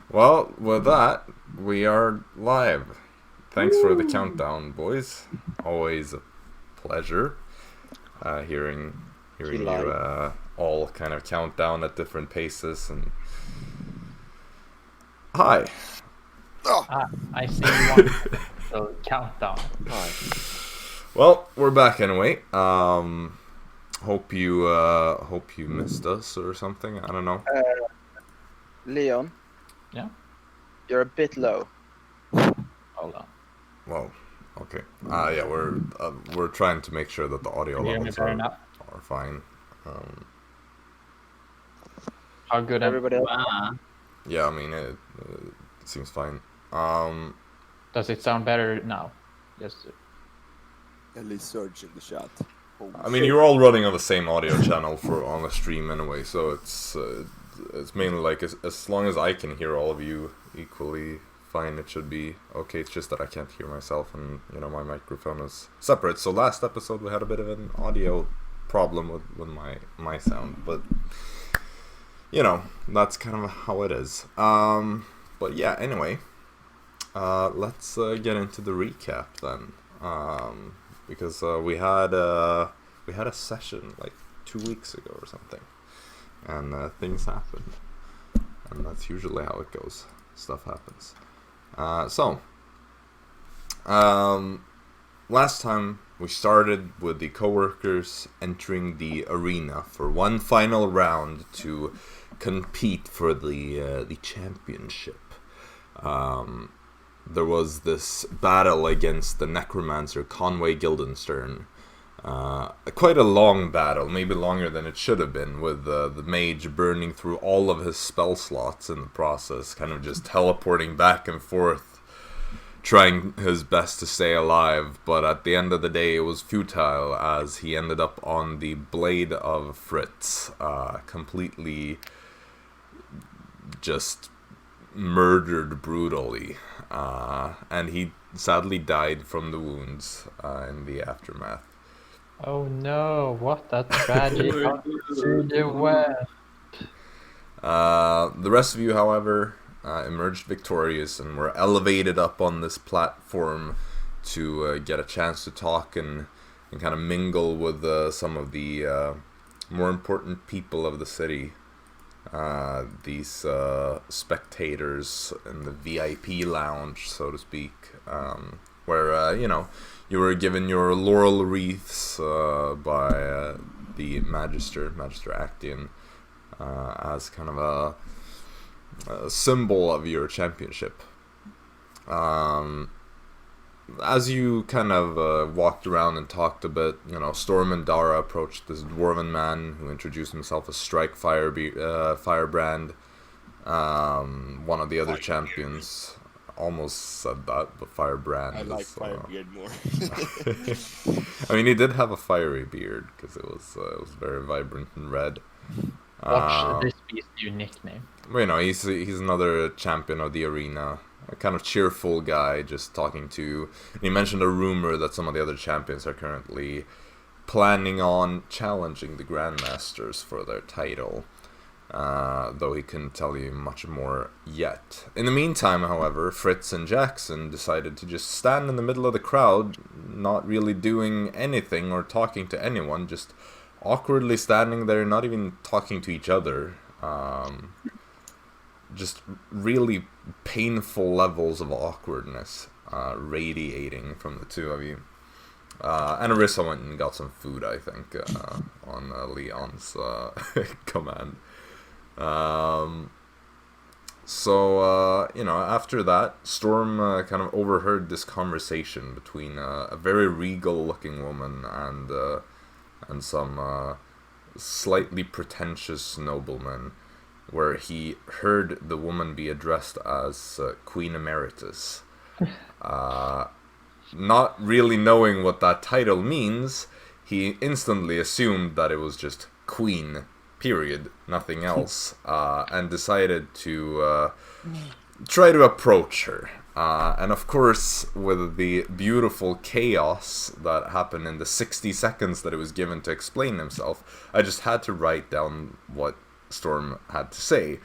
Well, with that, we are live. Thanks for the countdown, boys. Always a pleasure hearing you all kind of count down at different paces. And hi. I see one. So countdown. Hi. Well, we're back anyway. Hope you missed us or something. I don't know. Leon? Yeah? You're a bit low. Hold on. Whoa. Okay. Yeah, we're trying to make sure that the audio Can you hear me levels better now? are fine. How good Everybody else? Yeah, I mean it seems fine. Does it sound better now? Yes. At least Serge in the chat. I mean, you're all running on the same audio channel on the stream anyway, so it's mainly like as long as I can hear all of you equally fine, it should be okay. It's just that I can't hear myself, and my microphone is separate. So last episode we had a bit of an audio problem with my sound, but that's kind of how it is. But yeah, anyway, let's get into the recap then. Because we had a session like 2 weeks ago or something, and things happened, and that's usually how it goes. Stuff happens. Last time we started with the coworkers entering the arena for one final round to compete for the championship. There was this battle against the necromancer Conway Guildenstern. Quite a long battle, maybe longer than it should have been, with the mage burning through all of his spell slots in the process, kind of just teleporting back and forth, trying his best to stay alive. But at the end of the day, it was futile, as he ended up on the blade of Fritz, completely just murdered brutally. And he sadly died from the wounds in the aftermath. Oh no, what a tragic the rest of you, however, emerged victorious and were elevated up on this platform to get a chance to talk and kind of mingle with some of the more important people of the city. These spectators in the VIP lounge, so to speak, where you were given your laurel wreaths by the Magister Actian, as kind of a symbol of your championship. As you kind of walked around and talked a bit, Storm and Dara approached this dwarven man who introduced himself as Strike Firebrand, one of the other champions. Almost said that, but Firebrand. I like Firebeard more. I mean, he did have a fiery beard because it was very vibrant and red. Watch this be his new nickname. Well, he's another champion of the arena. A kind of cheerful guy, just talking to... He mentioned a rumor that some of the other champions are currently planning on challenging the Grandmasters for their title, though he couldn't tell you much more yet. In the meantime, however, Fritz and Jaxson decided to just stand in the middle of the crowd, not really doing anything or talking to anyone, just awkwardly standing there, not even talking to each other. Just really painful levels of awkwardness radiating from the two of you. And Arisa went and got some food, I think, on Leon's command. After that, Storm kind of overheard this conversation between a very regal-looking woman and some slightly pretentious nobleman, where he heard the woman be addressed as Queen Emeritus. Not really knowing what that title means, he instantly assumed that it was just Queen, period, nothing else, and decided to try to approach her. And of course, with the beautiful chaos that happened in the 60 seconds that it was given to explain himself, I just had to write down what Storm had to say.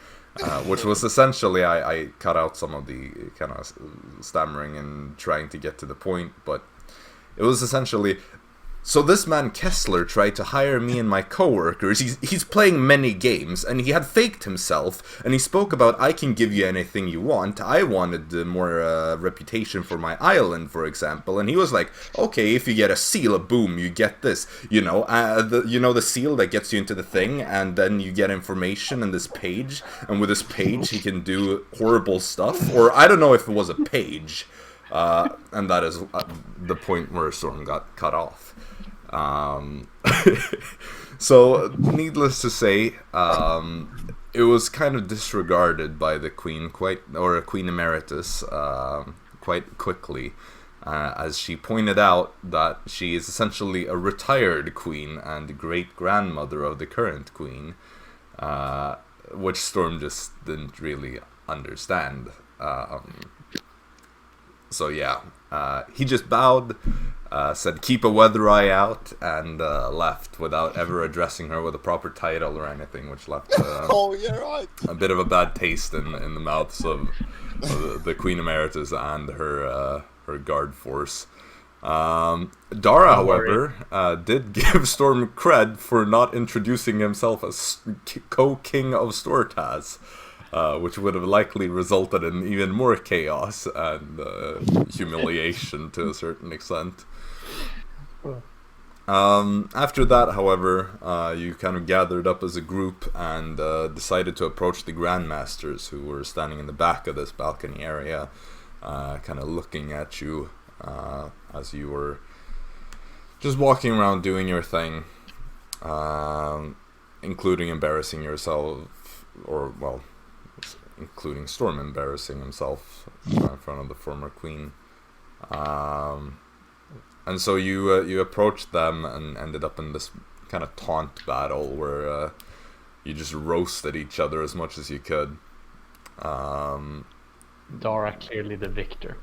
which was essentially, I cut out some of the kind of stammering and trying to get to the point, but it was essentially... So this man Kessler tried to hire me and my coworkers. He's playing many games, and he had faked himself, and he spoke about, I can give you anything you want. I wanted more reputation for my island, for example, and he was like, okay, if you get a seal, boom, you get this. The seal that gets you into the thing, and then you get information in this page, and with this page he can do horrible stuff, or I don't know if it was a page, and that is the point where Storm got cut off. So, needless to say, it was kind of disregarded by the Queen, Queen Emeritus, quite quickly, as she pointed out that she is essentially a retired queen and great-grandmother of the current queen, which Storm just didn't really understand. So yeah, he just bowed, said keep a weather eye out, and left without ever addressing her with a proper title or anything, which left Oh, yeah, right. a bit of a bad taste in the mouths of the Queen Emeritus and her guard force. Dara, however, did give Storm cred for not introducing himself as co-king of Stortaz. Which would have likely resulted in even more chaos and humiliation to a certain extent. After that, however, you kind of gathered up as a group and decided to approach the Grandmasters, who were standing in the back of this balcony area, kind of looking at you as you were just walking around doing your thing, including embarrassing yourself, or, well, including Storm embarrassing himself in front of the former queen. And so you approached them and ended up in this kind of taunt battle where you just roasted each other as much as you could. Dara clearly the victor.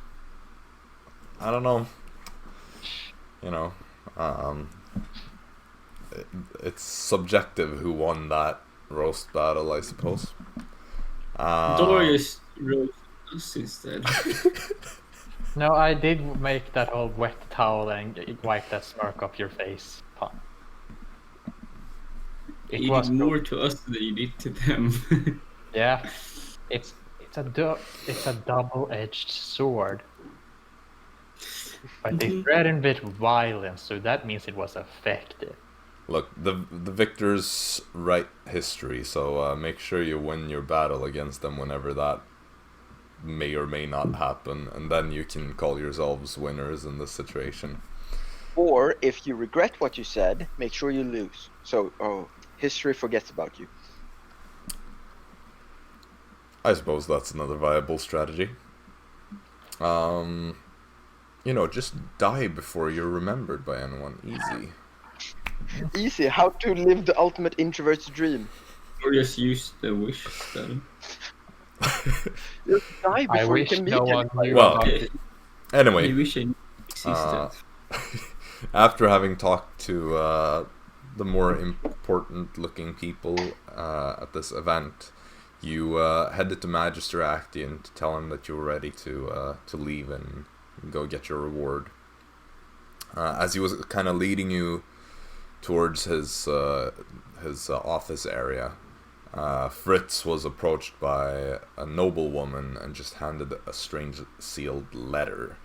I don't know. It's subjective who won that roast battle, I suppose. Darius wrote us instead. No, I did make that whole wet towel and wipe that smirk off your face pun. You did more to us than you did to them. Yeah, it's a double-edged sword, but they threatened with violence, so that means it was effective. Look, the victors write history, so make sure you win your battle against them whenever that may or may not happen, and then you can call yourselves winners in this situation. Or, if you regret what you said, make sure you lose. So, history forgets about you. I suppose that's another viable strategy. Just die before you're remembered by anyone. Easy. Easy, how to live the ultimate introvert's dream. Or just use the wish spell. Just die before I wish you can meet no one anybody. knew Well, about it. Anyway, I wish I existed. after having talked to the more important-looking people at this event, you headed to Magister Actian to tell him that you were ready to leave and go get your reward. As he was kind of leading you towards his office area, Fritz was approached by a noblewoman and just handed a strange sealed letter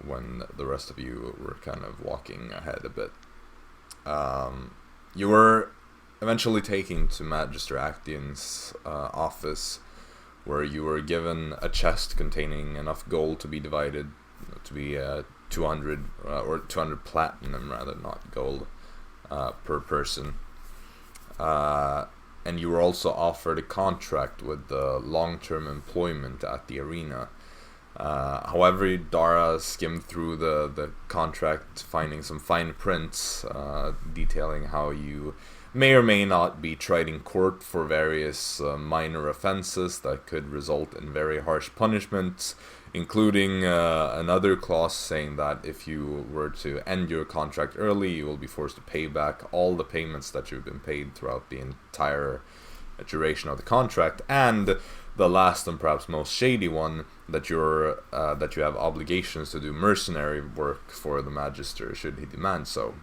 when the rest of you were kind of walking ahead a bit. You were eventually taken to Magister Actian's office, where you were given a chest containing enough gold to be divided to be 200 or 200 platinum rather, not gold, per person. And you were also offered a contract with the long-term employment at the arena. However, Dara skimmed through the contract, finding some fine prints detailing how you may or may not be tried in court for various minor offenses that could result in very harsh punishments, including another clause saying that if you were to end your contract early, you will be forced to pay back all the payments that you've been paid throughout the entire duration of the contract, and the last and perhaps most shady one, that you have obligations to do mercenary work for the Magister should he demand so.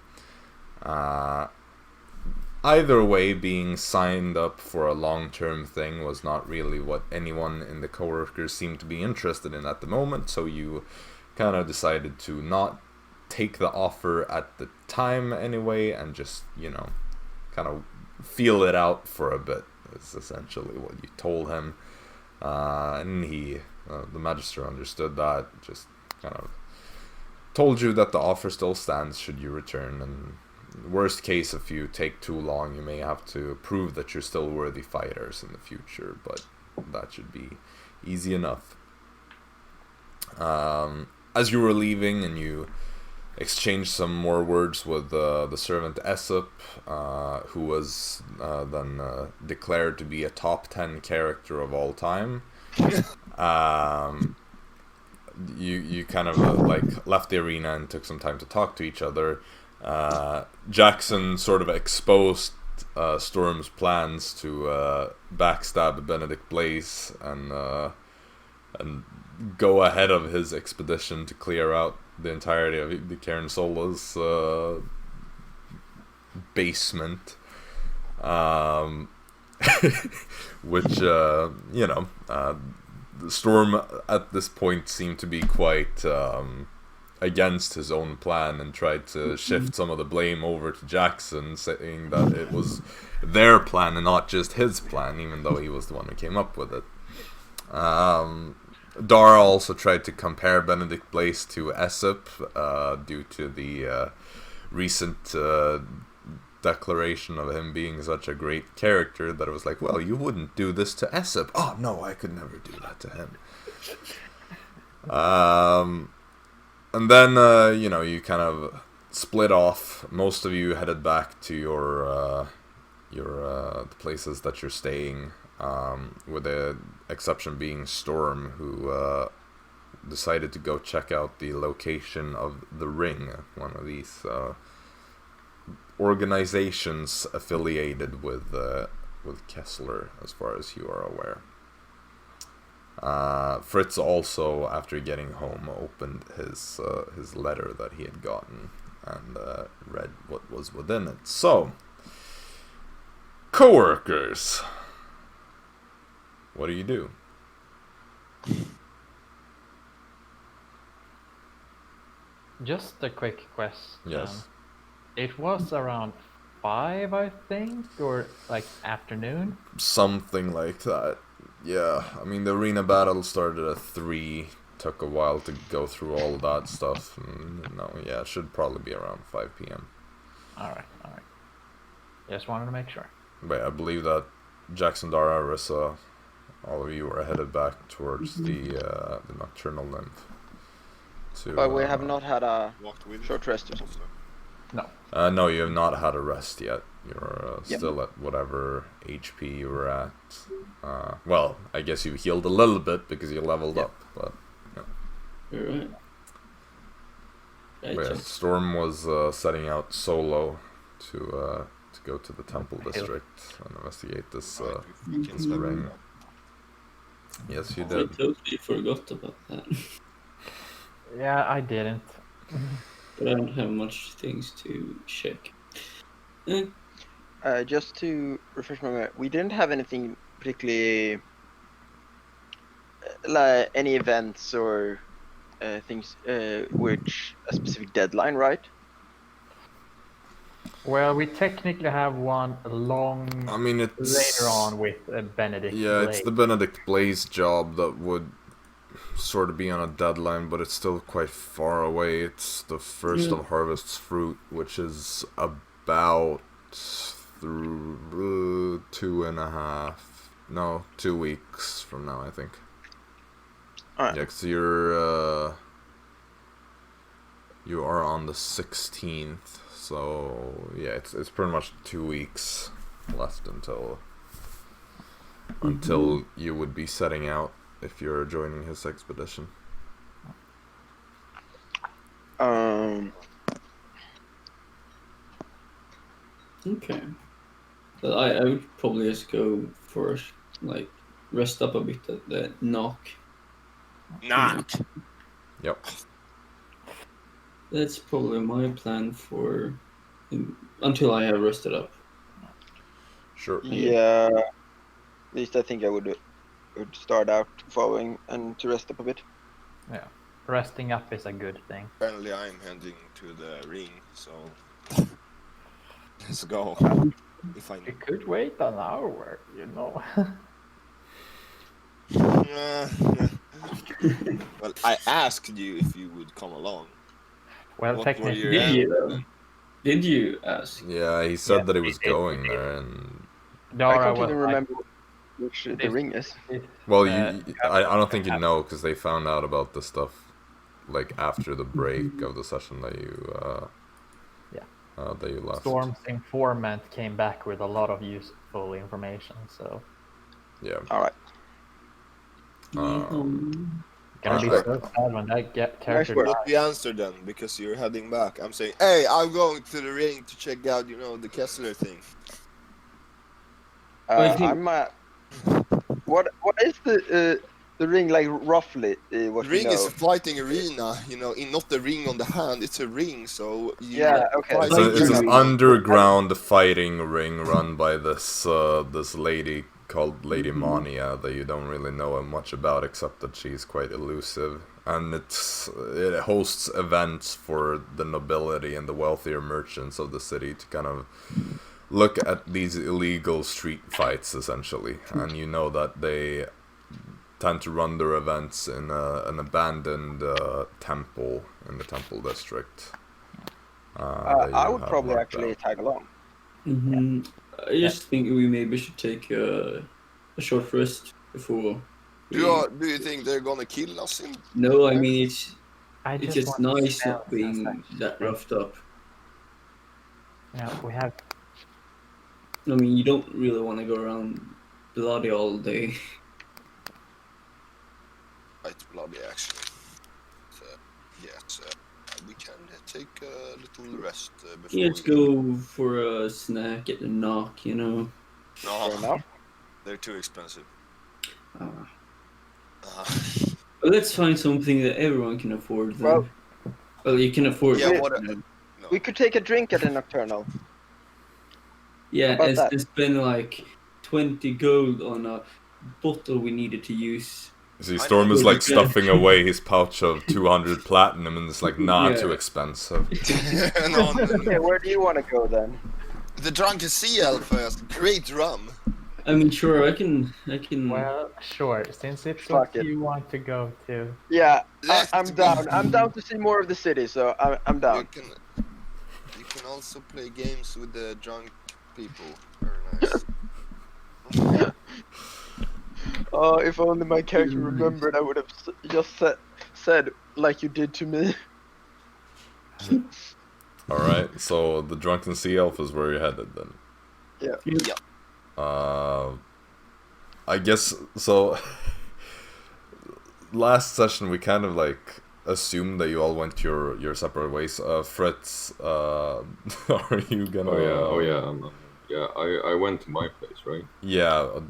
Either way, being signed up for a long-term thing was not really what anyone in the coworkers seemed to be interested in at the moment, so you kind of decided to not take the offer at the time anyway, and just, kind of feel it out for a bit, is essentially what you told him. And he, the Magister, understood that, just kind of told you that the offer still stands should you return, and worst case, if you take too long, you may have to prove that you're still worthy fighters in the future, but that should be easy enough. As you were leaving and you exchanged some more words with the servant Aesop, who was then declared to be a top 10 character of all time, you kind of left the arena and took some time to talk to each other. Jaxson sort of exposed Storm's plans to backstab Benedict Blaze and go ahead of his expedition to clear out the entirety of the Cairn Sola's basement, which Storm at this point seemed to be quite against his own plan and tried to shift some of the blame over to Jaxson, saying that it was their plan and not just his plan, even though he was the one who came up with it. Dara also tried to compare Benedict Blaze to Aesop due to the recent declaration of him being such a great character, that it was like, well, you wouldn't do this to Aesop. Oh, no, I could never do that to him. And then, you kind of split off. Most of you headed back to your the places that you're staying, with the exception being Storm, who decided to go check out the location of the Ring, one of these organizations affiliated with Kessler, as far as you are aware. Fritz also, after getting home, opened his letter that he had gotten and read what was within it. So, coworkers, what do you do? Just a quick question. Yes. It was around 5, I think, or afternoon? Something like that. Yeah, I mean, the arena battle started at 3, took a while to go through all of that stuff. It should probably be around 5 p.m. Alright. Just wanted to make sure. But I believe that Jaxson, Dara, Arisa, all of you are headed back towards the Nocturnal Nymph. But we have not had a Walked with short rest or something. No. No, you have not had a rest yet. You're still at whatever HP you were at. Well, I guess you healed a little bit because you leveled up, but Alright. But yeah, Storm was setting out solo to go to the Temple District and investigate this ring. Yes, you I did. totally forgot about that. Yeah, I didn't. But I don't have much things to check. Just to refresh my memory, we didn't have anything particularly like any events or things which a specific deadline, right? Well, we technically have one long I mean, it's later on with Benedict. Yeah, Blaze. it's the Benedict Blaze job that would sort of be on a deadline, but it's still quite far away. It's the first of Harvest's Fruit, which is about 2 weeks from now, I think. Alright. Yeah, 'cause you are on the 16th, so yeah, it's pretty much 2 weeks left until you would be setting out if you're joining his expedition. Okay. But I would probably just go for like rest up a bit at the knock. Knock. Yep. That's probably my plan for until I have rested up. Sure. Yeah. At least I think I would start out following and to rest up a bit. Yeah. Resting up is a good thing. Apparently I'm heading to the ring, so let's go. If I You could wait an hour, you know. Well, I asked you if you would come along. Well, What were technically, your Did you? Did you ask? Yeah, he said Yeah, that he he was did, going he did. there, and I Dara can't was even like, remember which the this- ring is. well, Uh, I don't think you know because they found out about the stuff like after the break of the session that you that you left. Storm's informant came back with a lot of useful information, so Yeah. All right. gonna be Alright. so sad when that character work. dies. What we answer then, because you're heading back. I'm saying, hey, I'm going to the ring to check out, the Kessler thing. I think- I'm. What is the ring like roughly? What The ring you know? is a fighting arena, in not the ring on the hand, it's a ring, so you Yeah, okay. fight It's an ring. underground fighting ring run by this this lady called Lady Mania that you don't really know much about except that she's quite elusive, and it hosts events for the nobility and the wealthier merchants of the city to kind of look at these illegal street fights essentially, and you know that they tend to run their events in an abandoned temple in the temple district. That I you would have probably marked actually out. tag along. I just think we maybe should take a short rest before. Do you think they're gonna kill us in? No, I mean it's I just want to nice spell not being sense. that roughed up. Yeah, we have. I mean, you don't really want to go around bloody all day. Quite bloody, actually. So, yes, we can take a little rest before Let's we... go for a snack at the knock, Fair No, enough. they're too expensive. Uh, Uh, but let's find something that everyone can afford then. Well- Well, you can afford yeah, it. what? No. No. We could take a drink at the Nocturnal. Yeah, about and, that? and spend like 20 gold on a bottle we needed to use. See, Storm is know. like stuffing away his pouch of 200 platinum, and it's like, nah, Yeah. too expensive. No, Okay, where do you want to go then? the drunken sea elf has great rum. I mean, sure, I can. Well, sure. Since it's Fuck what it. you want to go to. Yeah, Let's I'm go. down. I'm down to see more of the city, so I'm You down. can also play games with the drunk people. Very nice. Oh, if only my character remembered, I would have just said like you did to me. Alright, so the Drunken Sea Elf is where you're headed then. Yeah. I guess, so... last session we kind of like assumed that you all went your separate ways. Fritz, are you gonna... Oh yeah. I went to my place, right? Yeah,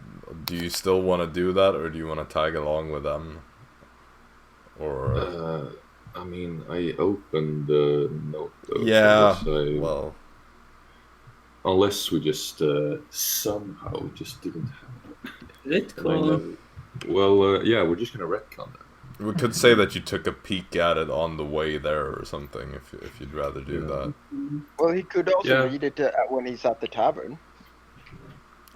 do you still want to do that, or do you want to tag along with them? Or... I mean, I opened the notebook. yeah, unless I- well... Unless we just somehow just didn't have Let's it. go. Well, yeah, we're just gonna retcon that. We could say that you took a peek at it on the way there or something, if you'd rather do that. Well, he could also Yeah. read it when he's at the tavern.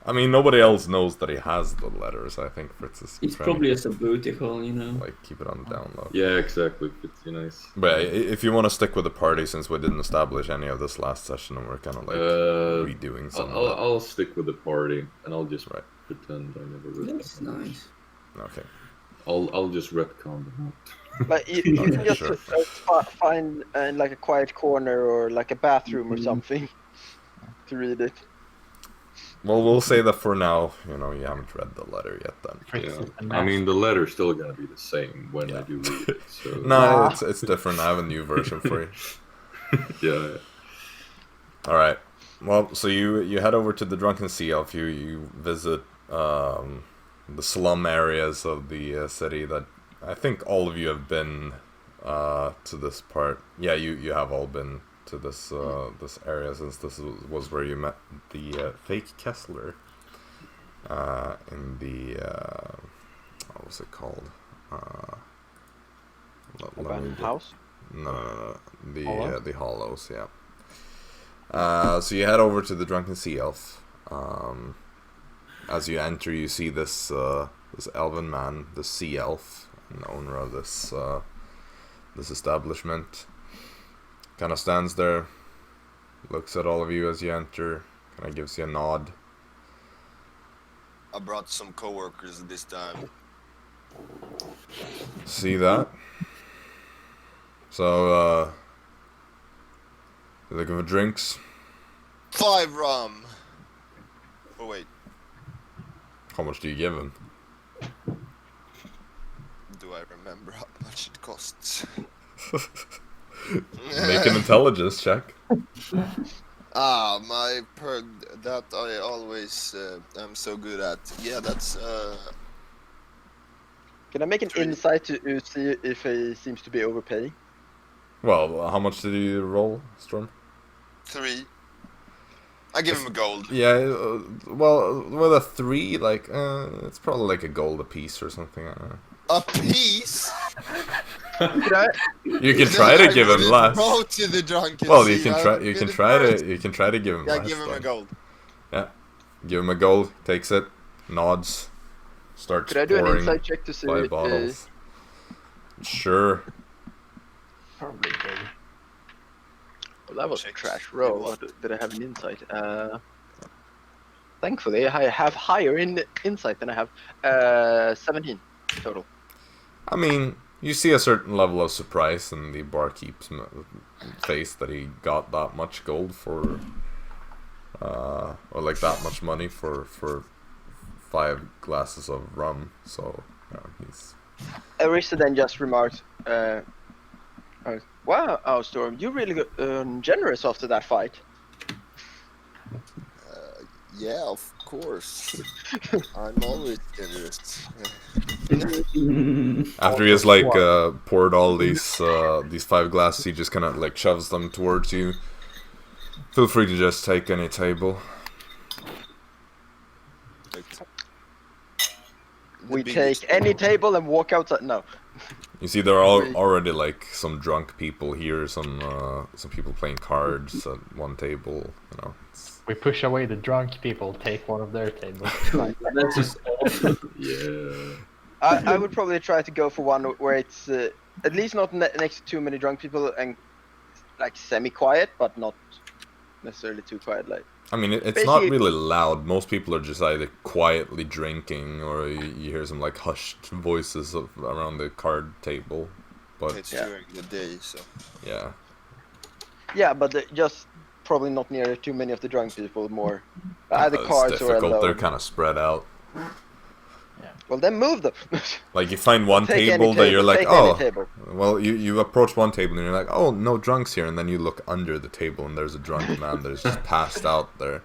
I mean, nobody else knows that he has the letters. I think Fritz is It's trying probably to, just a booty call, you know. like, keep it on the down low. Yeah, exactly. It's nice. But if you want to stick with the party, since we didn't establish any of this last session, and we're kind of like redoing some of that. I'll stick with the party, and I'll just Right. pretend I never read That's that. nice. Okay. I'll just retcon them out. But you can Okay, just sure. find like a quiet corner or like a bathroom Mm-hmm. or something to read it. Well, we'll say that for now, you haven't read the letter yet then. Fritz Yeah. is the I master. mean, the letter's still gonna be the same when Yeah. I do read it. So No, it's different. I have a new version for you. yeah. Alright. Well, so you head over to the Drunken Sea Elf. You visit the slum areas of the city that I think all of you have been to this part. Yeah, you have all been to this this area, since this was where you met the fake Kessler in the what was it called? Abandoned house? No. Hollow? The Hollows, yeah. So you head over to the Drunken Sea Elf. As you enter, you see this this elven man, the Sea Elf, and the owner of this this establishment. Kind of stands there, looks at all of you as you enter, kind of gives you a nod. I brought some coworkers this time. See that? So, you looking for drinks? 5 rum! Oh wait, How much do you give him? do I remember how much it costs? Make an intelligence check. That I always am so good at. Yeah, that's Can I make an 3. insight to see if he seems to be overpaying? Well, how much did you roll, Storm? 3. I give him a gold. Yeah, well, with a 3, like, it's probably like a gold a piece or something. I don't know. A piece? Could I? You can try to give him less. Go to the drunken Well, sea. you can try to give him Yeah, less. give him a then. gold. Yeah, give him a gold. Takes it, nods, starts Could I do an pouring insight check to see 5 bottles. Sure. Probably good. Well, that was a Checks. trash roll. What, did I have an insight? Thankfully, I have higher insight than I have. 17 total. I mean, you see a certain level of surprise in the barkeep's face that he got that much gold for, or like that much money for 5 glasses of rum. So he's. Arisa then just remarked, "Wow, oh, Storm, you really got generous after that fight." Yeah, of course. I'm always generous. After he has like poured all these 5 glasses, he just kind of like shoves them towards you. Feel free to just take any table. We take any table and walk outside. No. You see, there are already like some drunk people here, some people playing cards at one table. You know, We push away the drunk people, take one of their tables. That's just awful. Yeah. I would probably try to go for one where it's at least not next to too many drunk people and like semi-quiet, but not necessarily too quiet. Like, I mean, it's not Basically- really loud. Most people are just either quietly drinking, or you hear some like hushed voices around the card table. But It's Yeah. during the day, so. yeah, yeah, but just probably not near too many of the drunk people. More either it's cards or difficult. They're alone. kind of spread out. Well, then move them. Like you find one Take any table that you're like, take any oh, table. well, you approach one table and you're like, oh, no drunks here, and then you look under the table and there's a drunk man that's just passed out there.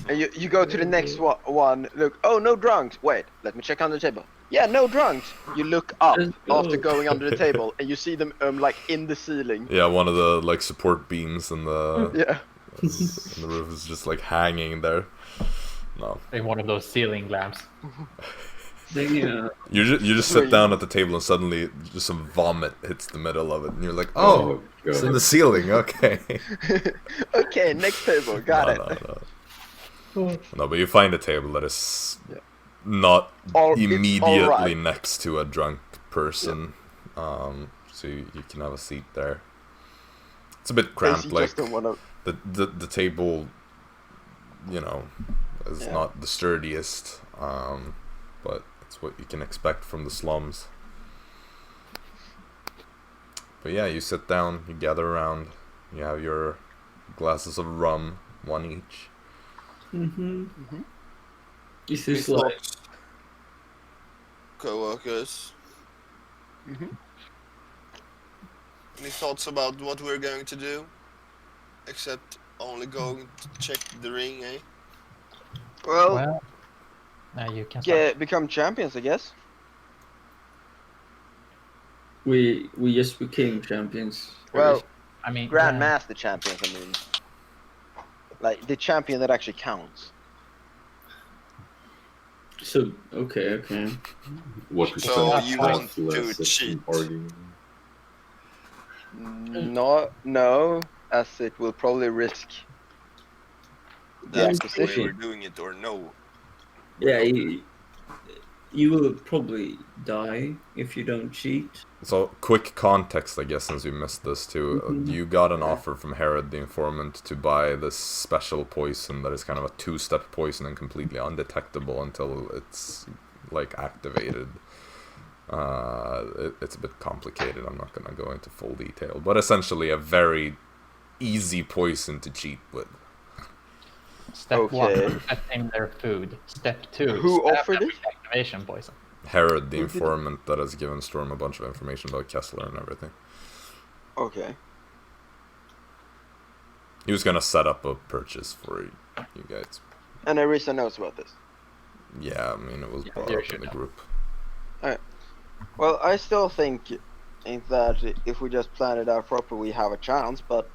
And you go to the next one. Look, oh, no drunks. Wait, let me check under the table. Yeah, no drunks. You look up after going under the table, and you see them like in the ceiling. Yeah, one of the like support beams in the Yeah. in the roof is just like hanging there. No, In one of those ceiling lamps. Yeah. you just sit down at the table and suddenly just some vomit hits the middle of it, and you're like, oh, it's in God. the ceiling. Okay. Okay, next table. Got it. No, but you find a table that is Yeah. not It's immediately alright. next to a drunk person, so you can have a seat there. It's a bit cramped, Basically, like just don't wanna. the table, you know, is Yeah. not the sturdiest, but it's what you can expect from the slums. But yeah, you sit down, you gather around, you have your glasses of rum, one each. Is this like Co-workers. Any thoughts about what we're going to do? Except only going to check the ring, eh? Well, Well, you can start. become champions, I guess. We just became champions. Well, I mean, Grandmaster champions, I mean. Like, the champion that actually counts. So okay. What So percentage you has want to less than cheat? bargaining? No, as it will probably risk the That's the way acquisition. we're doing it, or no? Yeah, you will probably die if you don't cheat. So, quick context, I guess, since you missed this too. You got an offer from Herod the Informant to buy this special poison that is kind of a two-step poison and completely undetectable until it's, like, activated. It's a bit complicated, I'm not gonna go into full detail. But essentially a very easy poison to cheat with. Step 1, set in their food. Step 2, Who stab offered them it? with activation poison. Herod the Informant that has given Storm a bunch of information about Kessler and everything. Okay. He was gonna set up a purchase for you guys. And Arisa knows about this. Yeah, I mean, it was brought you up should in the know. group. Well, I still think that if we just plan it out properly, we have a chance, but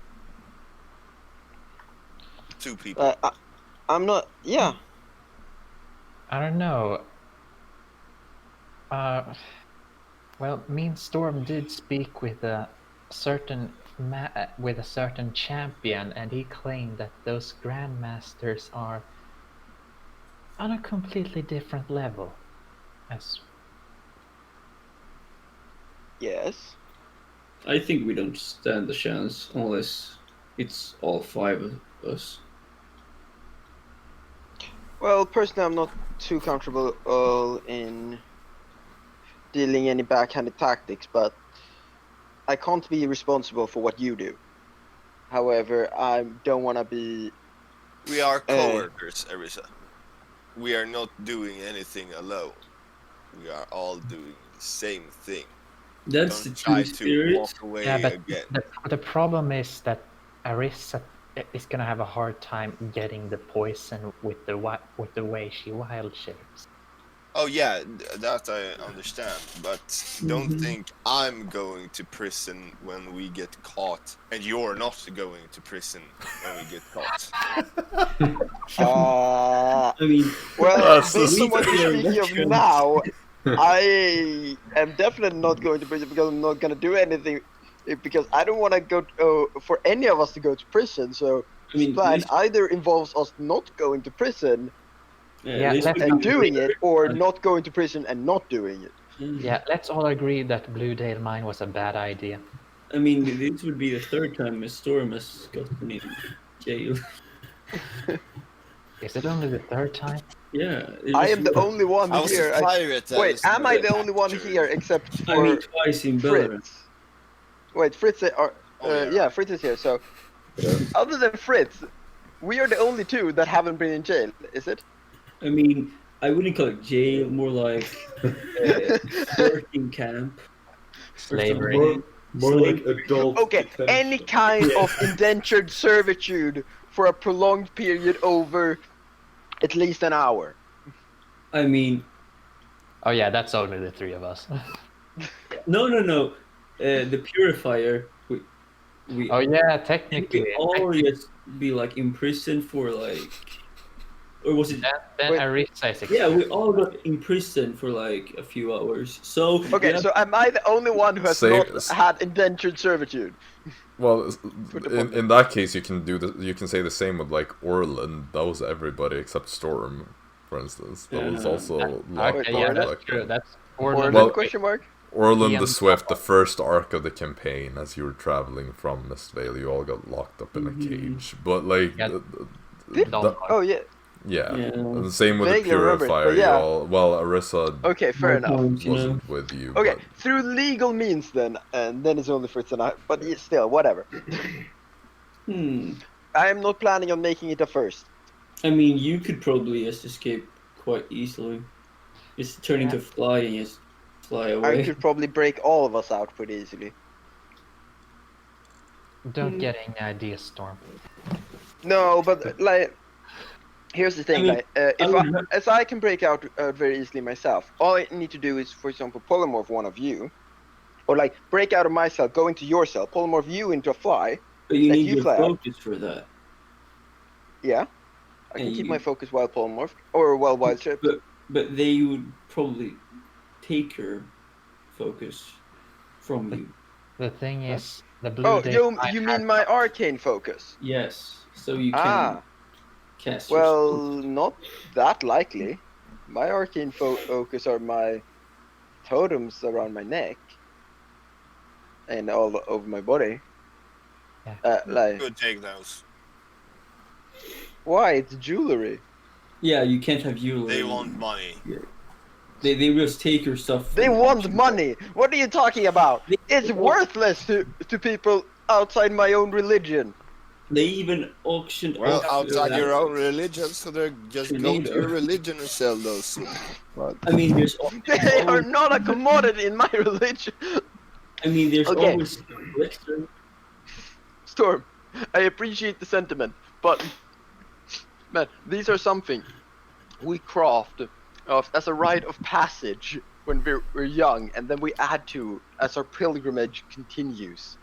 2 people. I'm not. Yeah. I don't know. Well, me and Storm did speak with a certain champion, and he claimed that those grandmasters are on a completely different level. As Yes. I think we don't stand a chance unless it's all 5 of us. Well, personally, I'm not too comfortable in dealing any backhanded tactics, but I can't be responsible for what you do. However, I don't want to be. We are co-workers, Arisa. We are not doing anything alone. We are all doing the same thing. That's Don't the try true to spirit. walk away yeah, but again. the problem is that Arisa is gonna have a hard time getting the poison with the way she wild shapes. Oh yeah, that I understand, but don't think I'm going to prison when we get caught, and you're not going to prison when we get caught. I mean, Well, That's based on what the you're speaking of veterans. now, I am definitely not going to prison because I'm not going to do anything. Because I don't want to go for any of us to go to prison. So I mean, this plan this- either involves us not going to prison Yeah, this let's- would and be doing better. it, or not going to prison and not doing it. Yeah, let's all agree that Bluedale Mine was a bad idea. I mean, this would be the 3rd time Miss Storm has gotten in jail. Is it only the 3rd time? Yeah. I am the only one I was here. a pirate. Wait, am I the only one here except for I mean, twice in Belarus. Fritz? Wait, Fritz. yeah. Yeah, Fritz is here. So, other than Fritz, we are the only 2 that haven't been in jail. Is it? I mean, I wouldn't call it jail, more like working camp. Slavery. More like adult Okay, detention. any kind of indentured servitude for a prolonged period over at least an hour. I mean, Oh yeah, that's only the 3 of us. no. The purifier, we Oh yeah, we technically. all just be like imprisoned for like, or was it? Then Wait. Arisa is Yeah, we all got imprisoned for like a few hours. So Okay, yeah, so am I the only one who has Say- not had indentured servitude? Well, Put the point. in that case, you can say the same with like Orland. That was everybody except Storm, for instance. That was Yeah. also locked Okay, up. yeah, that's like, true. That's Or Well- question mark? Orland Ian- the Swift, the first arc of the campaign, as you were traveling from Mistvale, you all got locked up in a cage. But like, Yeah. Did- Don't- Oh yeah. yeah. Yeah. And the same with the Vaguely remember, Purifier. but yeah. You all, well, Arisa Okay, fair enough. wasn't with you. Okay, but- through legal means then, and then it's only Fritz and I. But still, whatever. I am not planning on making it a first. I mean, you could probably just escape quite easily. Just turn into a fly and just fly I away. could probably break all of us out pretty easily. Don't get any ideas, Storm. No, but like, here's the thing. mean, Like, would- as I can break out very easily myself, all I need to do is, for example, polymorph one of you, or like break out of my cell, go into your cell, polymorph you into a fly. But you Let need you your fly out. focus for that. Yeah, I And can keep you- my focus while polymorphed or while wild shaped. But they would probably take your focus from you. The thing is, the blue Oh, day you mean my arcane focus? Yes, so you can Ah, cast your well, spells. not that likely. My arcane focus are my totems around my neck and all over my body. Yeah. Like, Good, take those. why? It's jewelry. Yeah, you can't have you. They want money. They just take your stuff. They from want you. money. What are you talking about? It's worthless to people outside my own religion. They even auctioned Well, off outside that. your own religion, so they just go to your religion and sell those. But I mean, there's. They are not a commodity in my religion. I mean, there's Okay. always collector. Storm, I appreciate the sentiment, but man, these are something we craft as a rite of passage when we're young, and then we add to as our pilgrimage continues.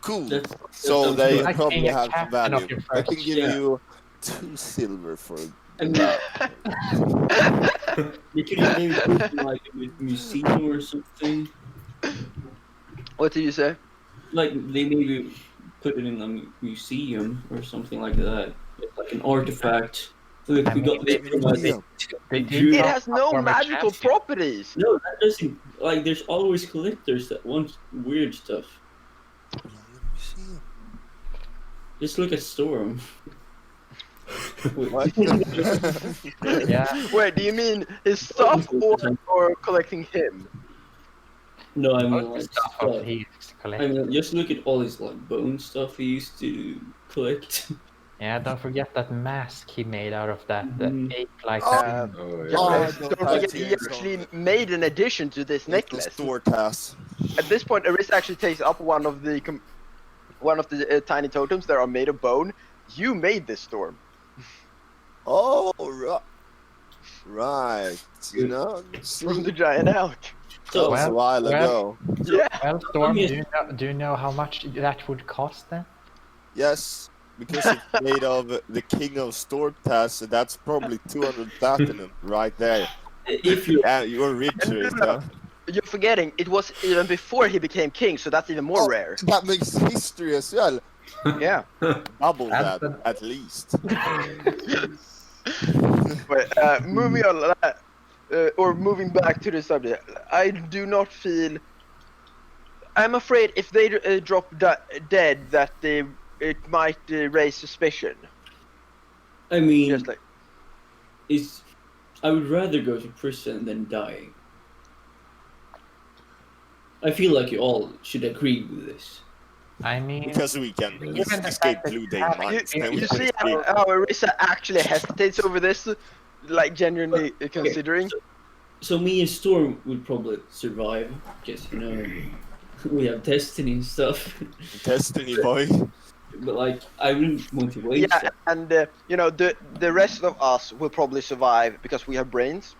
cool. That's- So that's they like probably being a have captain value. of your I can first give ship. you 2 silver for it. I mean, you could maybe put it in like a museum or something. What do you say? Like they maybe put it in a museum or something like that. It's like an artifact. Look, I we got mean, this from a They Druid. It has no Former magical champion. properties. No, that doesn't. Like, there's always collectors that want weird stuff. Just look at Storm. What? Yeah. Wait, do you mean his stuff or collecting him? No, I Most mean of the like stuff stuff. of he's I collecting. mean, just look at all his like bone stuff he used to collect. Yeah, don't forget that mask he made out of that Mhm. ape-like. Oh, that. Oh, Yeah, yeah. Oh, but don't don't have forget to he use actually all made an addition to this necklace. Store task. At this point, Arisa actually takes up one of the tiny totems that are made of bone. You made this, Storm. Oh, right. You know, From the giant elk. that was a while ago. Yeah. Well, Storm, Yes. do you know how much that would cost then? Yes, because it's made of the king of Stormtass, so that's probably 200 platinum right there. If you Yeah, you're richer, so. You're forgetting, it was even before he became king, so that's even more rare. That makes history as well. Yeah. Double That's that, at least. But moving on, or moving back to the subject, I do not feel. I'm afraid if they drop dead, that it might raise suspicion. I mean, Just like I would rather go to prison than die. I feel like you all should agree with this. I mean, Because we can Given the escape fact that Blue Day you have- Mines. you, then we you can see escape. how Arisa actually hesitates over this, like genuinely considering. So me and Storm would probably survive because you know we have destiny and stuff. Destiny boy. But like, I wouldn't want to waste Yeah, that. and you know the rest of us will probably survive because we have brains.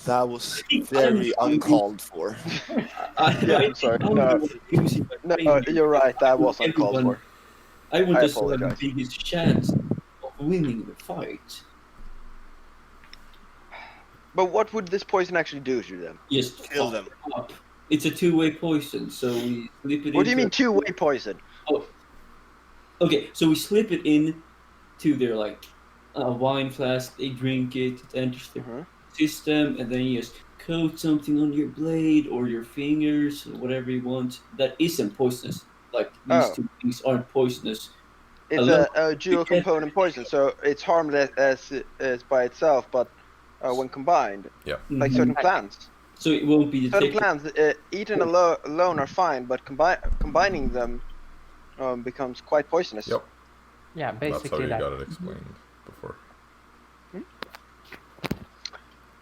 That was very uncalled for. Yeah, I'm sorry. No, you're right. That was uncalled for. I want I us to have the apologize. biggest chance of winning the fight. But what would this poison actually do to them? Just Kill fuck them. up. It's a two-way poison, so we slip it. What do you into- mean two-way poison? Okay, so we slip it in to their like wine flask. They drink it. It enters the Mhm. system, and then you just coat something on your blade or your fingers, or whatever you want. That isn't poisonous. Like these Oh. two things aren't poisonous. It's Hello? a dual component poison, so it's harmless as by itself, but when combined, like Mhm. certain plants. So it won't be Certain detected. plants, eaten alone are fine, but combining them becomes quite poisonous. Yep. yeah, That's how basically you that. got it explained before.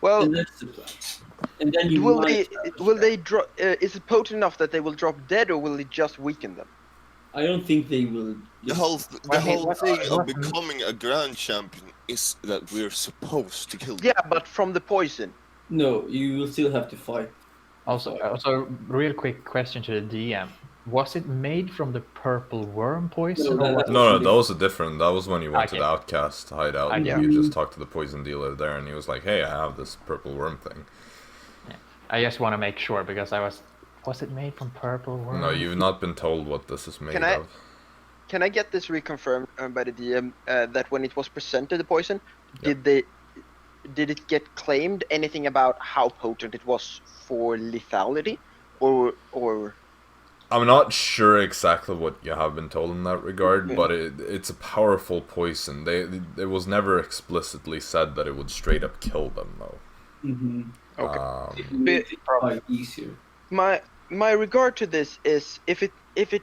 Well, And that's the plan. And then you will might they drop? Is it potent enough that they will drop dead, or will it just weaken them? I don't think they will. The whole what- thing of what- becoming a grand champion is that we're supposed to kill them. Yeah, but from the poison. No, you will still have to fight. Also, real quick question to the DM: was it made from the purple worm poison? No, or that- was No, those are different. That was when you went to Okay. the Outcast hideout. Okay. And you just talked to the poison dealer there, and he was like, "Hey, I have this purple worm thing." I just want to make sure because was it made from purple worm? No, you've not been told what this is made Can I- of. Can I get this reconfirmed by the DM that when it was presented, the poison, did it get claimed anything about how potent it was for lethality, or? I'm not sure exactly what you have been told in that regard, but it's a powerful poison. It was never explicitly said that it would straight up kill them, though. Mm-hmm. Okay. It makes it quite easier. My regard to this is if it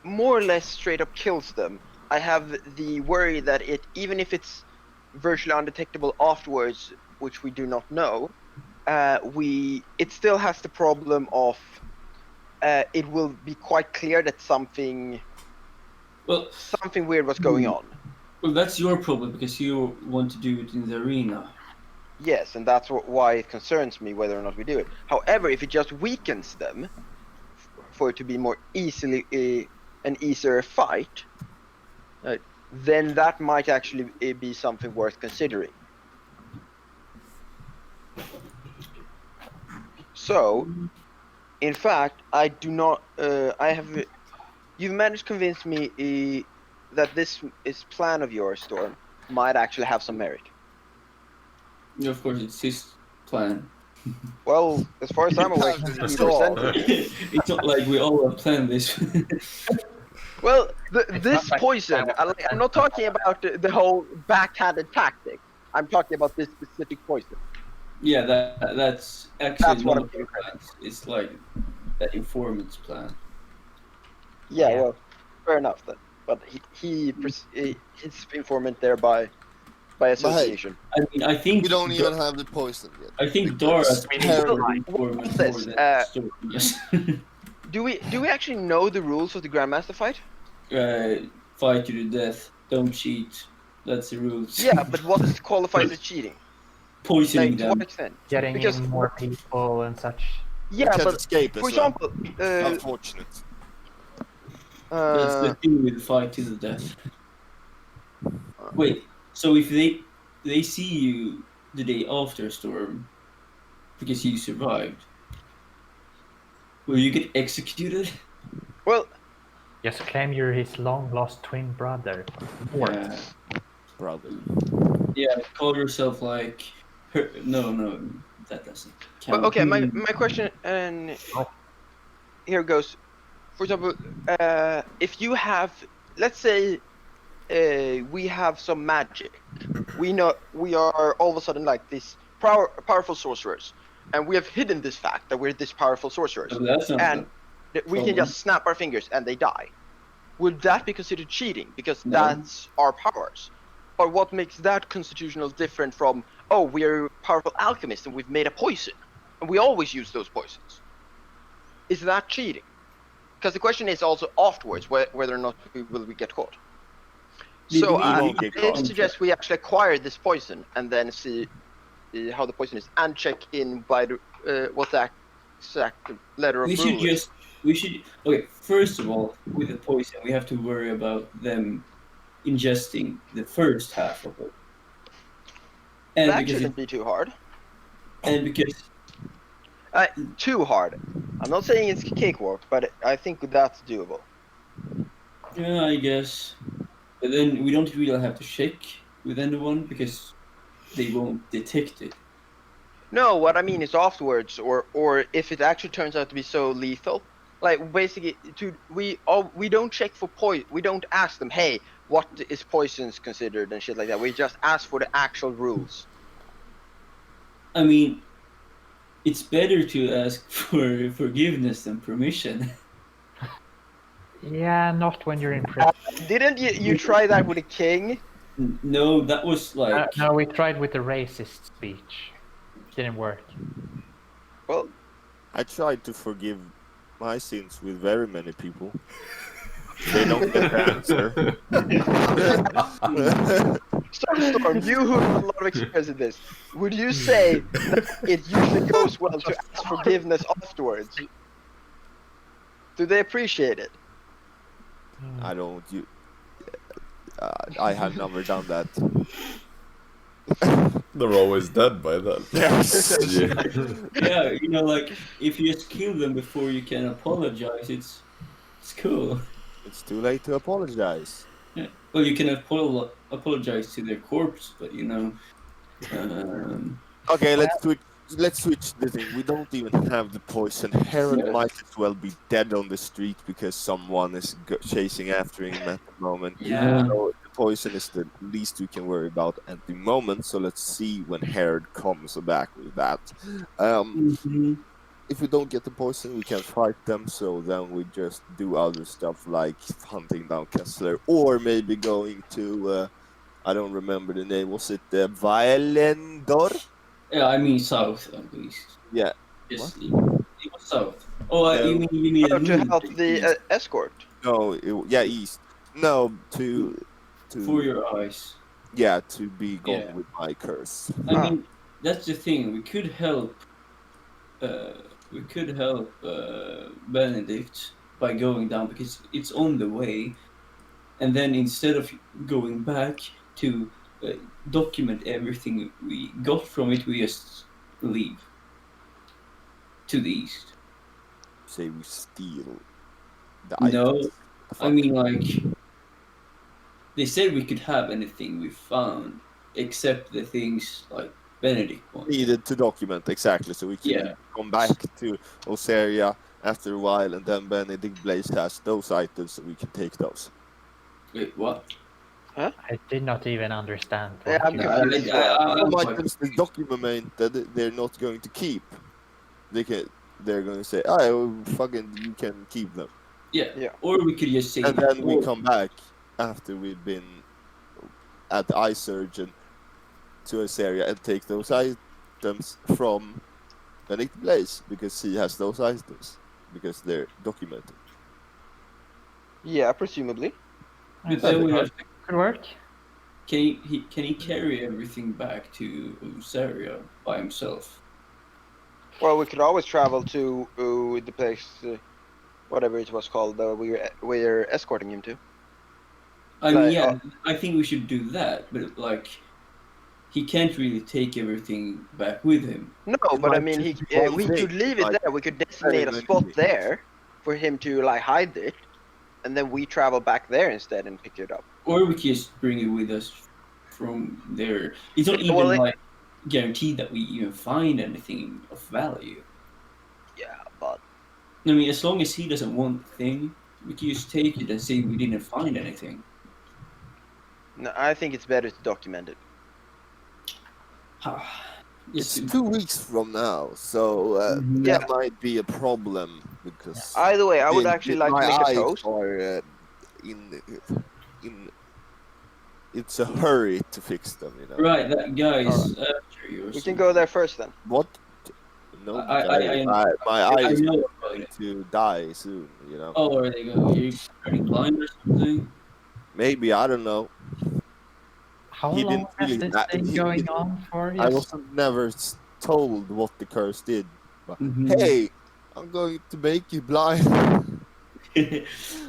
more or less straight up kills them, I have the worry that even if it's virtually undetectable afterwards, which we do not know, it still has the problem of it will be quite clear that something weird was going on. Well, that's your problem because you want to do it in the arena. Yes, and that's why it concerns me whether or not we do it. However, if it just weakens them, for it to be more easily an easier fight, then that might actually be something worth considering. So, in fact, I do not. You've managed to convince me that this plan of yours, Storm, might actually have some merit. Yeah, of course, it's his plan. Well, as far as I'm aware, It's It's not like we all have planned this. well, It's this not like poison. I'm not talking about the whole backhanded tactic. I'm talking about this specific poison. Yeah, that's actually That's what one I'm of your plans. It's like that informant's plan. Yeah, Yeah. well, fair enough then. But his informant thereby by association. I mean, I think We don't even have the poison yet. I think Dara's terrible. informant What's more this? than Storm, yes. Do we actually know the rules of the Grandmaster fight? Fight to the death. Don't cheat. That's the rules. Yeah, but what qualifies as cheating? Poisoning Like, to them. what extent? Getting Because- in more people and such. Yeah, can't but escape for as well. example, Unfortunate. That's the thing with fight to the death. Wait, so if they see you the day after Storm because you survived, will you get executed? well, Just claim you're his long lost twin brother. Yeah. Brother. Yeah, call yourself like her. No, that doesn't count. okay. My question and here goes. For example, if you have, let's say, we have some magic. We know we are all of a sudden like this powerful sorcerers, and we have hidden this fact that we're this powerful sorcerers, So that's not and we can just snap our fingers and they die. Would that be considered cheating? Because No. that's our powers. Or what makes that constitutional different from, oh, we're powerful alchemists and we've made a poison, and we always use those poisons? Is that cheating? Because the question is also afterwards whether or not we get caught. We So won't get I caught. suggest we actually acquire this poison and then see how the poison is, and check in by the what the exact letter of rule is. Okay, first of all, with the poison, we have to worry about them ingesting the first half of it. And That because shouldn't be too hard. Too hard. I'm not saying it's cakewalk, but I think that's doable. yeah, I guess. But then we don't really have to check with anyone because they won't detect it. No, what I mean is afterwards, or if it actually turns out to be so lethal, like basically, we don't check for poison. We don't ask them, hey, what is poisons considered and shit like that. We just ask for the actual rules. I mean, it's better to ask for forgiveness than permission. Yeah, not when you're in prison. Didn't you try that with a king? No, that was like No, we tried with the racist speech. Didn't work. Well, I tried to forgive my sins with very many people. They don't get the answer. Storm, you who have a lot of experience in this, would you say that it usually goes well to ask forgiveness afterwards? Do they appreciate it? I don't. I have never done that. They're always dead by then. Yes. Yeah, you know, like if you just kill them before you can apologize, it's cool. It's too late to apologize. Yeah. Well, you can apologize to their corpse, but you know. Okay, let's switch the thing. We don't even have the poison. Herod Yeah. might as well be dead on the street because someone is chasing after him at the moment. Yeah. So the poison is the least we can worry about at the moment. So let's see when Herod comes back with that. If we don't get the poison, we can fight them. So then we just do other stuff like hunting down Kessler, or maybe going to I don't remember the name. Was it Vaelendor? Yeah, I mean south at least. Yeah. Yes, it was south. Oh, No. you mean To help the escort. No, east. No, to for your eyes. yeah, to be gone Yeah. with my curse. I mean, that's the thing. We could help. Benedict by going down because it's on the way, and then instead of going back to document everything we got from it, we just leave to the east. Say we steal the No, items. I mean like they said we could have anything we found except the things like Benedict wanted. Needed to document exactly, so we can come back to Oseria after a while, and then Benedict Blaze has those items, so we can take those. Wait, what? I did not even understand. Yeah, I'm what you- confused. Some items the documented they're not going to keep. They're going to say, "Oh, fucking, you can keep them," Yeah. Or we could just say, and then we come back after we've been at the eye surgeon to Oseria and take those items from Benedict Blaze because he has those items because they're documented. Yeah, presumably. But then we have, Could work. can he carry everything back to Usaria by himself? Well, we could always travel to the place, whatever it was called, we're escorting him to. I mean, Like, yeah, I think we should do that, but like, he can't really take everything back with him. No, but I mean, we could leave it there. We could designate a spot there for him to like hide it, and then we travel back there instead and pick it up. Or we can just bring it with us from there. It's not even Well, like guaranteed that we even find anything of value. Yeah, but I mean, as long as he doesn't want the thing, we can just take it and say we didn't find anything. no, I think it's better to document it. It's 2 weeks from now, so Yeah. that might be a problem because Either way, I would actually like to my make a eyes toast. are in it's a hurry to fix them, you know. Right, that guy's after you. Or We can go there first then. What? No, I my I eyes know are about going it. to die soon, you know. Oh, are they go? Are you turning blind or something? Maybe, I don't know. How He long didn't has really- this been he- going he- on for? I wasn't never told what the curse did. But, Mhm. hey, I'm going to make you blind.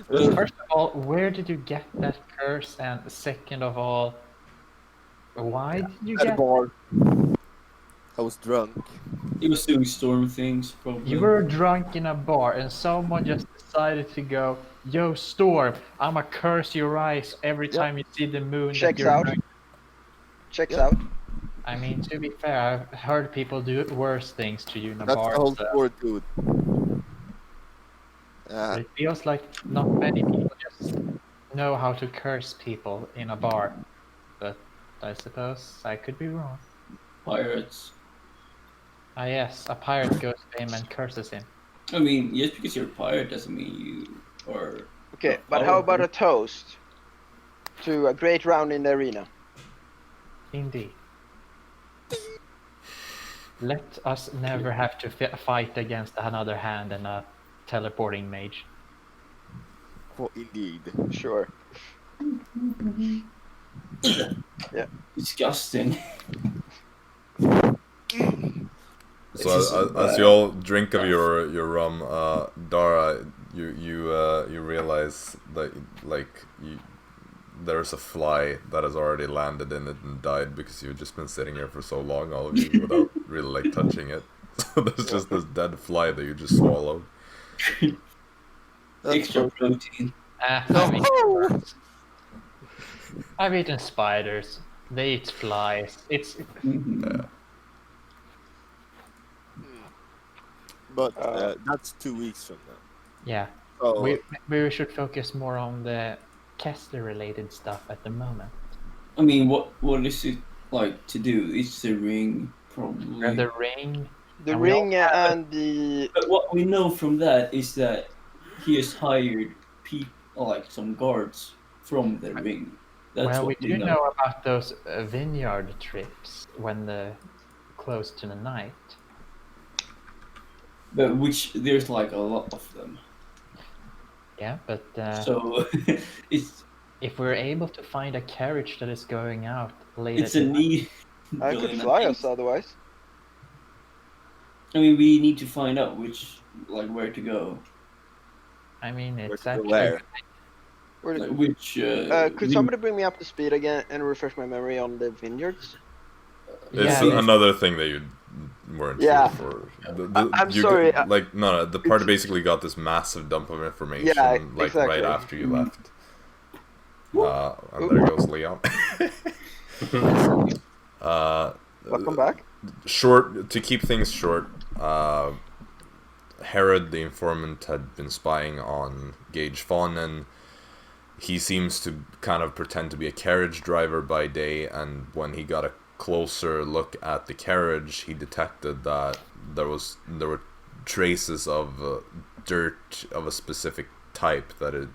Well, First of all, where did you get that curse? And second of all, why did you At a get? bar. I was drunk. he was doing storm things, probably. You were drunk in a bar, and someone just decided to go, "Yo, Storm, I'ma curse your eyes every Yep. time you see the moon." that Checks you're out. drunk." Checks Yeah. out. I mean, to be fair, I've heard people do worse things to you in a That's bar. the whole so story, dude. it feels like not many people just know how to curse people in a bar. But I suppose I could be wrong. Pirates. Ah yes, a pirate goes to him and curses him. I mean, just because you're a pirate doesn't mean you are. Okay, but how about a toast to a great round in the arena? Indeed. Let us never have to fight against another hand and a teleporting mage. For indeed. Sure. Yeah. Disgusting. So as you all drink of your rum, Dara, you realize that there's a fly that has already landed in it and died because you've just been sitting here for so long, all of you, without really like touching it. So there's just this dead fly that you just swallowed. Extra protein. I've eaten spiders. They eat flies. It's But that's 2 weeks from now. yeah. So We should focus more on the caster-related stuff at the moment. I mean, what is it like to do? It's the ring, probably. And the ring. The And we ring and the But what we know from that is that he has hired people, like some guards from the ring. That's Well, we what do know about those vineyard trips when close to the night. But which there's like a lot of them. Yeah, but So it's if we're able to find a carriage that is going out late it's a need. I could fly us otherwise. I mean, we need to find out where to go. I mean, it's Where to actually go where? Like, which Could somebody bring me up to speed again and refresh my memory on the vineyards? It's Yeah. another thing that you weren't Yeah. sure for. I'm sorry, No, the party basically got this massive dump of information, Yeah, like exactly. right after you left. And there goes Leon. Welcome back. To keep things short, Herod, the informant, had been spying on Gage Fawnin. He seems to kind of pretend to be a carriage driver by day, and when he got a closer look at the carriage, he detected that there were traces of dirt of a specific type that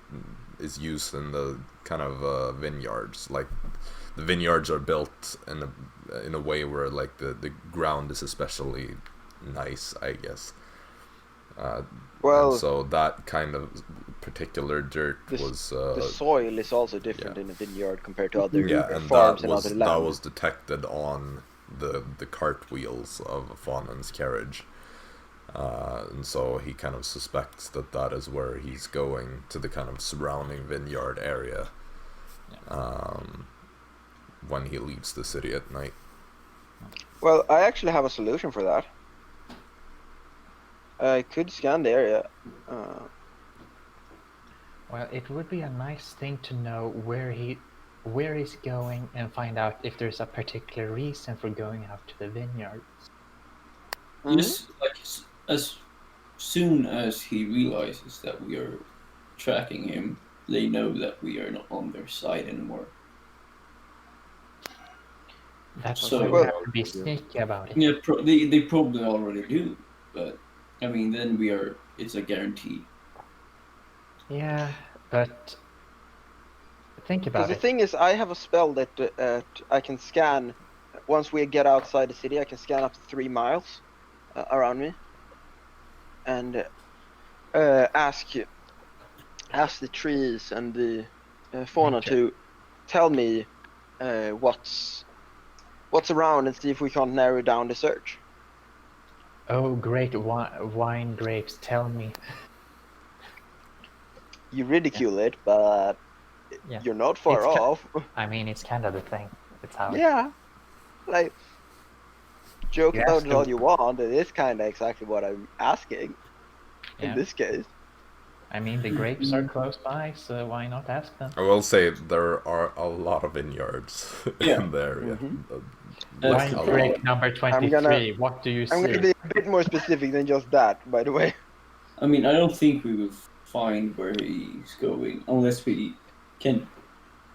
is used in the kind of vineyards. Like the vineyards are built in a way where like the ground is especially nice, I guess. Well, and so that kind of particular dirt was the soil is also different in a vineyard compared to other and farms and other land. that was detected on the cartwheels of Fawnin's carriage, and so he kind of suspects that is where he's going, to the kind of surrounding vineyard area, when he leaves the city at night. Well, I actually have a solution for that. I could scan the area. Well, it would be a nice thing to know where he's going and find out if there's a particular reason for going out to the vineyards. Just like as soon as he realizes that we are tracking him, they know that we are not on their side anymore. That's So- why we have to be sneaky about it. Yeah, they probably already do, but I mean, then it's a guarantee. Yeah, but think Because about the it. thing is, I have a spell that I can scan. Once we get outside the city, I can scan up to 3 miles around me, and ask the trees and the fauna to tell me what's around, and see if we can't narrow down the search. Oh, great wine grapes, tell me. You ridicule it, but Yeah. you're not far It's off. I mean, it's kind of the thing. It's how Yeah, like joke You about asked it all him. you want. It is kind of exactly what I'm asking Yeah. in this case. I mean, the grapes are close by, so why not ask them? I will say there are a lot of vineyards Yeah. in the area. Wine a lot. grape number 23, what do you I'm gonna see? be a bit more specific than just that, by the way. I mean, I don't think we will find where he's going unless we can,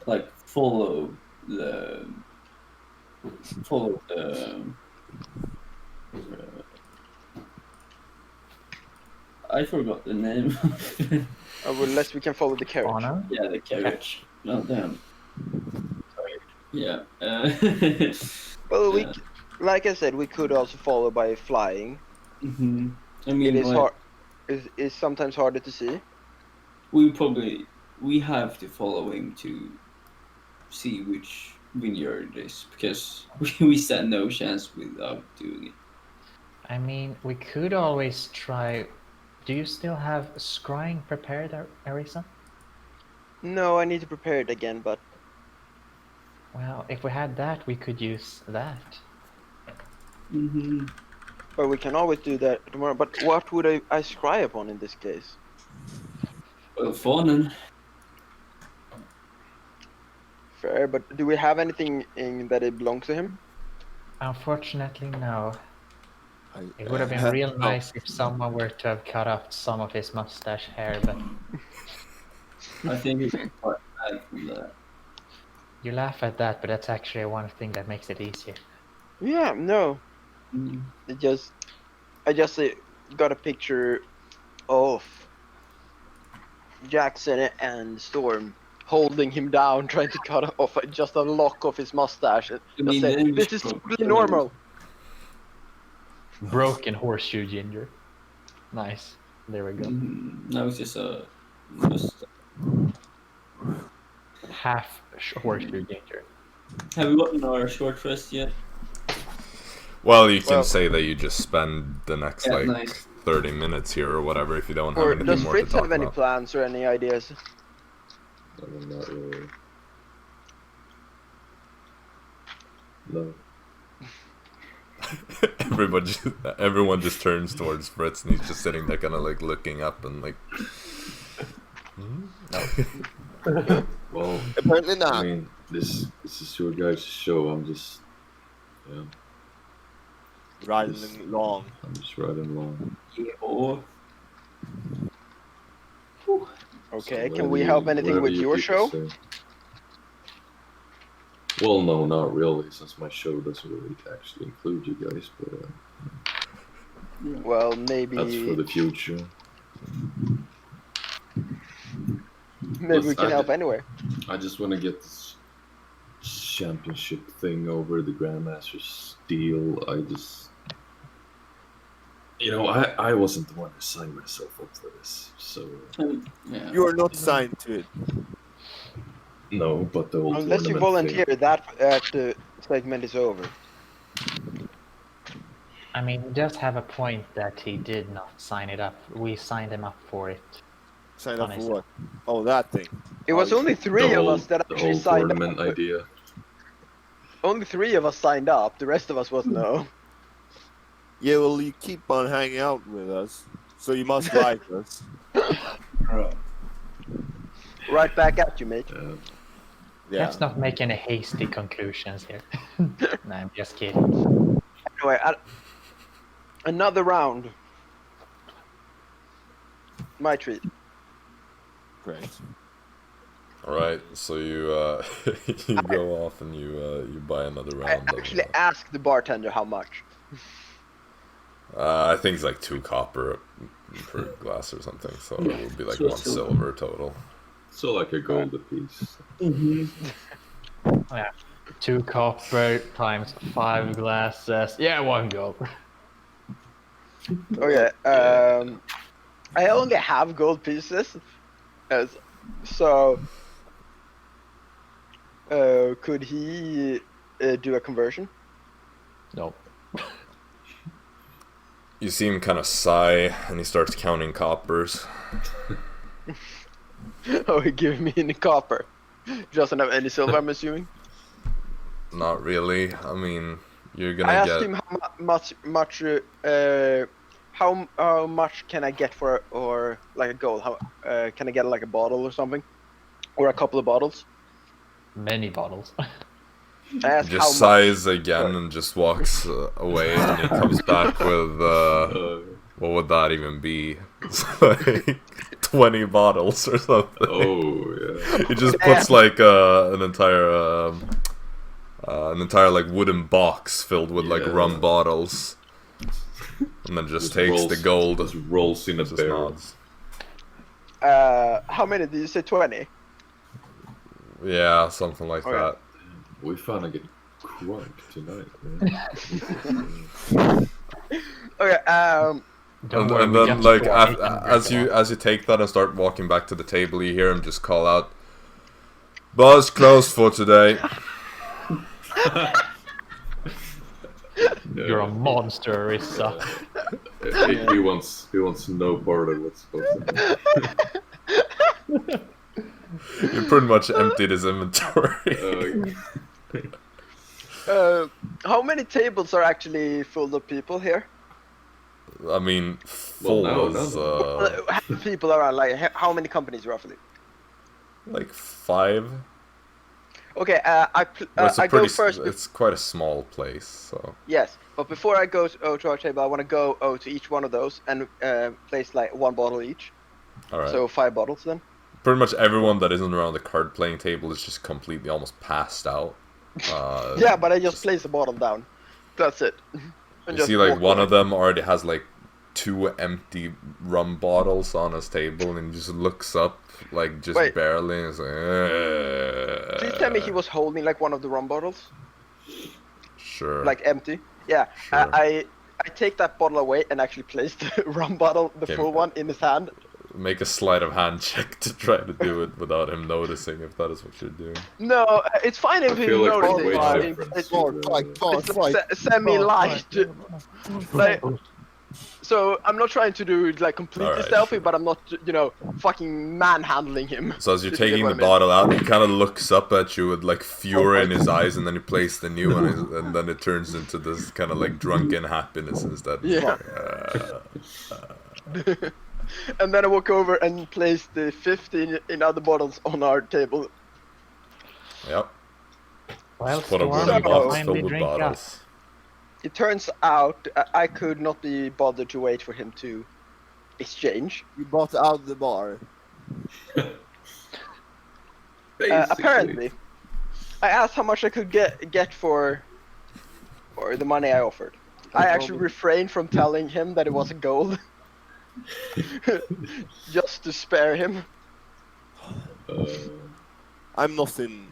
like, follow the. I forgot the name. Unless we can follow the carriage. Fauna? Yeah, the carriage. Oh, damn. Sorry. Yeah. Well, Yeah. like I said, we could also follow by flying. Mm-hmm. I It mean, is like, hard. Is sometimes harder to see. we have to follow him to see which vineyard it is, because we stand no chance without doing it. I mean, we could always try. Do you still have scrying prepared, Arisa? No, I need to prepare it again, but Well, if we had that, we could use that. Mm-hmm. we can always do that tomorrow. But what would I scry upon in this case? Well, Fawnen. Fair, but do we have anything that it belongs to him? Unfortunately, no. It would have been have real no. nice if someone were to have cut off some of his mustache hair, but I think it's quite bad from that. you laugh at that, but that's actually one thing that makes it easier. Yeah, no. Mm. I just got a picture of Jaxson and Storm holding him down, trying to cut off just a lock of his mustache. And I mean, just say, then this is totally normal. Broken horseshoe ginger. Nice. There we go. Now it's just a Half horseshoe ginger. Have we gotten our short rest yet? Well, you can say that you just spend the next Yeah, like nice. 30 minutes here or whatever if you don't have Or anything does more to Fritz talk have any about. plans or any ideas? I'm not really. No. Everyone just turns towards Fritz and he's just sitting there kind of like looking up and like Well, Apparently I not. mean, this is your guys' show. I'm just, yeah, Riding long. I'm just riding along. Yeah. Or Okay, So can we whatever help you- anything whatever with you your people show? say. Well, no, not really, since my show doesn't really actually include you guys, but Well, that's for maybe the future. we can help anyway. I just want to get this championship thing over the Grandmaster's deal. I just, I wasn't the one who signed myself up for this, so yeah. You are not signed to it. no. But the whole Unless you tournament volunteer, that segment is over. I mean, he does have a point that he did not sign it up. We signed him up for it. Sign up for Honestly. what? Oh, that thing. It was only the three of whole, us that the actually whole signed tournament up. idea. Only 3 of us signed up. The rest of us was no. Yeah, well, you keep on hanging out with us, so you must like us. Right back at you, mate. Yeah. Let's not make any hasty conclusions here. No, I'm just kidding. Anyway, another round. My treat. Great. Alright, so you you go off and you buy another I round actually of, asked the bartender how much. I think it's like 2 copper per glass or something, so it will be like So 1 silver. silver total. So like a gold apiece. Yeah. 2 copper times 5 glasses. Yeah, 1 gold. Okay, I only have gold pieces, so could he do a conversion? Nope. You see him kind of sigh and he starts counting coppers. Oh, he gave me any copper. Doesn't have any silver, I'm assuming. Not really. I mean, you're gonna I asked get him how much can I get for or like a gold? How can I get like a bottle or something, or a couple of bottles? Many bottles. I asked how just much. sighs again and just walks away, and he comes back with what would that even be? It's like 20 bottles or something. Oh yeah. He just puts like an entire like wooden box filled with like Yeah. rum bottles, and then just takes the gold. Just rolls in a Just barrel. nods. How many did you say? 20. Yeah, something like Okay. that. We found a good crunk tonight, man. Okay. Don't worry, And we then got like Storm, he can as drink you a lot. as you take that and start walking back to the table, you hear him just call out, "Bar's closed for today." You're a monster, Arisa. He wants no part of what's supposed to happen. You pretty much emptied his inventory. How many tables are actually full of people here? I mean, full now is How many people are like? How many companies roughly? like 5. Okay. It's a I go pretty. first. It's quite a small place, so. Yes, but before I go to our table, I want to go to each one of those and place like 1 bottle each. All right. So 5 bottles then. Pretty much everyone that isn't around the card playing table is just completely almost passed out. Yeah, but I just place a bottle down. That's it. And You just see, like walk one away. of them already has like 2 empty rum bottles on his table, and he just looks up, like just Wait. barely, and is like, Please tell me he was holding like one of the rum bottles, Sure. like empty. Yeah, Sure. I take that bottle away and actually place the rum bottle, the Okay. full one, in his hand. Make a sleight of hand check to try to do it without him noticing, if that is what you're doing. No, it's fine if I he feel like notices. there's but weight it's, difference. it's semi-light. Like, so I'm not trying to do it like completely Alright, stealthy, sure. but I'm not, fucking manhandling him. So as you're If you get taking what the I mean. bottle out, he kind of looks up at you with like fury in his eyes, and then you place the new one, and then it turns into this kind of like drunken happiness instead. Yeah. And then I walk over and place the 15 in other bottles on our table. Yep. Well, Put a Storm, wooden you can box finally filled with drink up. bottles. It turns out I could not be bothered to wait for him to exchange. You bought out the bar. Apparently, I asked how much I could get for the money I offered. I actually refrained from telling him that it wasn't gold, just to spare him. I'm not in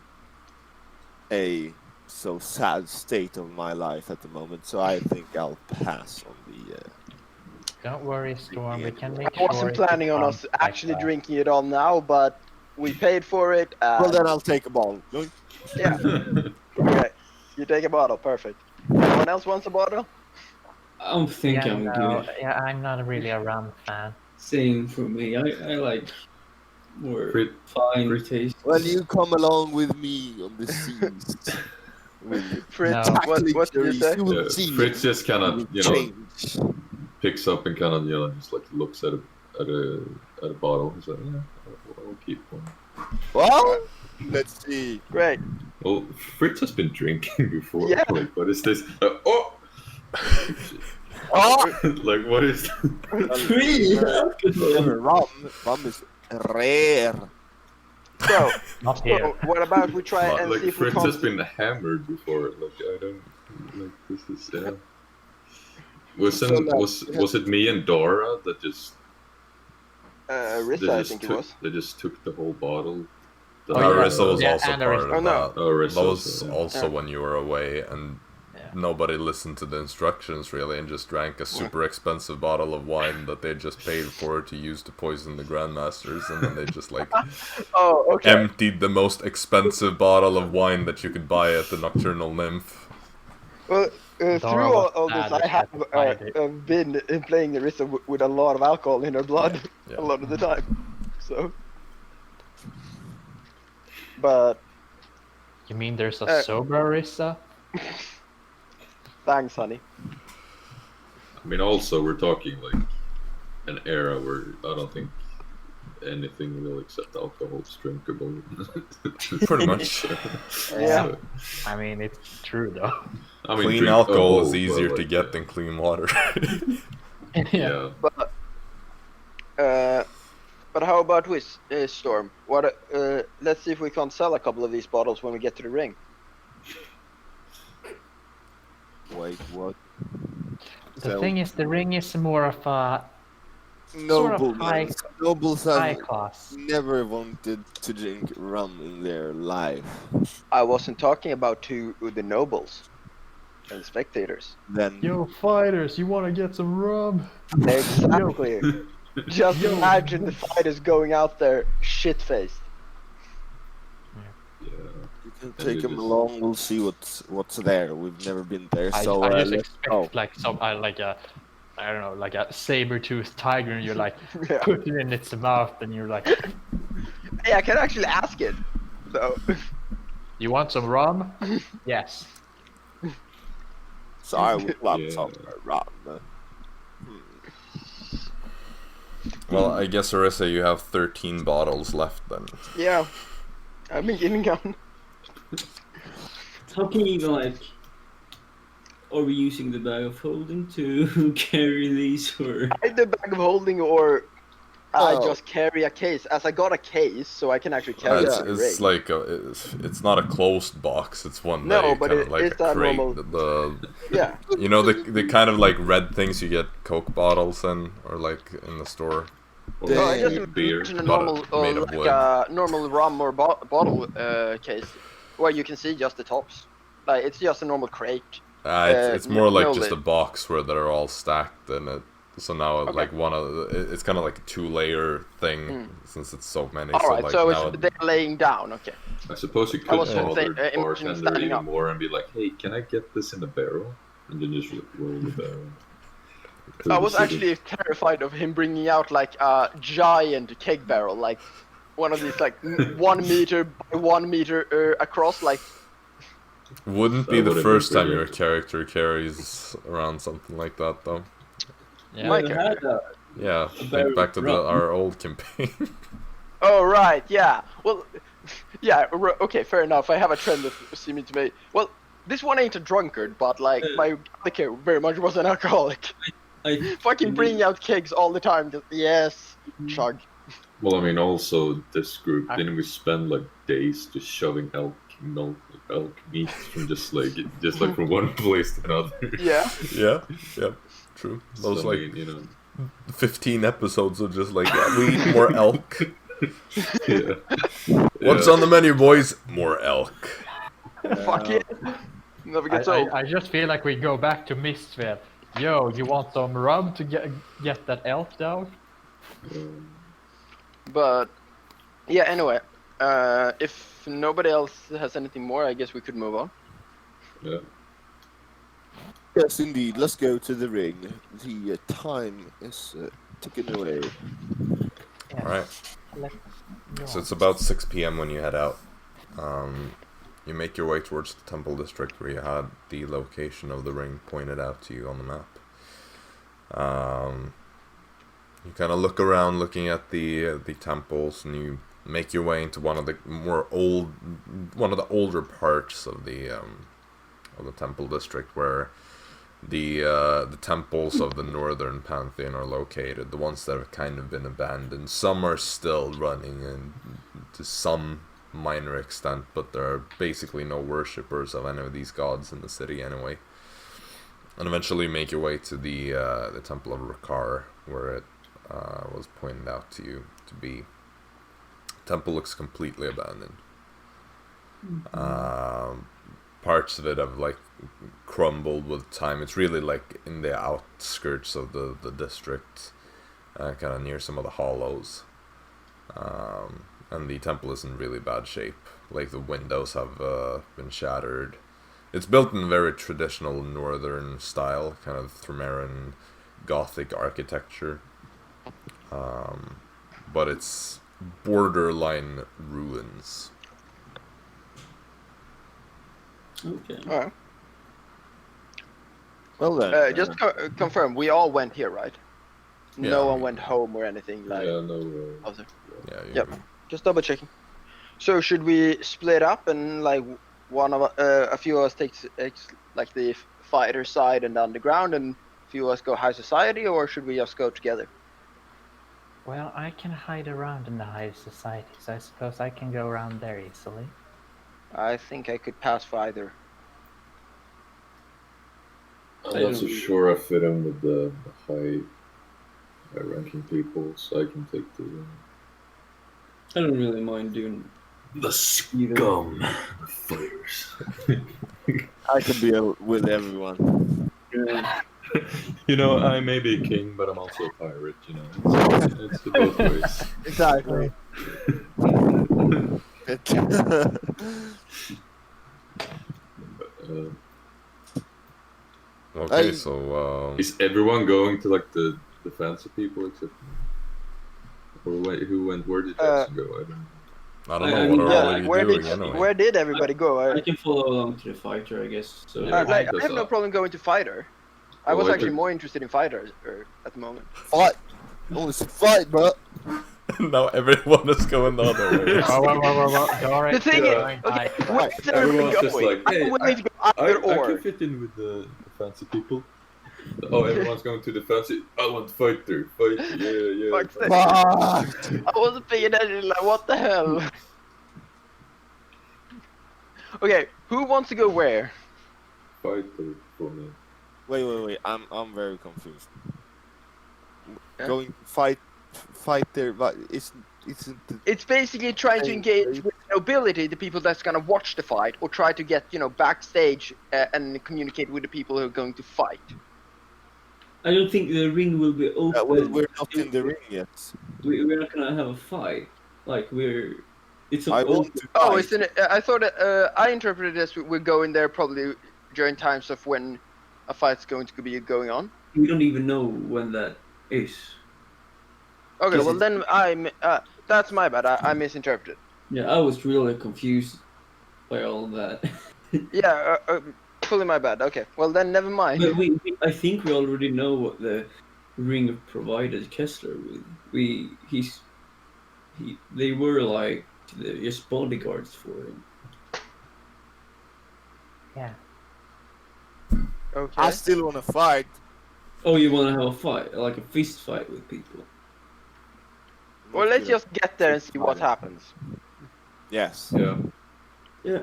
a so sad state of my life at the moment, so I think I'll pass on the. Don't worry, Storm. We can make I wasn't sure it planning on us becomes like actually that. drinking it all now, but we paid for it. Well, then I'll take a bottle. Yoink. Yeah. Okay. You take a bottle. Perfect. Anyone else wants a bottle? I don't think Yeah, I'm no, good. yeah, I'm not really a rum fan. Same for me. I like more Frit- fine taste. Well, you come along with me on the seas. With Fritz, No. what did you say? you will see Fritz just kind it of, will you know, change. picks up and kind of, you know, just like looks at a bottle. He's like, yeah, I'll keep one. Well, let's see. Great. Well, Fritz has been drinking before. Yeah. Like, what is this? Oh! Oh, Like, what is Free alcohol. rum is rare. So, Not here. what about we try and Like, see if we Fritz has can't... been hammered before. Like, I don't... Like, this is... Yeah. Was it me and Dara that just... Arisa, I think it was. They just took the whole bottle? Oh, yeah. Arisa was Yeah, also and part Arisa. of Oh, no. that. Oh, Arisa That was, was yeah. also Yeah. when you were away, and Yeah. nobody listened to the instructions really, and just drank a super expensive bottle of wine that they just paid for to use to poison the Grandmasters, and then they just like Oh, okay. emptied the most expensive bottle of wine that you could buy at the Nocturnal Nymph. Well, Dara through all was this, sad I have that I did. been playing Arisa with a lot of alcohol in her blood Yeah. a lot of the time. So, but You mean there's a Uh, sober Arisa? thanks, honey. I mean, also, we're talking, like, an era where I don't think anything real except alcohol is drinkable. Pretty much. Yeah. So, I mean, it's true though. I mean, Clean drink alcohol is but, easier to like, get than clean water. Yeah. But how about with Storm? What? Let's see if we can't sell a couple of these bottles when we get to the ring. Wait, what? The thing is, the ring is more of a sort of Noblemen. Nobles high have class. never wanted to drink rum in their life. I wasn't talking about to the nobles and the spectators. Then Yo, fighters, you want to get some rum? Exactly. Just Yo. imagine the fighters going out there shit-faced. Yeah. you can And take you them just- along. We'll see what's there. We've never been there, so I just let's expect go. like some like a I don't know, like a saber-toothed tiger, and you're like Yeah. put it in its mouth, and you're like, Hey, I can actually ask it. So, you want some rum? Yes. So I would love Yeah. some rum. Well, I guess, Arisa, you have 13 bottles left then. yeah. I've been getting on. How can we even like? Are we using the bag of holding to carry these, or? Either bag of holding or I Oh. just carry a case. As I got a case, so I can actually carry it It's, in the it's rig. like it's not a closed box. It's one No, that you but kind of it- like it's a a crate. normal- Yeah. You know the kind of like red things you get Coke bottles in, or like in the store. Or No, I Yeah. just beer. imagine a but normal, made of like wood. a normal rum or bottle case, where you can see just the tops. Like it's just a normal crate. It's more like no just a lid. box where they're all stacked in it. So now Okay. like it's kind of like a 2-layer thing since it's so many. All right, like so now it's they're laying down. Okay. I suppose you I could was bother saying, the imagine bartender standing even up. more and be like, "Hey, can I get this in a barrel?" And then just roll the barrel. I was actually terrified of him bringing out like a giant keg barrel, like one of these like 1 meter by 1 meter across, like. Wouldn't be That the would've first been time your brilliant. character carries around something like that, though. Yeah. My We had character. Yeah, barrel think back to rum. our old campaign. Oh right, yeah. Well, yeah. Okay, fair enough. I have a trend that seems to me. Well, this one ain't a drunkard, but like my other character very much was an alcoholic. I Fucking bringing out kegs all the time. Just yes, chug. Well, I mean, also this group I- didn't we spend like days just shoving elk meat from just like from one place to another. Yeah. yeah, true. Those So, I like mean, you know, 15 episodes of just like, yeah, we eat more elk. yeah. What's Yeah. on the menu, boys? More elk. Fuck it. Never gets old. I just feel like we go back to Mistville. Yo, you want some rum to get that elk down? But yeah. Anyway, if nobody else has anything more, I guess we could move on. Yeah. Yes, indeed. Let's go to the ring. The time is ticking away. Yes. Alright, Let's go so on. it's about 6 p.m. when you head out. You make your way towards the temple district where you had the location of the ring pointed out to you on the map. You kind of look around looking at the temples, and you make your way into one of the older parts of the temple district where the temples of the northern pantheon are located, the ones that have kind of been abandoned. Some are still running and to some minor extent, but there are basically no worshippers of any of these gods in the city anyway. And eventually make your way to the temple of Rakar, where it was pointed out to you to be. Temple looks completely abandoned. Parts of it have like crumbled with time. It's really like in the outskirts of the district, kind of near some of the hollows. And the temple is in really bad shape. Like the windows have been shattered. It's built in a very traditional northern style, kind of Thrumerian Gothic architecture. But it's borderline ruins. Okay. All right. Well then. Just confirm. We all went here, right? Yeah. No one went home or anything like. Yeah, no. Other. Yeah. Yep. Just double checking. So should we split up and like one of a few of us takes like the fighter side and the underground, and a few of us go high society, or should we just go together? Well, I can hide around in the high society, so I suppose I can go around there easily. I think I could pass for either. I'm not so sure I fit in with the high high-ranking people, so I can take the I don't really mind doing the scum fighters. I can be with everyone. You know, I may be a king, but I'm also a pirate. You know, it's both ways. Exactly. Okay, I- so Is everyone going to like the fancy people except me? Or who went? Where did Jaxson go? I don't know. I don't I know mean, what are all of you where doing did anyway. where did everybody go? I can follow along to the fighter, I guess. So Yeah. Like, I That's have no all. problem going to fighter. I Well, was I actually could- more interested in fighter at the moment. Fight! Oh, it's a fight, bro! Now everyone is going the other way. Whoa. Dara The thing is is, going okay, high. where's everybody Everyone's just going? like, hey, I'm willing to go I either or. can fit in with the fancy people. Oh, everyone's going to the fancy. I want fighter, yeah. Fuck's sake. Fuck! I wasn't paying attention, like, what the hell? Okay, who wants to go where? Fighter for me. Wait, I'm very confused. Yeah. Going fight there, but isn't the... It's basically trying to engage with the nobility, the people that's gonna watch the fight, or try to get, backstage and communicate with the people who are going to fight. I don't think the ring will be open. we're not in the ring yet. We're not gonna have a fight. Like it's I an want open. to Oh, fight. isn't it? I thought I interpreted it as we're going there probably during times of when a fight's going to be going on. We don't even know when that is. Okay, This well is- then that's my bad. I misinterpreted. Yeah, I was really confused by all that. Yeah, fully my bad. Okay, well then never mind. But I think we already know what the ring provided Kessler with. They were like just bodyguards for him. Yeah. Okay. I still want to fight. Oh, you want to have a fight, like a fist fight with people? Well, let's just get there and see what happens. Yes. Yeah. Yeah.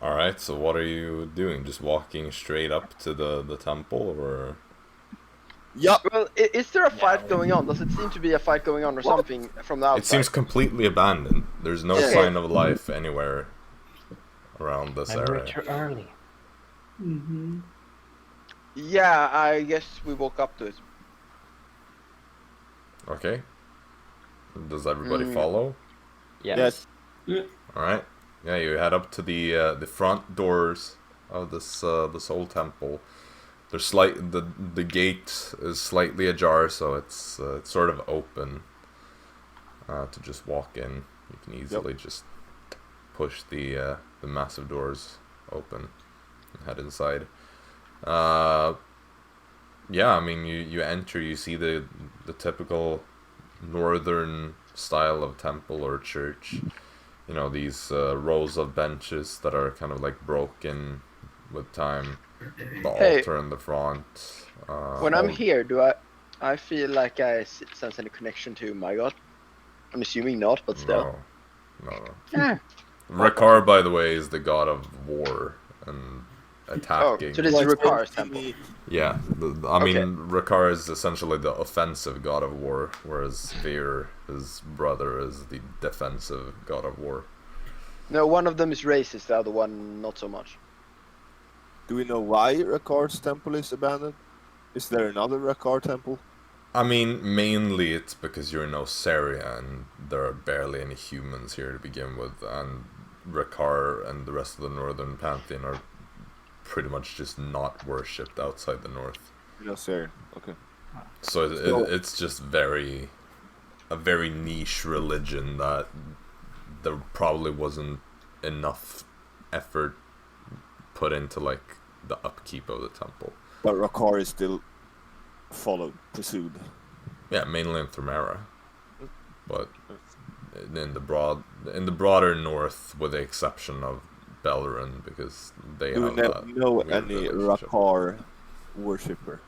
Alright, so what are you doing? Just walking straight up to the temple, or... Yup. Well, is there a fight going on? Does it seem to be a fight going on or something from the outside? It seems completely abandoned. There's no Yeah. sign of life anywhere around this Maybe we're area. too early. Mm-hmm. Yeah, I guess we woke up to it. Okay. Does everybody Mm. follow? Yes. Alright. Yeah, you head up to the front doors of this old temple. There's the gate is slightly ajar, so it's sort of open to just walk in. You can easily just push the massive doors open and head inside. Yeah, I mean you enter, you see the typical northern style of temple or church. You know, these rows of benches that are kind of like broken with time. The Hey. altar in the front. When I'm here, do I feel like I sense any connection to my god? I'm assuming not, but still. No. Yeah. Rakar, by the way, is the god of war and Oh, attacking. so this is Rakar's temple. Yeah, I mean, Rakar is essentially the offensive god of war, whereas Veer, his brother, is the defensive god of war. No, one of them is racist, the other one not so much. Do we know why Rakar's temple is abandoned? Is there another Rakar temple? I mean, mainly it's because you're in Oseria and there are barely any humans here to begin with, and Rakar and the rest of the Northern Pantheon are pretty much just not worshipped outside the north. No, sir. Okay. So it's just a very niche religion that there probably wasn't enough effort put into like the upkeep of the temple. But Rakar is still pursued. Yeah, mainly in Thermera, but in the broader north, with the exception of Beleren, because they Do we have that know weird any relationship. Rakar worshipper?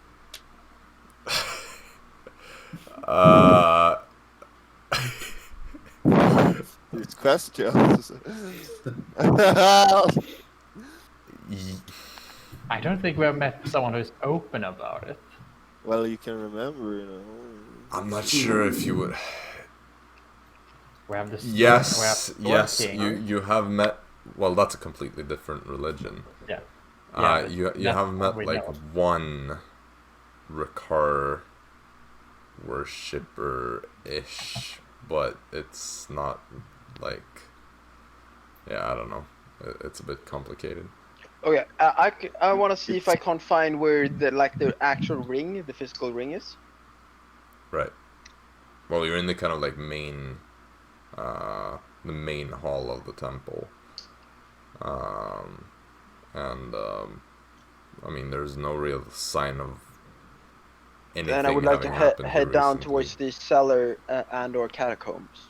These questions. I don't think we have met someone who's open about it. Well, you can remember, I'm not sure if you would. We have the Yes, we have yes. King. You have met. Well, that's a completely different religion. Yeah. You that's have met we like know. one Ricard worshipper-ish, but it's not like. Yeah, I don't know. It's a bit complicated. Okay, I want to see if I can't find where the actual ring, the physical ring is. Right. Well, you're in the kind of like main, the main hall of the temple. I mean, there's no real sign of anything Then I would like to having happened head here down recently. towards the cellar and/or catacombs.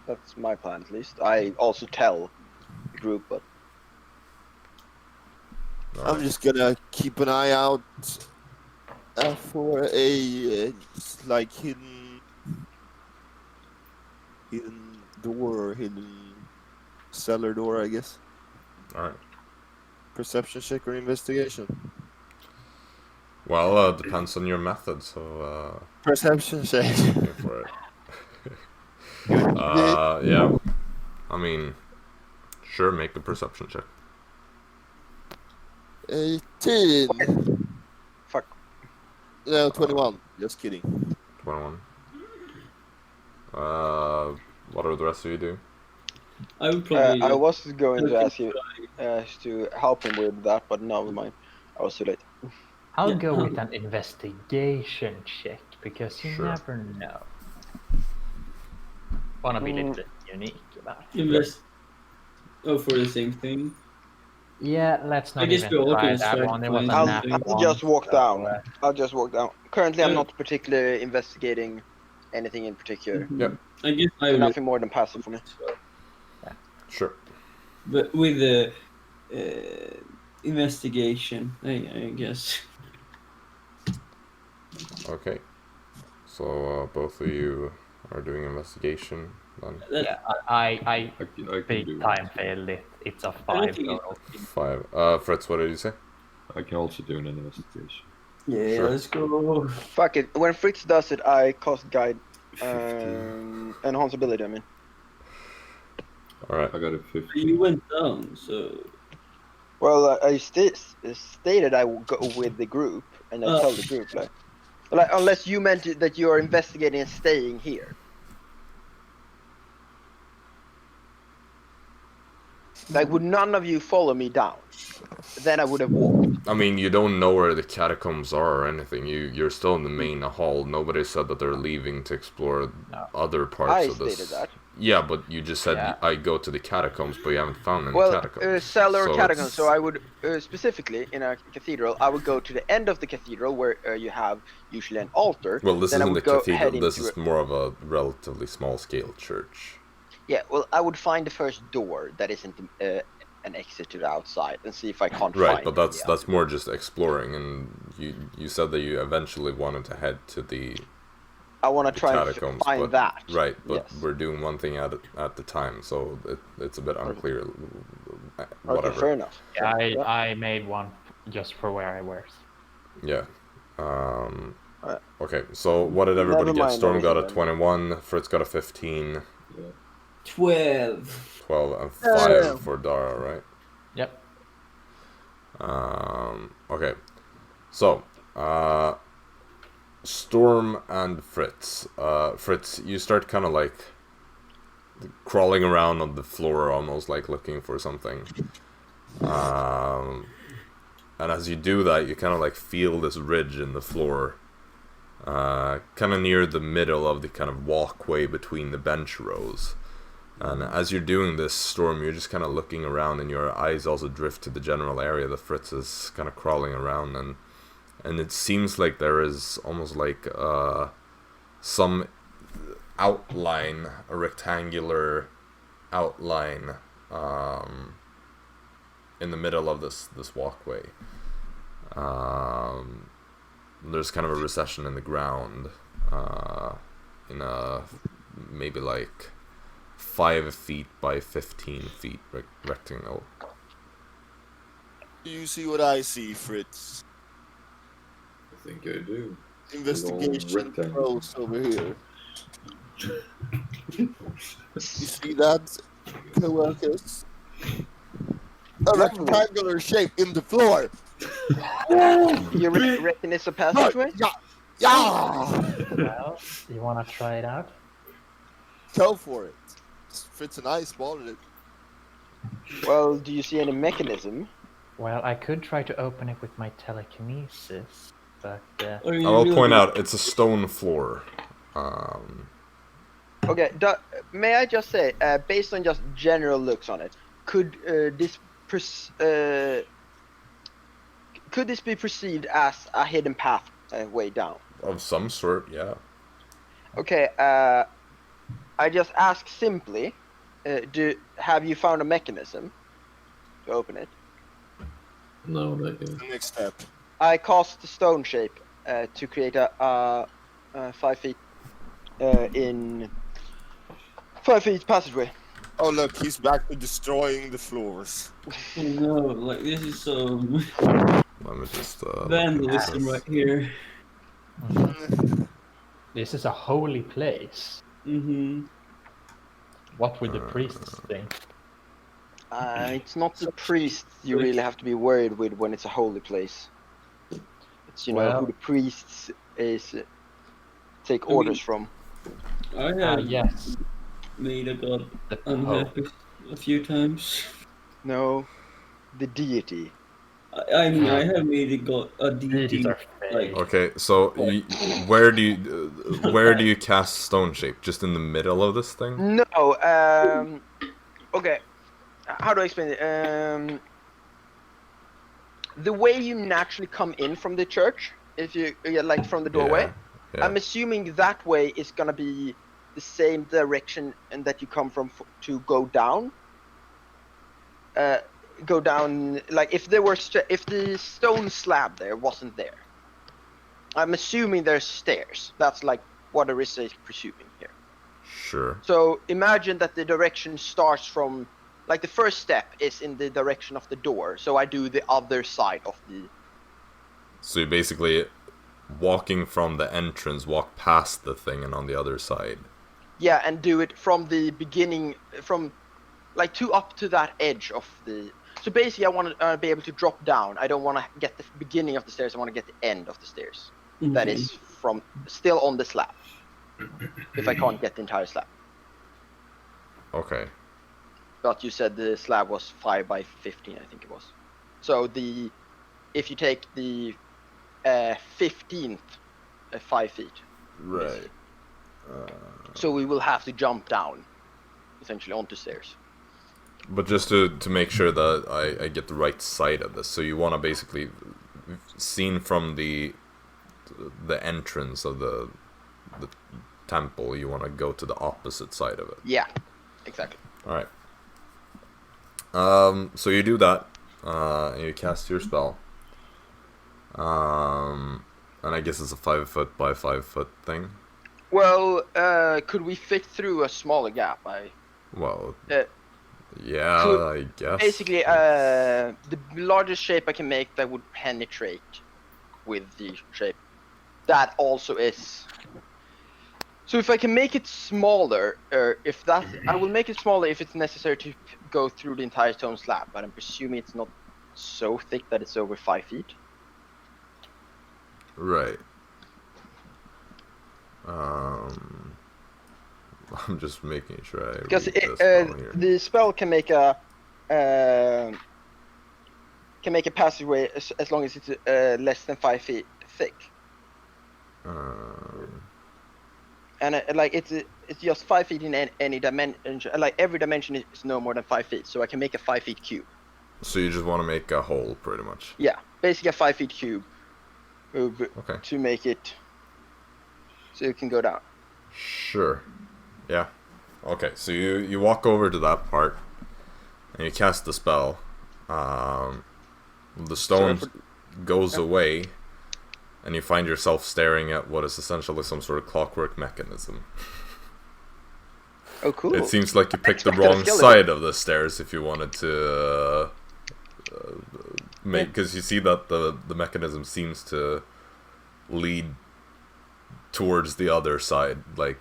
That's my plan, at least. I also tell the group, but I'm just gonna keep an eye out for a like hidden door or hidden cellar door, I guess. All right. Perception check or investigation. Well, depends on your method, so Perception check. go for it. Yeah. I mean, sure, make the perception check. 18. fuck. No, 21. Just kidding. 21. What are the rest of you doing? I would probably. I was going to ask you to help him with that, but never mind. I was too late. I'll Yeah. go with an investigation check because you Sure. never know. Wanna be a little bit unique about it. Invest. Oh, for the same thing. Yeah, let's not I guess even we all try can that try one. to It was a find nat something. I'll one, just walk so, down. I'll just walk down. Currently, I'm Yeah. not particularly investigating anything in particular. Yep. I guess I So would. nothing more than passive for me. Sure. But with the investigation, I guess. Okay. So both of you are doing investigation then. Yeah, I I can big do time failed it. It's a I don't 5 think total. 5. Fritz, what did you say? I can also do an investigation. Yeah, Sure. let's go. Fuck it. When Fritz does it, I cast guide 15. enhance ability. I mean, Alright. I got a 15. You went down, so. well, I stated I will go with the group, and I tell the group like, unless you meant that you are investigating and staying here. Like, would none of you follow me down? Then I would have walked. I mean, you don't know where the catacombs are or anything. You're still in the main hall. Nobody said that they're leaving to explore No. other parts I of this. stated that. Yeah, but you just said Yeah. I go to the catacombs, but you haven't found any Well, catacombs. cellar So or catacombs. it's- So I would specifically in a cathedral, I would go to the end of the cathedral where you have usually an altar. Well, this then I isn't the would go cathedral. head This into is more of a relatively small-scale church. Yeah, well, I would find the first door that isn't an exit to the outside and see if I can't Right, find but it. that's more just exploring. And you said that you eventually wanted to head to the I want to the try and catacombs, find but- that. right. But Yes. we're doing one thing at the time, so it's a bit unclear. Whatever. Okay, fair enough. Yeah, Yeah. I made one just for where I was. Yeah. Alright. Okay, so what did everybody Never get? mind Storm got a everything 21, Fritz got a 15, 12. 12, and 5 for Dara, right? Yep. Okay. So, Storm and Fritz. Fritz, you start kind of like crawling around on the floor, almost like looking for something. And as you do that, you kind of like feel this ridge in the floor, kind of near the middle of the kind of walkway between the bench rows. And as you're doing this, Storm, you're just kind of looking around, and your eyes also drift to the general area that Fritz is kind of crawling around, and it seems like there is almost like some outline, a rectangular outline, in the middle of this walkway. There's kind of a recession in the ground, in a maybe like 5 feet by 15 feet rectangle. You see what I see, Fritz? think I do. Investigation rectangle. pros over here. You see that, co-workers? A rectangular shape in the floor. You reckon it's a passageway? Yeah. Well, you wanna try it out? Go for it. Fritz and I spotted it. Well, do you see any mechanism? Well, I could try to open it with my telekinesis, but Are you I will really- point out it's a stone floor. Okay, may I just say, based on just general looks on it, could this be perceived as a hidden path way down? Of some sort, yeah. Okay, I just ask simply, have you found a mechanism to open it? No, not yet. The next step. I cast the stone shape to create a 5 feet in 5 feet passageway. Oh look, he's back to destroying the floors. Oh no, like this is some Let me just vandalism right here. this is a holy place. Mm-hmm. What would the priests think? It's not the priest you really have to be worried with when it's a holy place. It's Well- who the priests take orders from. I have Yes, made a god the Pope. unhappy a few times. No, the deity. I mean, I have made a god a Deities deity. are fake. Like, Okay, so where do you cast stone shape? Just in the middle of this thing? No, okay. How do I explain it? The way you naturally come in from the church, if you like from the doorway, Yeah. I'm assuming that way is gonna be the same direction and that you come from to go down. Go down like if the stone slab there wasn't there. I'm assuming there's stairs. That's like what Arisa is presuming here. Sure. So imagine that the direction starts from, like the first step is in the direction of the door. So I do the other side of the. So you basically walking from the entrance, walk past the thing, and on the other side. Yeah, and do it from the beginning, from like up to that edge of the. So basically, I want to be able to drop down. I don't want to get the beginning of the stairs. I want to get the end of the stairs. That is from still on the slab. If I can't get the entire slab. Okay. But you said the slab was 5 by 15, I think it was. So if you take the 15th 5 feet. Right. So we will have to jump down, essentially onto stairs. But just to make sure that I get the right side of this, so you want to basically, seen from the entrance of the temple, you want to go to the opposite side of it. Yeah, exactly. All right. So you do that, and you cast your spell. And I guess it's a 5 foot by 5 foot thing. Well, could we fit through a smaller gap? Well, Uh, yeah, could- I guess. Basically, the largest shape I can make that would penetrate with the shape. That also is. So if I can make it smaller, I will make it smaller if it's necessary to go through the entire stone slab. But I'm presuming it's not so thick that it's over 5 feet. Right. I'm just making sure I Because read this spell here. the spell can make a passageway as long as it's less than 5 feet thick. And it's just 5 feet in any dimension. Like every dimension is no more than 5 feet, so I can make a 5 feet cube. So you just want to make a hole, pretty much. Yeah, basically a 5 feet cube. Okay. To make it so you can go down. Sure. Yeah. Okay, so you walk over to that part, and you cast the spell. The stone goes away, and you find yourself staring at what is essentially some sort of clockwork mechanism. Oh, cool. It seems like you picked the expected a wrong skeleton. side of the stairs if you wanted to make, because you see that the mechanism seems to lead towards the other side. Like,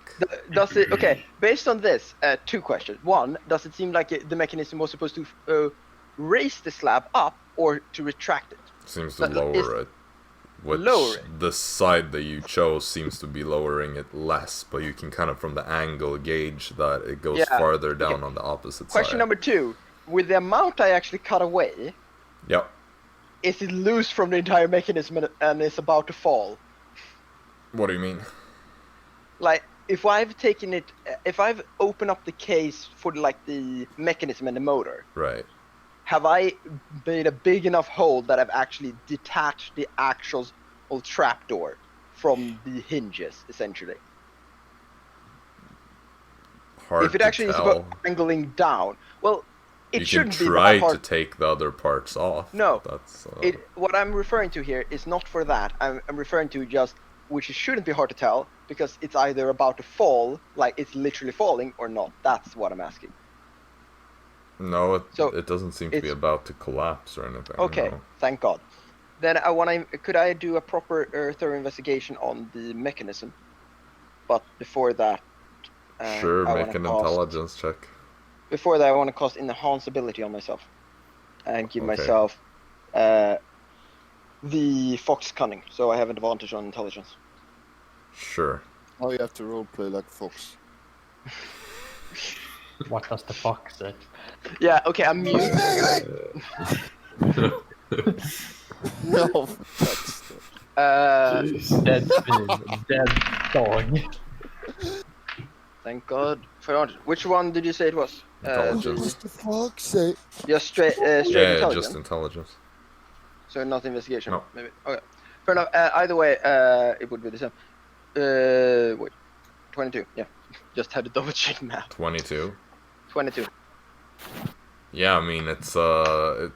Does it? Okay, based on this, 2 questions. One, does it seem like the mechanism was supposed to raise the slab up or to retract it? seems to lower it. Which lower it. the side that you chose seems to be lowering it less, but you can kind of from the angle gauge that it goes farther down on the opposite side. Question number 2, with the amount I actually cut away, Yep. is it loose from the entire mechanism and is about to fall? What do you mean? Like, if I've taken it, if I've opened up the case for like the mechanism and the motor, Right. have I made a big enough hole that I've actually detached the actual trapdoor from the hinges, essentially? Hard If it to actually is tell. about angling down, well, it You can shouldn't be try that hard. to take the other parts off. No, but that's what I'm referring to here is not for that. I'm referring to just, which shouldn't be hard to tell, because it's either about to fall, like it's literally falling, or not. That's what I'm asking. no. So, it doesn't seem to be it's- about to collapse or anything. Okay, no. thank God. Then could I do a proper thorough investigation on the mechanism? But before that, Sure, I make wanna an cast- intelligence check. Before that, I want to cast enhance ability on myself, and give Okay. myself the fox cunning, so I have an advantage on intelligence. Sure. Now you have to roleplay like Fox. What does the fox say? Yeah. Okay. I'm mute. No, that's Jeez. Dead fiend, dead dog. Thank God. Which one did you say it was? Intelligence. what the fuck say? Just straight Yeah, intelligence. just intelligence. So not investigation. No. Maybe. Okay. Fair enough. Either way, it would be the same. Wait. 22. Yeah. Just had to double check math. 22. 22. Yeah, I mean it's a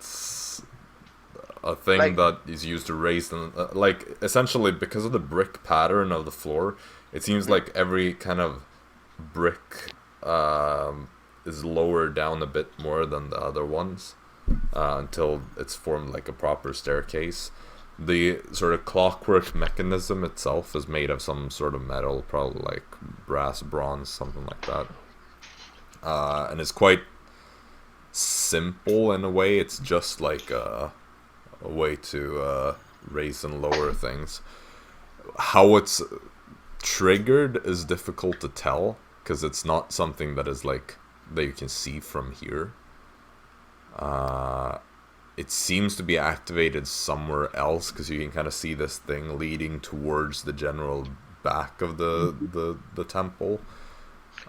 thing Like- that is used to raise them. Like essentially because of the brick pattern of the floor, it seems like every kind of brick is lowered down a bit more than the other ones until it's formed like a proper staircase. The sort of clockwork mechanism itself is made of some sort of metal, probably like brass, bronze, something like that. And it's quite simple in a way. It's just like a way to raise and lower things. How it's triggered is difficult to tell because it's not something that is like that you can see from here. It seems to be activated somewhere else because you can kind of see this thing leading towards the general back of the temple.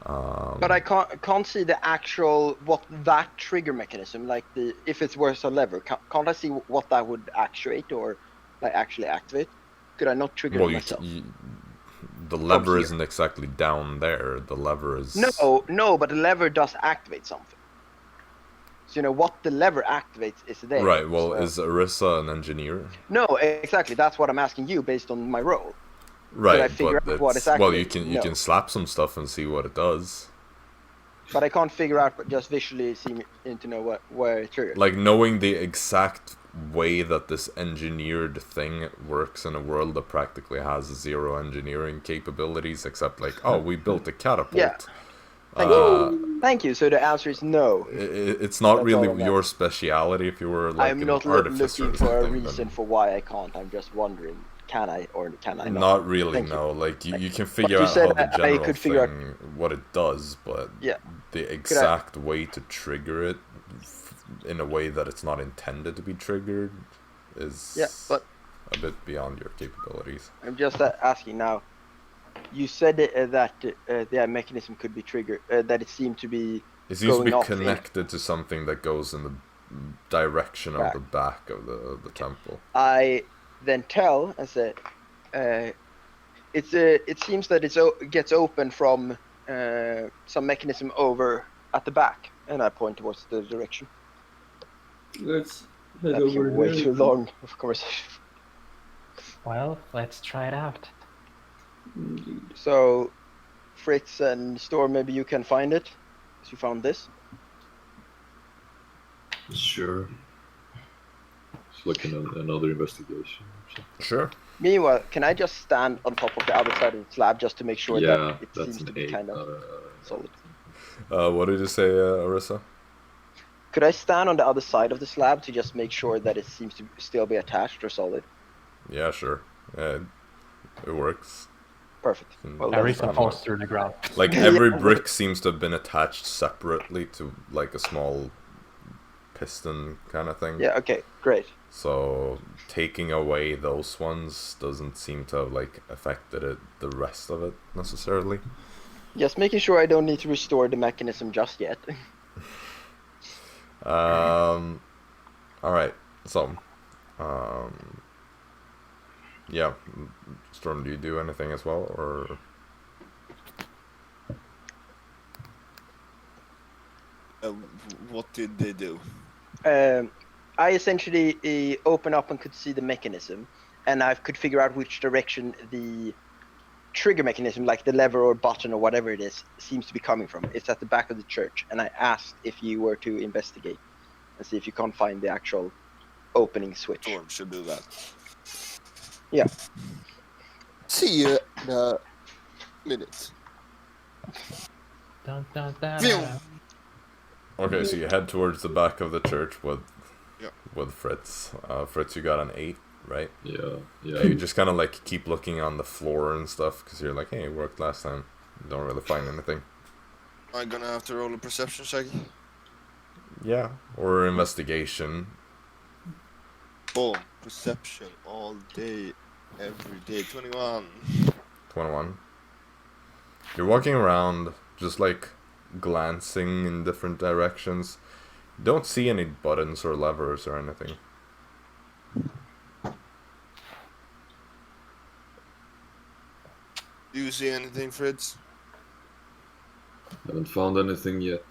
But I can't see the actual that trigger mechanism, like if it's worth a lever. Can't I see what that would actuate or like actually activate? Could I not trigger it myself? The lever here. isn't exactly down there. The lever is No, but the lever does activate something. So what the lever activates is there. right. Well, so. is Arisa an engineer? No, exactly. That's what I'm asking you based on my role. Right, I figure but out what it's well, you activating? can No. slap some stuff and see what it does. But I can't figure out, but just visually to know where it triggers. Like knowing the exact way that this engineered thing works in a world that practically has zero engineering capabilities, except like, oh, we built a catapult. Yeah. Thank you. So the answer is no. It's not That's really all I'm your speciality if you were like I'm an not artificer looking or for a something, reason then for why I can't. I'm just wondering, can I or can I not? not really, Thank you. no. Like you can figure you out said how the I general could figure out- thing, what it does, but Yeah. the exact way to trigger it in a way that it's not intended to be triggered is Yeah, but a bit beyond your capabilities. I'm just asking now. You said that the mechanism could be triggered. That it seemed to be. It seems to going be off connected to something that goes in the direction of Back. the back of the temple. I then tell and say, it seems that it gets open from some mechanism over at the back, and I point towards the direction. Let's head That became over way there. too long of conversation. Well, let's try it out. Indeed. So, Fritz and Storm, maybe you can find it, as you found this. Sure. like another investigation or something. Sure. Meanwhile, can I just stand on top of the other side of the slab just to make sure Yeah, that it that's seems an to be 8. kind of solid? What did you say, Arisa? Could I stand on the other side of the slab to just make sure that it seems to still be attached or solid? Yeah, sure. It works. Perfect. Well, that's Arisa fine. falls through the ground. Like every brick seems to have been attached separately to like a small piston kind of thing. Yeah, okay, great. So taking away those ones doesn't seem to have like affected the rest of it necessarily. Just making sure I don't need to restore the mechanism just yet. All right. So, yeah. Storm, do you do anything as well, or? What did they do? I essentially open up and could see the mechanism, and I could figure out which direction the trigger mechanism, like the lever or button or whatever it is, seems to be coming from. It's at the back of the church, and I asked if you were to investigate and see if you can't find the actual opening switch. Storm should do that. Yeah. See you in a minute. Dun, dun, dun. Phew. Okay, so you head towards the back of the church with Yeah. Fritz. Fritz, you got an 8, right? Yeah. You just kind of like keep looking on the floor and stuff because you're like, hey, it worked last time. You don't really find anything. I'm gonna have to roll a perception check. Yeah, or investigation. Boom. Perception all day, every day. 21. 21. You're walking around just like glancing in different directions. Don't see any buttons or levers or anything. Do you see anything, Fritz? Haven't found anything yet.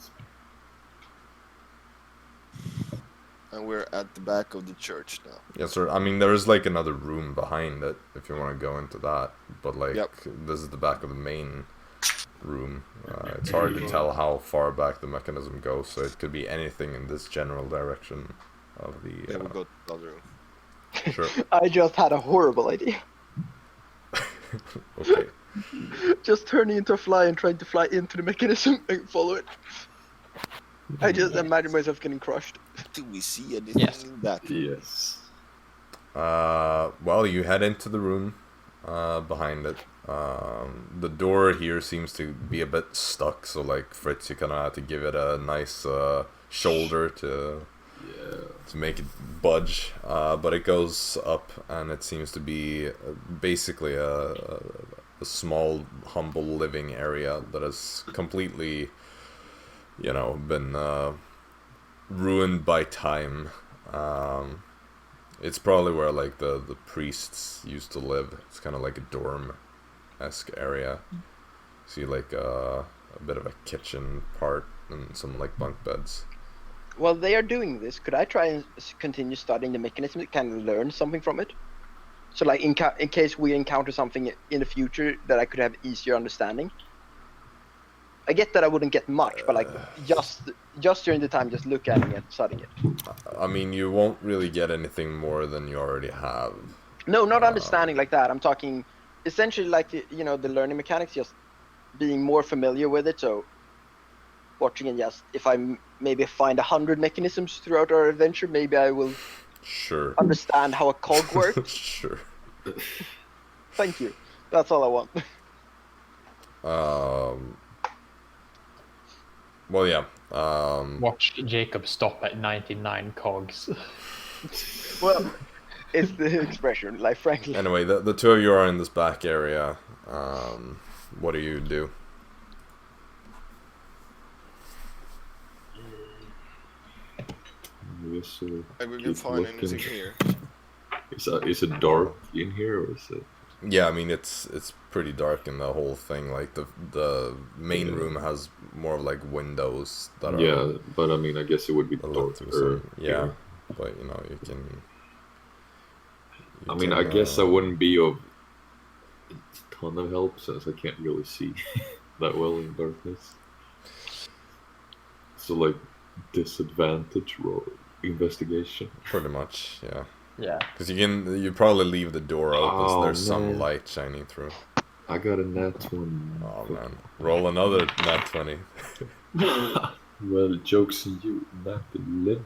And we're at the back of the church now. Yes, sir. I mean, there is like another room behind it if you want to go into that. But like, this is the back of the main room. It's hard to tell how far back the mechanism goes, so it could be anything in this general direction of the. Yeah, we'll go to the other room. Sure. I just had a horrible idea. Okay. Just turning into a fly and trying to fly into the mechanism and follow it. I just imagine myself getting crushed. Do we see anything Yes. in that room? Yes. Well, you head into the room behind it. The door here seems to be a bit stuck, so like Fritz, you kind of have to give it a nice shoulder to make it budge. But it goes up, and it seems to be basically a small, humble living area that has completely, been ruined by time. It's probably where like the priests used to live. It's kind of like a dorm-esque area. See like a bit of a kitchen part and some like bunk beds. While they are doing this, could I try and continue studying the mechanism to kind of learn something from it? So like in case we encounter something in the future that I could have easier understanding. I get that I wouldn't get much, but like just during the time, just look at it and studying it. I mean, you won't really get anything more than you already have. No, not understanding like that. I'm talking essentially like the learning mechanics, just being more familiar with it. So watching and just if I maybe find 100 mechanisms throughout our adventure, maybe I will understand how a cog works. Sure. Thank you. That's all I want. Well, yeah. Watch Jacob stop at 99 cogs. Well, it's the expression, like frankly. Anyway, the two of you are in this back area. What do you do? Yes, Maybe we can find anything here. Is it dark in here, or is it? Yeah, I mean it's pretty dark in the whole thing. Like the main room has more of like windows that are. Yeah, but I mean, I guess it would be darker. Yeah, but you can. I mean, I guess I wouldn't be of a ton of help since I can't really see that well in darkness. So like disadvantage roll investigation. Pretty much, yeah. Yeah. Because you probably leave the door open, so Oh, there's some man. light shining through. I got a nat 1. Oh man, roll another nat 20. Well, joke's on you. Nat 11.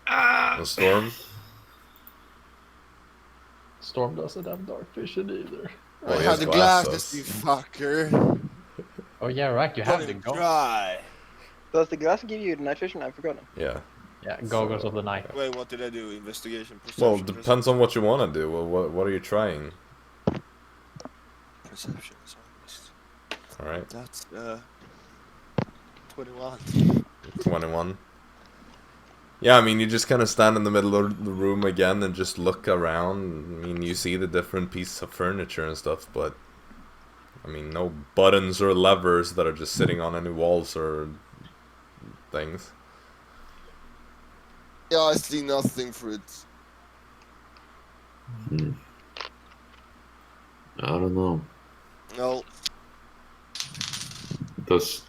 The storm. Storm doesn't have dark vision either. Well, I he had has the glasses. glasses, you fucker. Oh yeah, right. You have the goggles. Dry. Does the glass give you night vision? I've forgotten. Yeah. Yeah, goggles of the night. Wait, what did I do? Investigation, Well, perception? depends on what you want to do. Well, what are you trying? Perception is honest. All right, That's 21. 21. Yeah, I mean, you just kind of stand in the middle of the room again and just look around. I mean, you see the different pieces of furniture and stuff, but I mean, no buttons or levers that are just sitting on any walls or things. Yeah, I see nothing, Fritz. I don't know. No. Does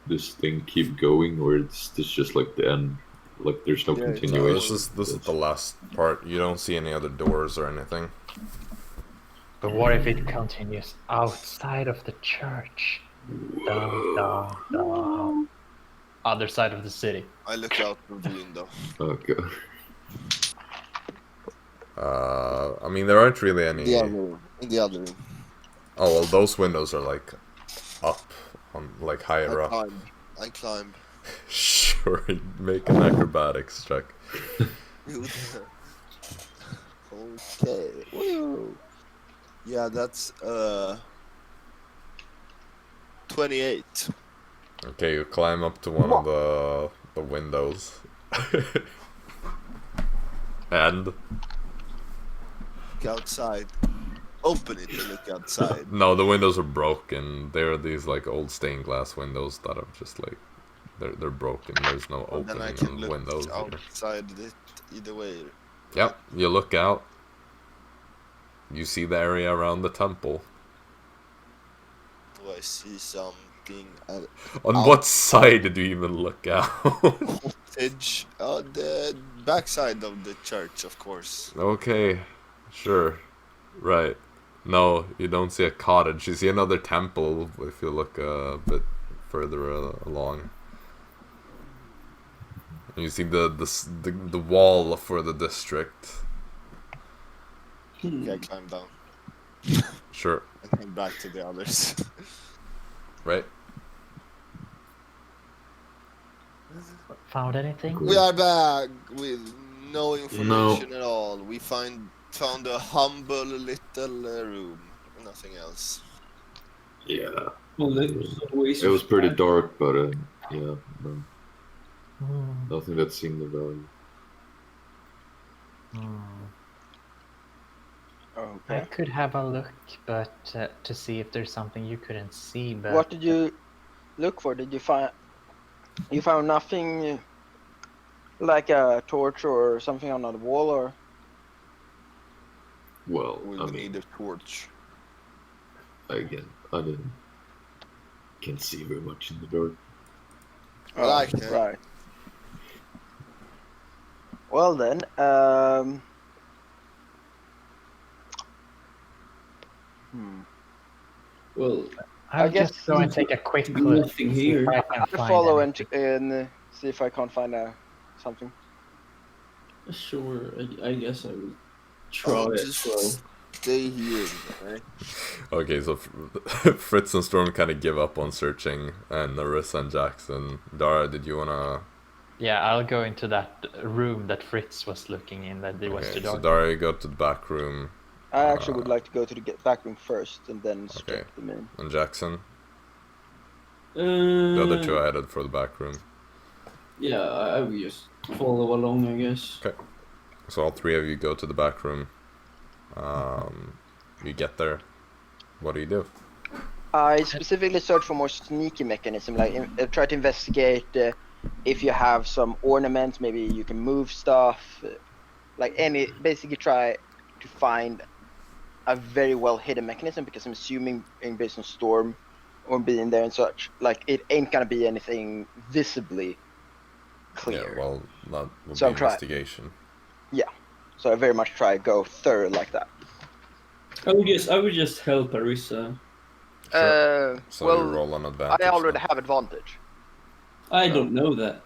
this thing keep going, or is this just like the end? Like there's no Yeah, No, continuation? this is the last part. You don't see any other doors or anything. But what if it continues outside of the church? Dun, dun, dun. Other side of the city. I look out of the window. Okay. I mean, there aren't really any. In the other room. Oh well, those windows are like up, on like higher up. I climb. Sure, make an acrobatics check. Okay. Woo. Yeah, that's 28. Okay, you climb up to one of the windows, and Look outside. Open it and look outside. no, the windows are broken. They're these like old stained glass windows that are just like they're broken. There's no And then I opening can on look windows. Here. outside it either way. Yep, you look out. You see the area around the temple. Do I see something On out- what side do you even look out? edge? On the backside of the church, of course. Okay, sure. Right. No, you don't see a cottage. You see another temple if you look a bit further along. You see the wall for the district. Okay, I climb down Sure. and come back to the others. Right. Found anything? We are back with no information at all. We found a humble little room. Nothing else. Yeah. Well, there's always It was pretty dark, but yeah, no, Hmm. nothing that seemed of value. I Okay. could have a look, but to see if there's something you couldn't see. But What did you look for? Did you find? You found nothing like a torch or something on the wall, or? Well, We I will mean, need a torch. again, I can't see very much in the dark. I like that. Right. Well then, Well, I'll guess just go and take a quick there's look. nothing see if here. I can I'll find follow anything. and see if I can't find something. sure, I guess I will try Oh, it. just Well, stay here, right? Okay, so Fritz and Storm kind of give up on searching, and Arisa and Jaxson. Dara, did you wanna? Yeah, I'll go into that room that Fritz was looking in. That it was Okay, too so dark. Dara, you go to the back room, I actually would like to go to the back room first and then strip Okay. them in. and Jaxson. The other two uh, are headed for the back room. yeah, I will just follow along, I guess. So all three of you go to the back room. You get there. What do you do? I specifically search for more sneaky mechanism, like try to investigate if you have some ornaments, maybe you can move stuff, basically try to find a very well hidden mechanism, because I'm assuming based on Storm or being there and such, like it ain't gonna be anything visibly clear. Yeah, well, that would So be I'm trying. investigation. So I very much try go thorough like that. I would just help Arisa. Sure. So you Well, roll on advantage. I already then. have advantage. I don't know that.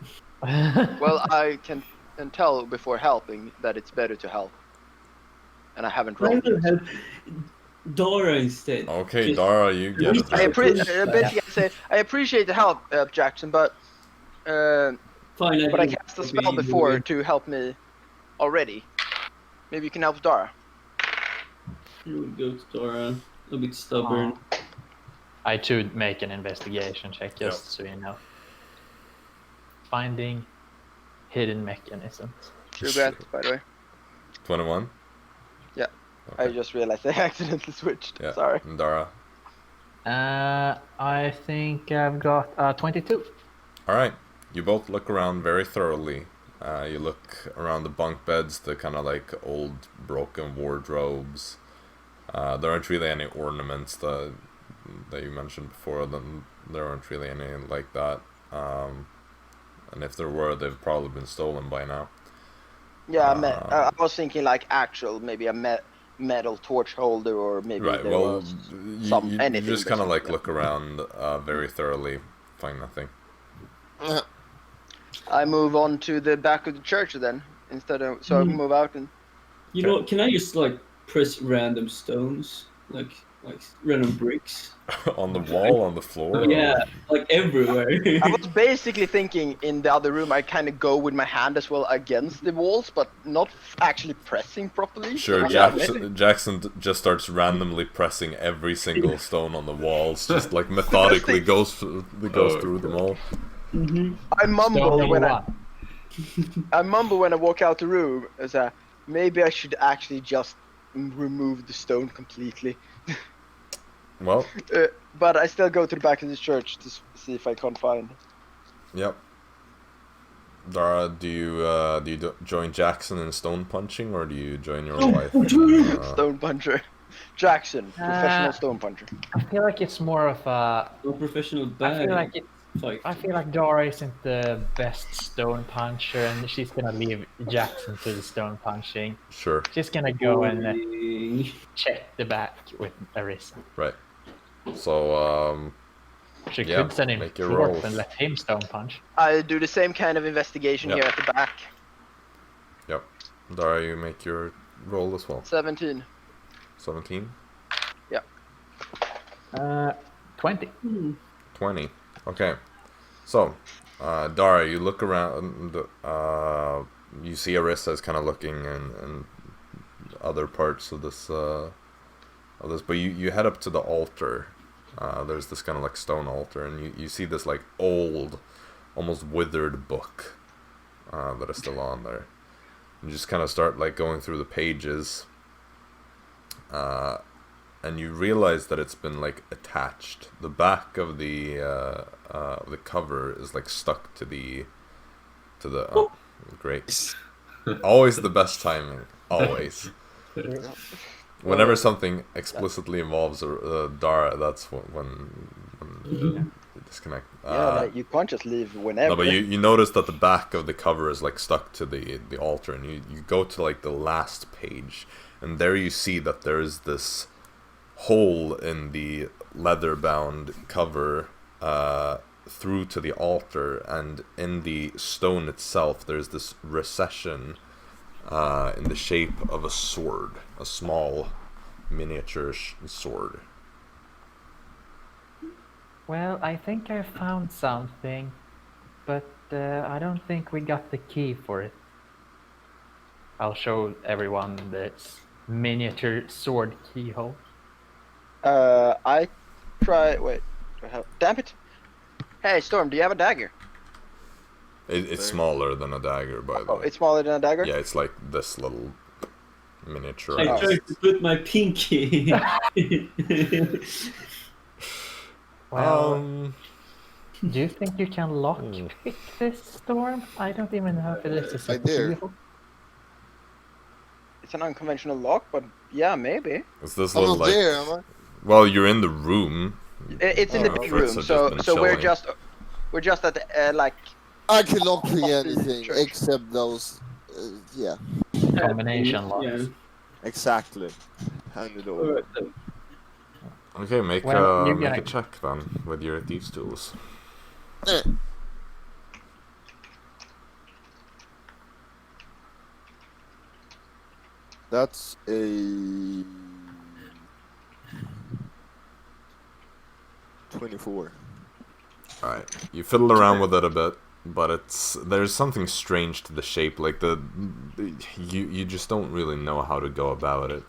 Well, I can tell before helping that it's better to help. And I haven't I rolled will yet. help Dara instead. Okay, Just- Dara, you get it. I then. basically I say I appreciate the help, Jaxson, but Fine, I cast a spell before to help me already. Maybe you can help Dara. You would go to Dara. A bit stubborn. I too make an investigation check, just so you know. Finding hidden mechanisms. Regret, by the way. 21? Yeah. Okay. I just realized I accidentally switched. Yeah. Sorry. And Dara. I think I've got 22. Alright. You both look around very thoroughly. You look around the bunk beds, the kind of like old broken wardrobes. There aren't really any ornaments that you mentioned before. Then there aren't really any like that. And if there were, they've probably been stolen by now. Yeah, I was thinking like actual, maybe a metal torch holder, or maybe Right. there Well, was you anything. just kind of like basically. look around very thoroughly, find nothing. I move on to the back of the church then, instead of I move out and. You know, can I just like press random stones, like random bricks? On the wall, on the floor. Yeah, like everywhere. I was basically thinking in the other room I kind of go with my hand as well against the walls, but not actually pressing properly. Sure, Yeah, Jaxson just starts randomly pressing every single stone on the walls, just like methodically goes through them all. I mumble Stone when number I mumble when I walk out the room. As maybe I should actually just remove the stone completely. Well, But I still go to the back of the church to see if I can't find. yep. Dara, do you join Jaxson in stone punching, or do you join your wife? Stone puncher. Jaxson, professional stone puncher. I feel like it's more of a. No professional I bag. feel like fight. I feel like Dara isn't the best stone puncher, and she's gonna leave Jaxson to the stone punching. Sure. She's gonna go and Boring. check the back with Arisa. Right. So, She Yeah, could send him make your forth rolls. and let him stone punch. I do the same kind of investigation Yep. here at the back. yep. Dara, you make your roll as well. 17. 17? 20. 20. Okay. So, Dara, you look around, you see Arisa is kind of looking in other parts of this, but you head up to the altar. There's this kind of like stone altar, and you see this like old, almost withered book that is still on there. You just kind of start like going through the pages, and you realize that it's been like attached. The back of the cover is like stuck to the great. Always the best timing. Always. Whenever something explicitly involves Dara, that's when you disconnect. You can't just leave whenever. No, but you notice that the back of the cover is like stuck to the altar, and you go to like the last page, and there you see that there is this hole in the leather-bound cover through to the altar, and in the stone itself there's this recession in the shape of a sword, a small miniature sword. Well, I think I found something, but I don't think we got the key for it. I'll show everyone this miniature sword keyhole. I try. Wait. Damn it! Hey, Storm, do you have a dagger? It's smaller than a dagger, by the Oh, way. it's smaller than a dagger? Yeah, it's like this little miniature. I tried to put my pinky. Well, do you think you can lockpick this, Storm? I don't even know if it is a I dare. keyhole. It's an unconventional lock, but yeah, maybe. It's this I'm little not like. there, am I? Well, you're in the room. It's in the Oh, big Fritz room, has so just been we're chilling. just at the, like I cannot pick anything Church. except those. Yeah, Combination locks. Yeah. exactly. Hand it over. Alright then. Okay, make Well, you make a gotta- check then with your thieves tools. Eh. That's a 24. Alright, you fiddle around with it a bit, but there's something strange to the shape. Like you just don't really know how to go about it.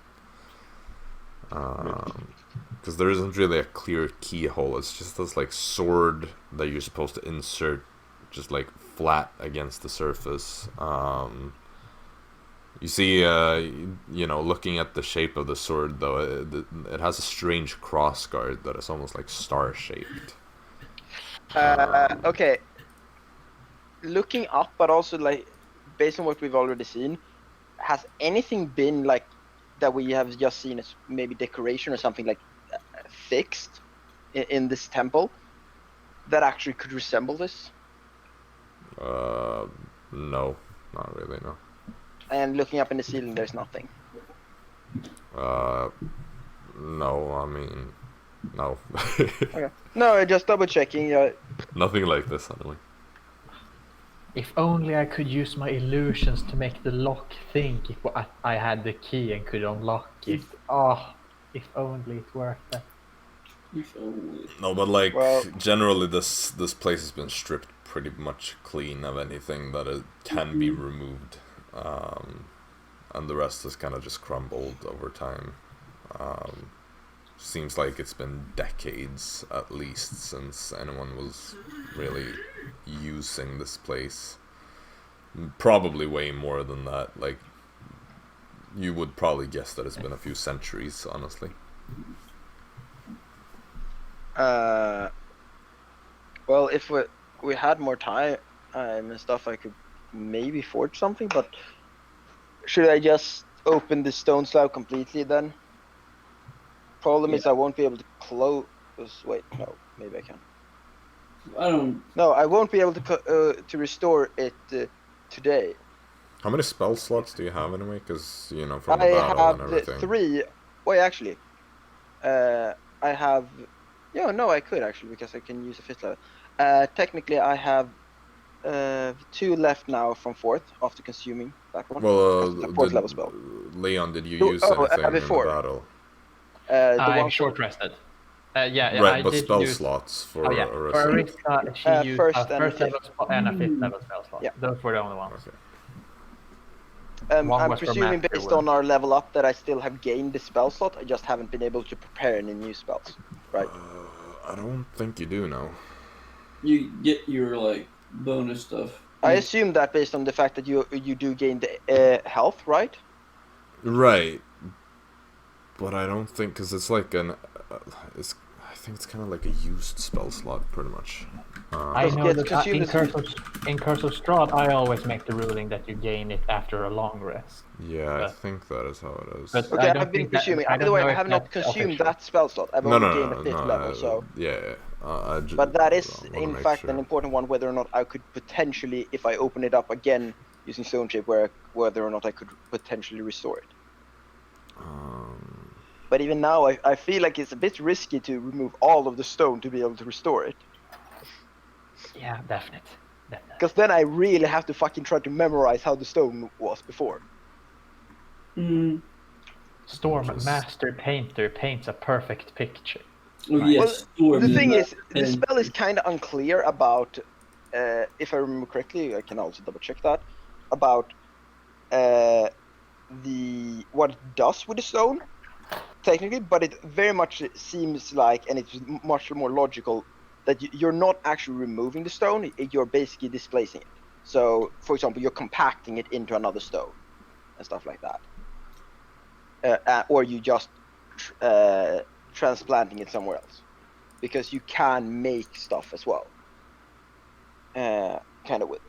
Because there isn't really a clear keyhole. It's just this like sword that you're supposed to insert, just like flat against the surface. You see, you know, looking at the shape of the sword, though, it has a strange cross guard that is almost like star-shaped. Okay. Looking up, but also like based on what we've already seen, has anything been like that we have just seen as maybe decoration or something like fixed in this temple that actually could resemble this? No, not really, no. And looking up in the ceiling, there's nothing. No, I mean, no. Okay. No, just double checking. Nothing like this, anyway. If only I could use my illusions to make the lock think if I had the key and could unlock it. Oh, if only it worked. If only. No, but like, Well- generally this place has been stripped pretty much clean of anything that it can be removed. And the rest has kind of just crumbled over time. Seems like it's been decades at least since anyone was really using this place. Probably way more than that. Like, you would probably guess that it's been a few centuries, honestly. Well, if we had more time and stuff, I could maybe forge something, but should I just open the stone slab completely then? Problem is I won't be able to close. Wait, no, maybe I can. I don't. No, I won't be able to restore it today. How many spell slots do you have anyway? Because, you know, from the I battle have and everything. 3. Wait, actually, I have. Yeah, no, I could actually because I can use a 5th level. Technically, I have 2 left now from 4th after consuming that one. Well, Because it's a 4th level spell. Leon, did you Oh, use oh, anything before. in the battle? The I'm one short rested. Yeah, Right, I but did spell use... slots for Oh yeah, Arisa. for Arisa, she used first a and first level fifth. spell and a 5th level spell slot. Yeah. Those were the only ones. Okay. One I'm was for presuming master based one. on our level up that I still have gained the spell slot. I just haven't been able to prepare any new spells. Right. I don't think you do now. You get your like bonus stuff. I assume that based on the fact that you do gain the health, right? Right. But I don't think, because it's like I think it's kind of like a used spell slot, pretty much. I It know gets that consumed in Curse of Strahd, I always make the ruling that you gain it after a long rest. Yeah, I But- think that is how it is. but- Okay, I don't I've been think that- presuming. I By the don't way, know I if have not that's consumed official. that spell slot. I've No, only no, gained no, a 5th no, level, so. Yeah. But that is, I wanna in make fact, sure. an important one. Whether or not I could potentially, if I open it up again using Stone Shape, whether or not I could potentially restore it. But even now, I feel like it's a bit risky to remove all of the stone to be able to restore it. Yeah, definite. Because then I really have to fucking try to memorize how the stone was before. Mm. Storm Just- Master Painter paints a perfect picture. Oh yes. Well, the thing is, the and- spell is kind of unclear about, if I remember correctly, I can also double check that, about what it does with the stone, technically, but it very much seems like, and it's much more logical, that you're not actually removing the stone, you're basically displacing it. So, for example, you're compacting it into another stone, and stuff like that. Or you just transplanting it somewhere else, because you can make stuff as well. Kind of weird.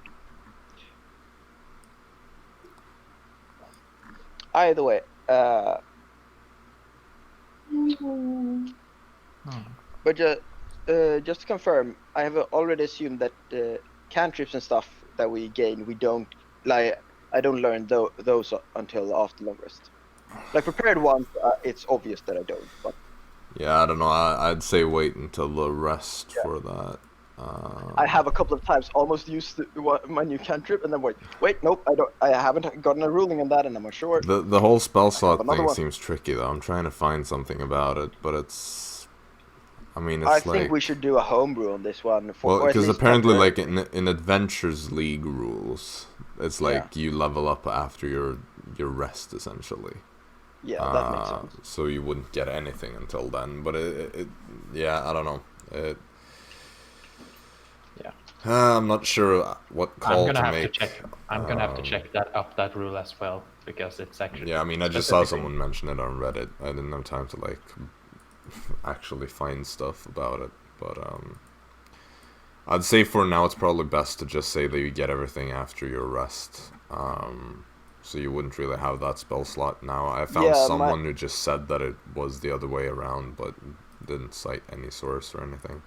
Either way, but just to confirm, I have already assumed that cantrips and stuff that we gain, we don't like. I don't learn those until after long rest. Like prepared ones, it's obvious that I don't. But Yeah, I don't know. I'd say wait until the rest for that. I have a couple of times almost used my new cantrip, and then wait, nope, I don't. I haven't gotten a ruling on that, and I'm unsure. The whole spell slot another thing one. seems tricky though. I'm trying to find something about it, but it's. I mean, I it's like. think we should do a homebrew on this one. Well, or at because least apparently, temporary. like in Adventures League rules, it's like you level up after your rest essentially. Yeah, that makes sense. So you wouldn't get anything until then. But yeah, I don't know. I'm not sure what call I'm gonna to have make. to check. I'm gonna have to check that rule as well because it's actually. Yeah, I mean, I just saw someone mention it on Reddit. I didn't have time to like actually find stuff about it, but I'd say for now it's probably best to just say that you get everything after your rest. So you wouldn't really have that spell slot now. I found someone who just said that it was the other way around, but didn't cite any source or anything.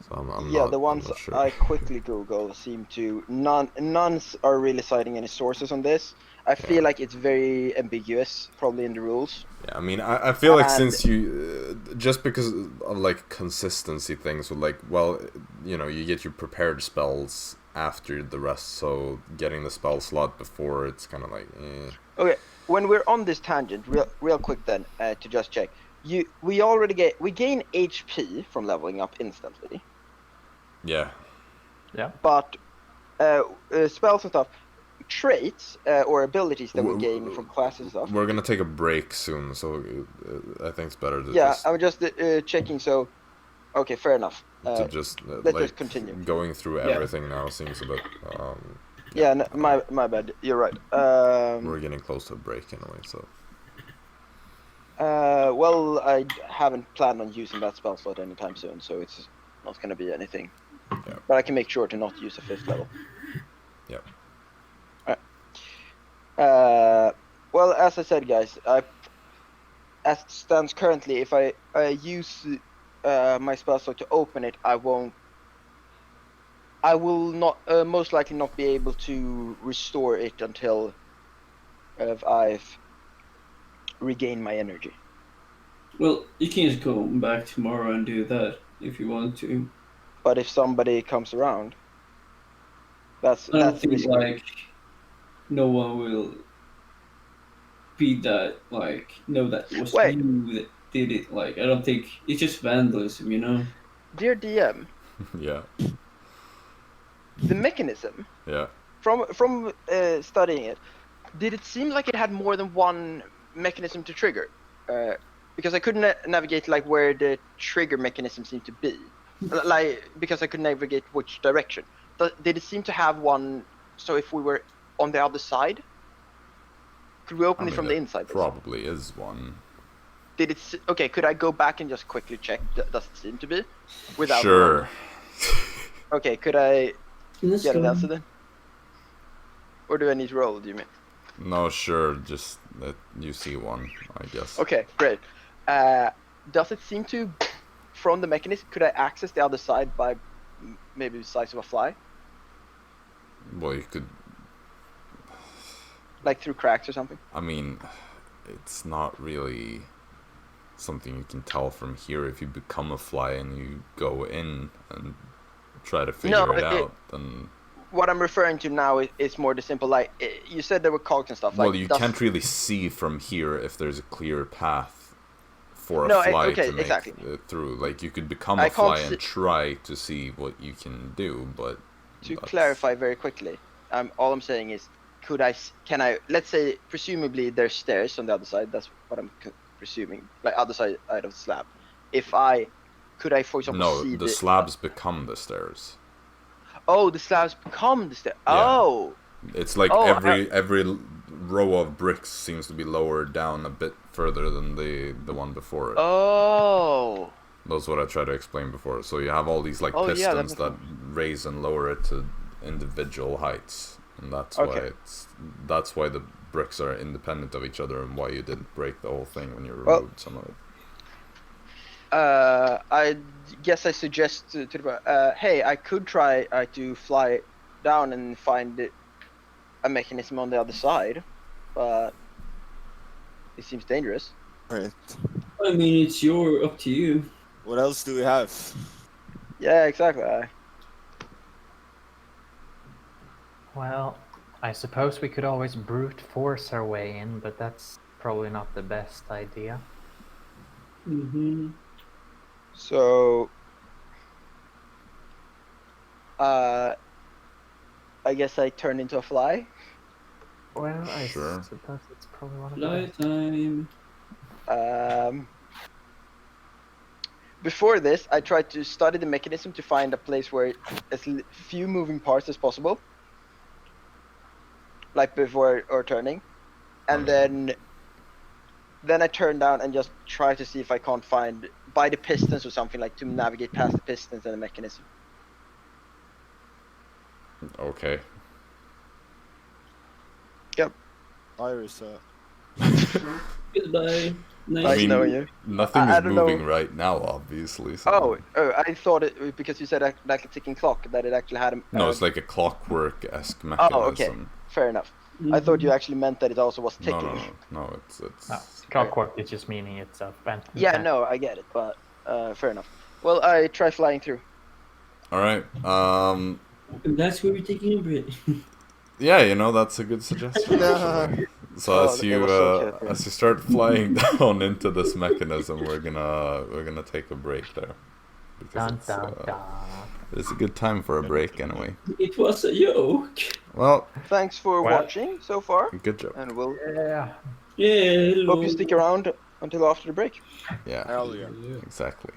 So I'm not, the ones I'm not sure. I quickly Google seem to none are really citing any sources on this. I feel like it's very ambiguous, probably in the rules. Yeah, I mean, I feel like since you just because of like consistency things with like, well, you know, you get your prepared spells after the rest, so getting the spell slot before it's kind of like. Okay, when we're on this tangent, real quick then, to just check. We gain HP from leveling up instantly. Yeah. Yeah. But spells and stuff, traits or abilities that we gain from classes and stuff. We're gonna take a break soon, so I think it's better to I'm just checking. So, okay, fair enough. to just let's just continue. Going through everything now seems a bit. My bad. You're right. We're getting close to a break anyway, so. Well, I haven't planned on using that spell slot anytime soon, so it's not going to be anything. Yeah. But I can make sure to not use a 5th level. Yep. Alright. Well, as I said, guys, as it stands currently, if I use my spell slot to open it, I will not most likely not be able to restore it until I've regained my energy. Well, you can just go back tomorrow and do that if you want to. But if somebody comes around, that's think risky. like no one will be that like know that it was you that did it. Like I don't think it's just vandalism, you know. Dear DM. Yeah. The mechanism. Yeah. From studying it, did it seem like it had more than one mechanism to trigger? Because I couldn't navigate like where the trigger mechanism seemed to be, like because I could navigate which direction. Did it seem to have one? So if we were on the other side, could we open it from the inside? Probably is one. Did it? Okay, could I go back and just quickly check? Does it seem to be? Without sure. Okay, could I Let's get an go. answer then? Or do I need to roll? Do you mean? No, sure. Just that you see one, I guess. Okay, great. Does it seem to, from the mechanism, could I access the other side by maybe the size of a fly? Well, you could. Like through cracks or something? I mean, it's not really something you can tell from here. If you become a fly and you go in and try to figure it out, then. What I'm referring to now is more the simple, like, you said there were cogs and stuff. Well, like, you can't really see from here if there's a clear path for a fly to make it through. Like, you could become a fly and try to see what you can do, but... To clarify very quickly, all I'm saying is, can I, let's say, presumably there's stairs on the other side, that's what I'm presuming, like, other side of the slab. Could I, for example, see the slabs become the stairs. Oh, the slabs become the stairs. Yeah. Oh! It's like every row of bricks seems to be lowered down a bit further than the one before it. Oh! That's what I tried to explain before. So you have all these like pistons that raise and lower it to individual heights, and that's why the bricks are independent of each other, and why you didn't break the whole thing when you removed some of it. I guess I suggest to the hey, I could try to fly down and find a mechanism on the other side, but it seems dangerous. Right. I mean, it's up to you. What else do we have? Yeah, exactly. Well, I suppose we could always brute force our way in, but that's probably not the best idea. Mm-hmm. So, I guess I turn into a fly. Well, I Sure. suppose it's probably one of Fly the time. Before this, I tried to study the mechanism to find a place where as few moving parts as possible, like before or turning, and then I turn down and just try to see if I can't find by the pistons or something, like to navigate past the pistons and the mechanism. Okay. Yep. Arisa. Goodbye. Nice. Nice I mean, knowing you. nothing I is don't moving know. right now, obviously. So. Oh, I thought it because you said like a ticking clock that it actually had a. No, it's like a clockwork-esque mechanism. Oh, okay. Fair enough. I thought you actually meant that it also was ticking. No, it's clockwork is just meaning it's a phantom. Yeah, no, I get it, but fair enough. Well, I try flying through. all right. And that's where we're taking a break. Yeah, that's a good suggestion. actually. So Oh, as it you was so cute, yeah. as you start flying down into this mechanism, we're gonna take a break there because Dun, dun, dun. it's a good time for a break anyway. It was a joke. Well, Thanks for Well- watching so far, good job. and we'll Yeah. Yeah, hello. hope you stick around until after the break. Yeah, Hell yeah. exactly.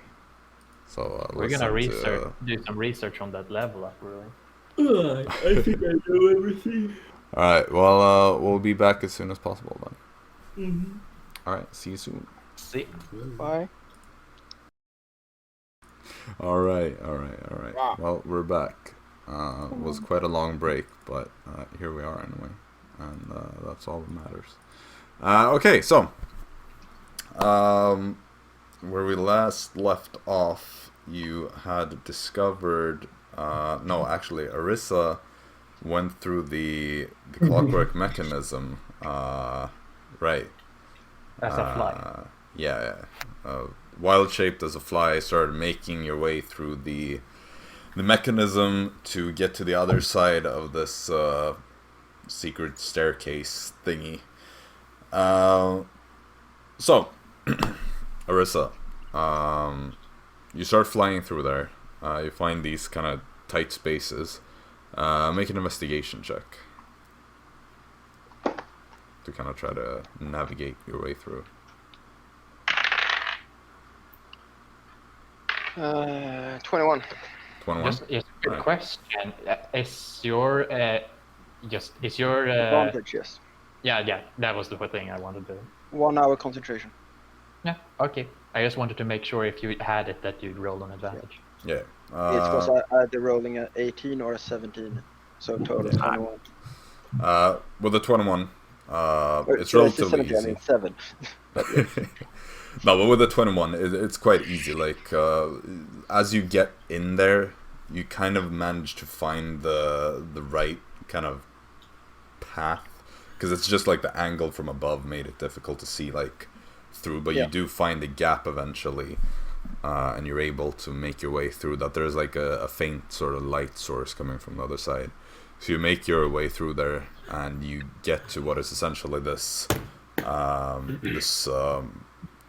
So We're gonna listen to, do some research on that level up, really. I think I know everything. all right. Well, we'll be back as soon as possible then. Mm-hmm. All right. See you soon. See. Bye. All right. Wow. Well, we're back. It was quite a long break, but here we are anyway, and that's all that matters. Okay, so where we last left off, you had discovered. No, actually, Arisa went through the clockwork mechanism. Right. As a fly. Yeah. Wild shaped as a fly, started making your way through the mechanism to get to the other side of this secret staircase thingy. So, Arisa, you start flying through there. You find these kind of tight spaces. Make an investigation check to kind of try to navigate your way through. 21. 21? Just a good Right. question. Is your Advantage, yes. yeah, that was the thing I wanted to. 1 hour concentration. Yeah, okay. I just wanted to make sure if you had it that you'd roll an advantage. Yeah. It's because I either rolling a 18 or a 17, so total is 21. With the 21, Or, it's so I said relatively 17, I easy. mean 7. No, but with the 21, it's quite easy. Like, as you get in there, you kind of manage to find the right kind of path, because it's just like the angle from above made it difficult to see like through. But Yeah. you do find the gap eventually, and you're able to make your way through that. There's like a faint sort of light source coming from the other side. So you make your way through there, and you get to what is essentially this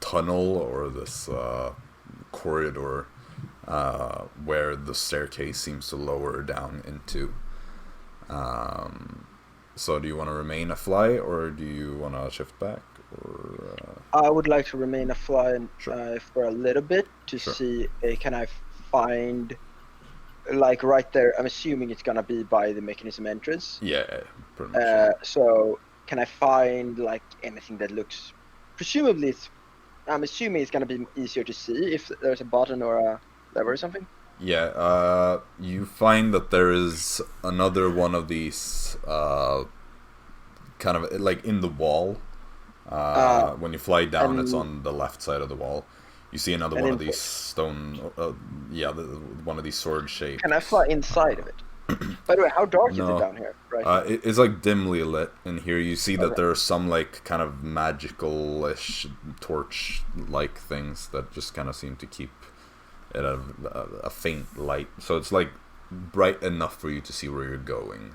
tunnel or this corridor where the staircase seems to lower down into. So do you want to remain a fly, or do you want to shift back? Or I would like to remain a fly Sure. for a little bit to Sure. see can I find, like right there, I'm assuming it's gonna be by the mechanism entrance. yeah, pretty much. So can I find like anything that looks, presumably I'm assuming it's gonna be easier to see if there's a button or a lever or something. Yeah, you find that there is another one of these kind of like in the wall. When you fly down, it's and- on the left side of the wall. You see another An one of input. these stone, one of these sword shapes. Can I fly inside of it? By the way, how dark is No. it down here? Right. It's like dimly lit in here. You see that Okay. there are some like kind of magical-ish torch-like things that just kind of seem to keep it a faint light. So it's like bright enough for you to see where you're going.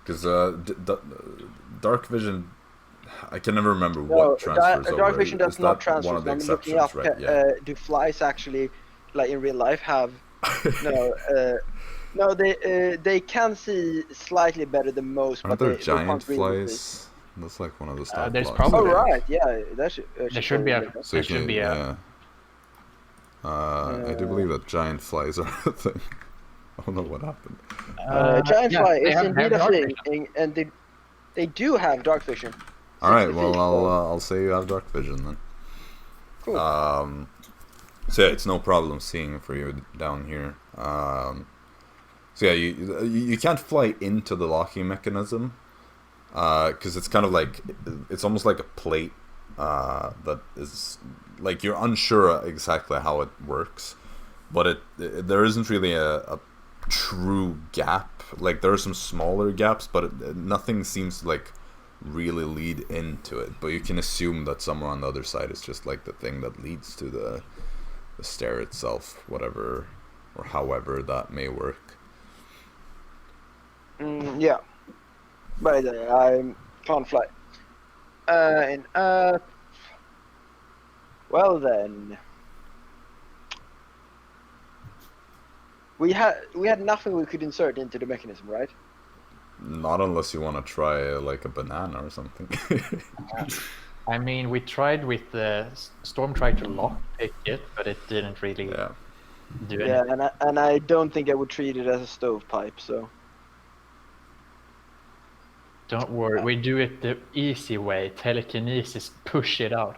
Because dark vision, I can never remember what transfers over. Dark vision does Is not that transfer. one of the I'm looking exceptions, up. right? Yeah. Do flies actually, like in real life, have no, they can see slightly better than most, Aren't but there they giant can't really see. flies? That's like one of the stat there's blocks. probably- Oh Okay. right, yeah, that should. There should be a. So you There should can, be a. yeah. I do believe that giant flies are a thing. I don't know what happened. Giant yeah, fly they is have indeed a dark thing, vision. and they do have dark vision. All right, 60 well feet, I'll say you have dark vision then. Cool. So yeah, it's no problem seeing for you down here. So yeah, you can't fly into the locking mechanism, because it's kind of like, it's almost like a plate that is like, you're unsure exactly how it works, but there isn't really a true gap. Like there are some smaller gaps, but nothing seems to like really lead into it. But you can assume that somewhere on the other side is just like the thing that leads to the stair itself, whatever or however that may work. Yeah. By the way, I can't fly. Well then. We had nothing we could insert into the mechanism, right? Not unless you want to try like a banana or something. I mean, we tried with the Storm tried to lockpick it, but it didn't really Yeah. do Yeah, anything. and I don't think I would treat it as a stovepipe, so. Don't worry, we do it the easy way. Telekinesis, push it out.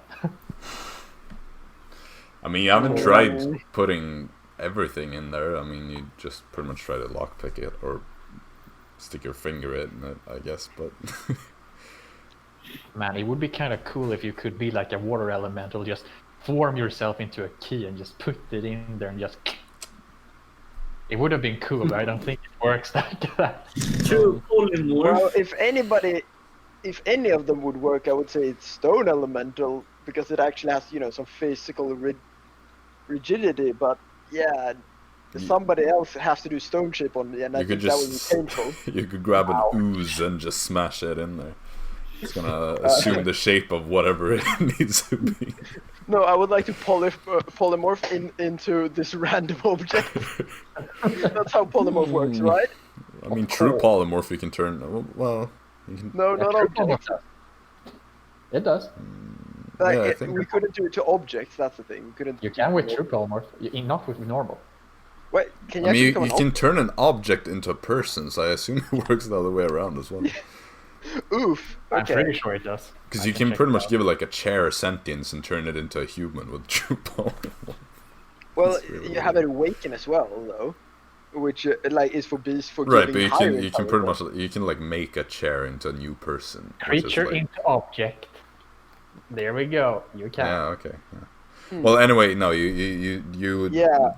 I mean, you haven't tried putting everything in there. I mean, you just pretty much try to lockpick it or stick your finger in it, I guess, but... Man, it would be kind of cool if you could be like a water elemental, just form yourself into a key and just put it in there and just... It would have been cool, but I don't think it works like that. True polymorph. Well, if any of them would work, I would say it's stone elemental, because it actually has, some physical rigidity, but yeah, somebody else has to do stone shape on me, and I You could think that would be just... painful. You could grab an ooze and just smash it in there. It's gonna assume the shape of whatever it needs to be. No, I would like to polymorph into this random object. That's how polymorph works, right? I mean, true polymorph, you can turn... Well, you can... No, not objects. It does. Like, Yeah, I think- we couldn't do it to objects, that's the thing. We couldn't. You can with true polymorph, not with normal. Wait, can you I mean, actually you become an can turn an object into a person, so I assume it works the other way around as well. Oof. I'm Okay. pretty sure it does. Because I you can check pretty it much out. give it like a chair sentience and turn it into a human with true polymorph. Well, That's really you have it awaken as well, though, which is for beasts for Right, giving but you can pretty power. much you can like make a chair into a new person. which is, Creature like, into object. There we go. You can. Yeah, okay. Yeah. Well, anyway, no, you Yeah.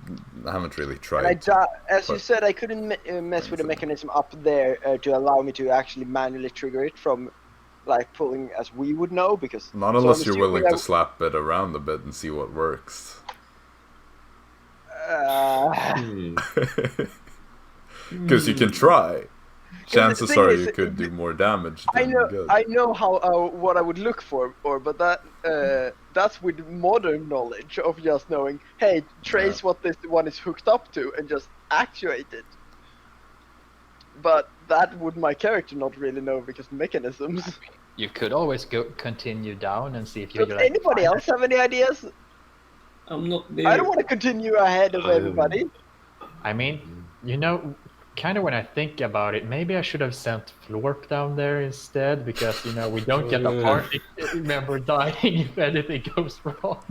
haven't really And tried. as you but- said, I couldn't mess with the mechanism up there to allow me to actually manually trigger it from, like, pulling as we would know, because... Not so unless I'm you're willing assuming to slap it around a bit and see what works. Because you can try. Chances thing are is, you could do more damage I than know, good. I know how what I would look for, but that's with modern knowledge of just knowing, hey, trace what this one is hooked up to and just actuate it. But that would my character not really know, because mechanisms. You could always continue down and see if you Does like. anybody else have any ideas? I'm not there. I don't want to continue ahead of everybody. I mean, kind of when I think about it, maybe I should have sent Florp down there instead, because we don't get a party member dying if anything goes wrong.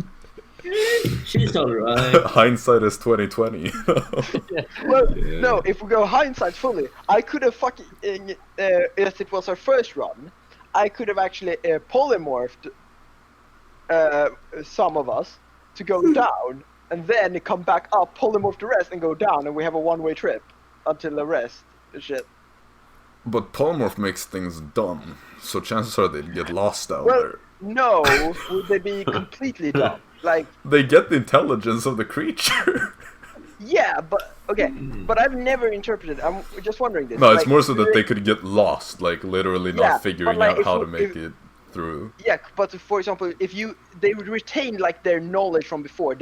She's alright. Hindsight is 2020. Well, no, if we go hindsight fully, I could have fucking, if it was our first run, I could have actually polymorphed some of us to go down, and then come back up, polymorph the rest, and go down, and we have a one-way trip until the rest. Shit. But polymorph makes things dumb, so chances are they'd get lost down Well, there. no, would they be completely dumb? Like, They get the intelligence of the creature. yeah, but okay, but I've never interpreted. I'm just wondering this. No, it's like, more so that they could get lost, like literally Yeah, not figuring but, like, out if how you- to make if- it through. Yeah, but for example, if they would retain like their knowledge from before,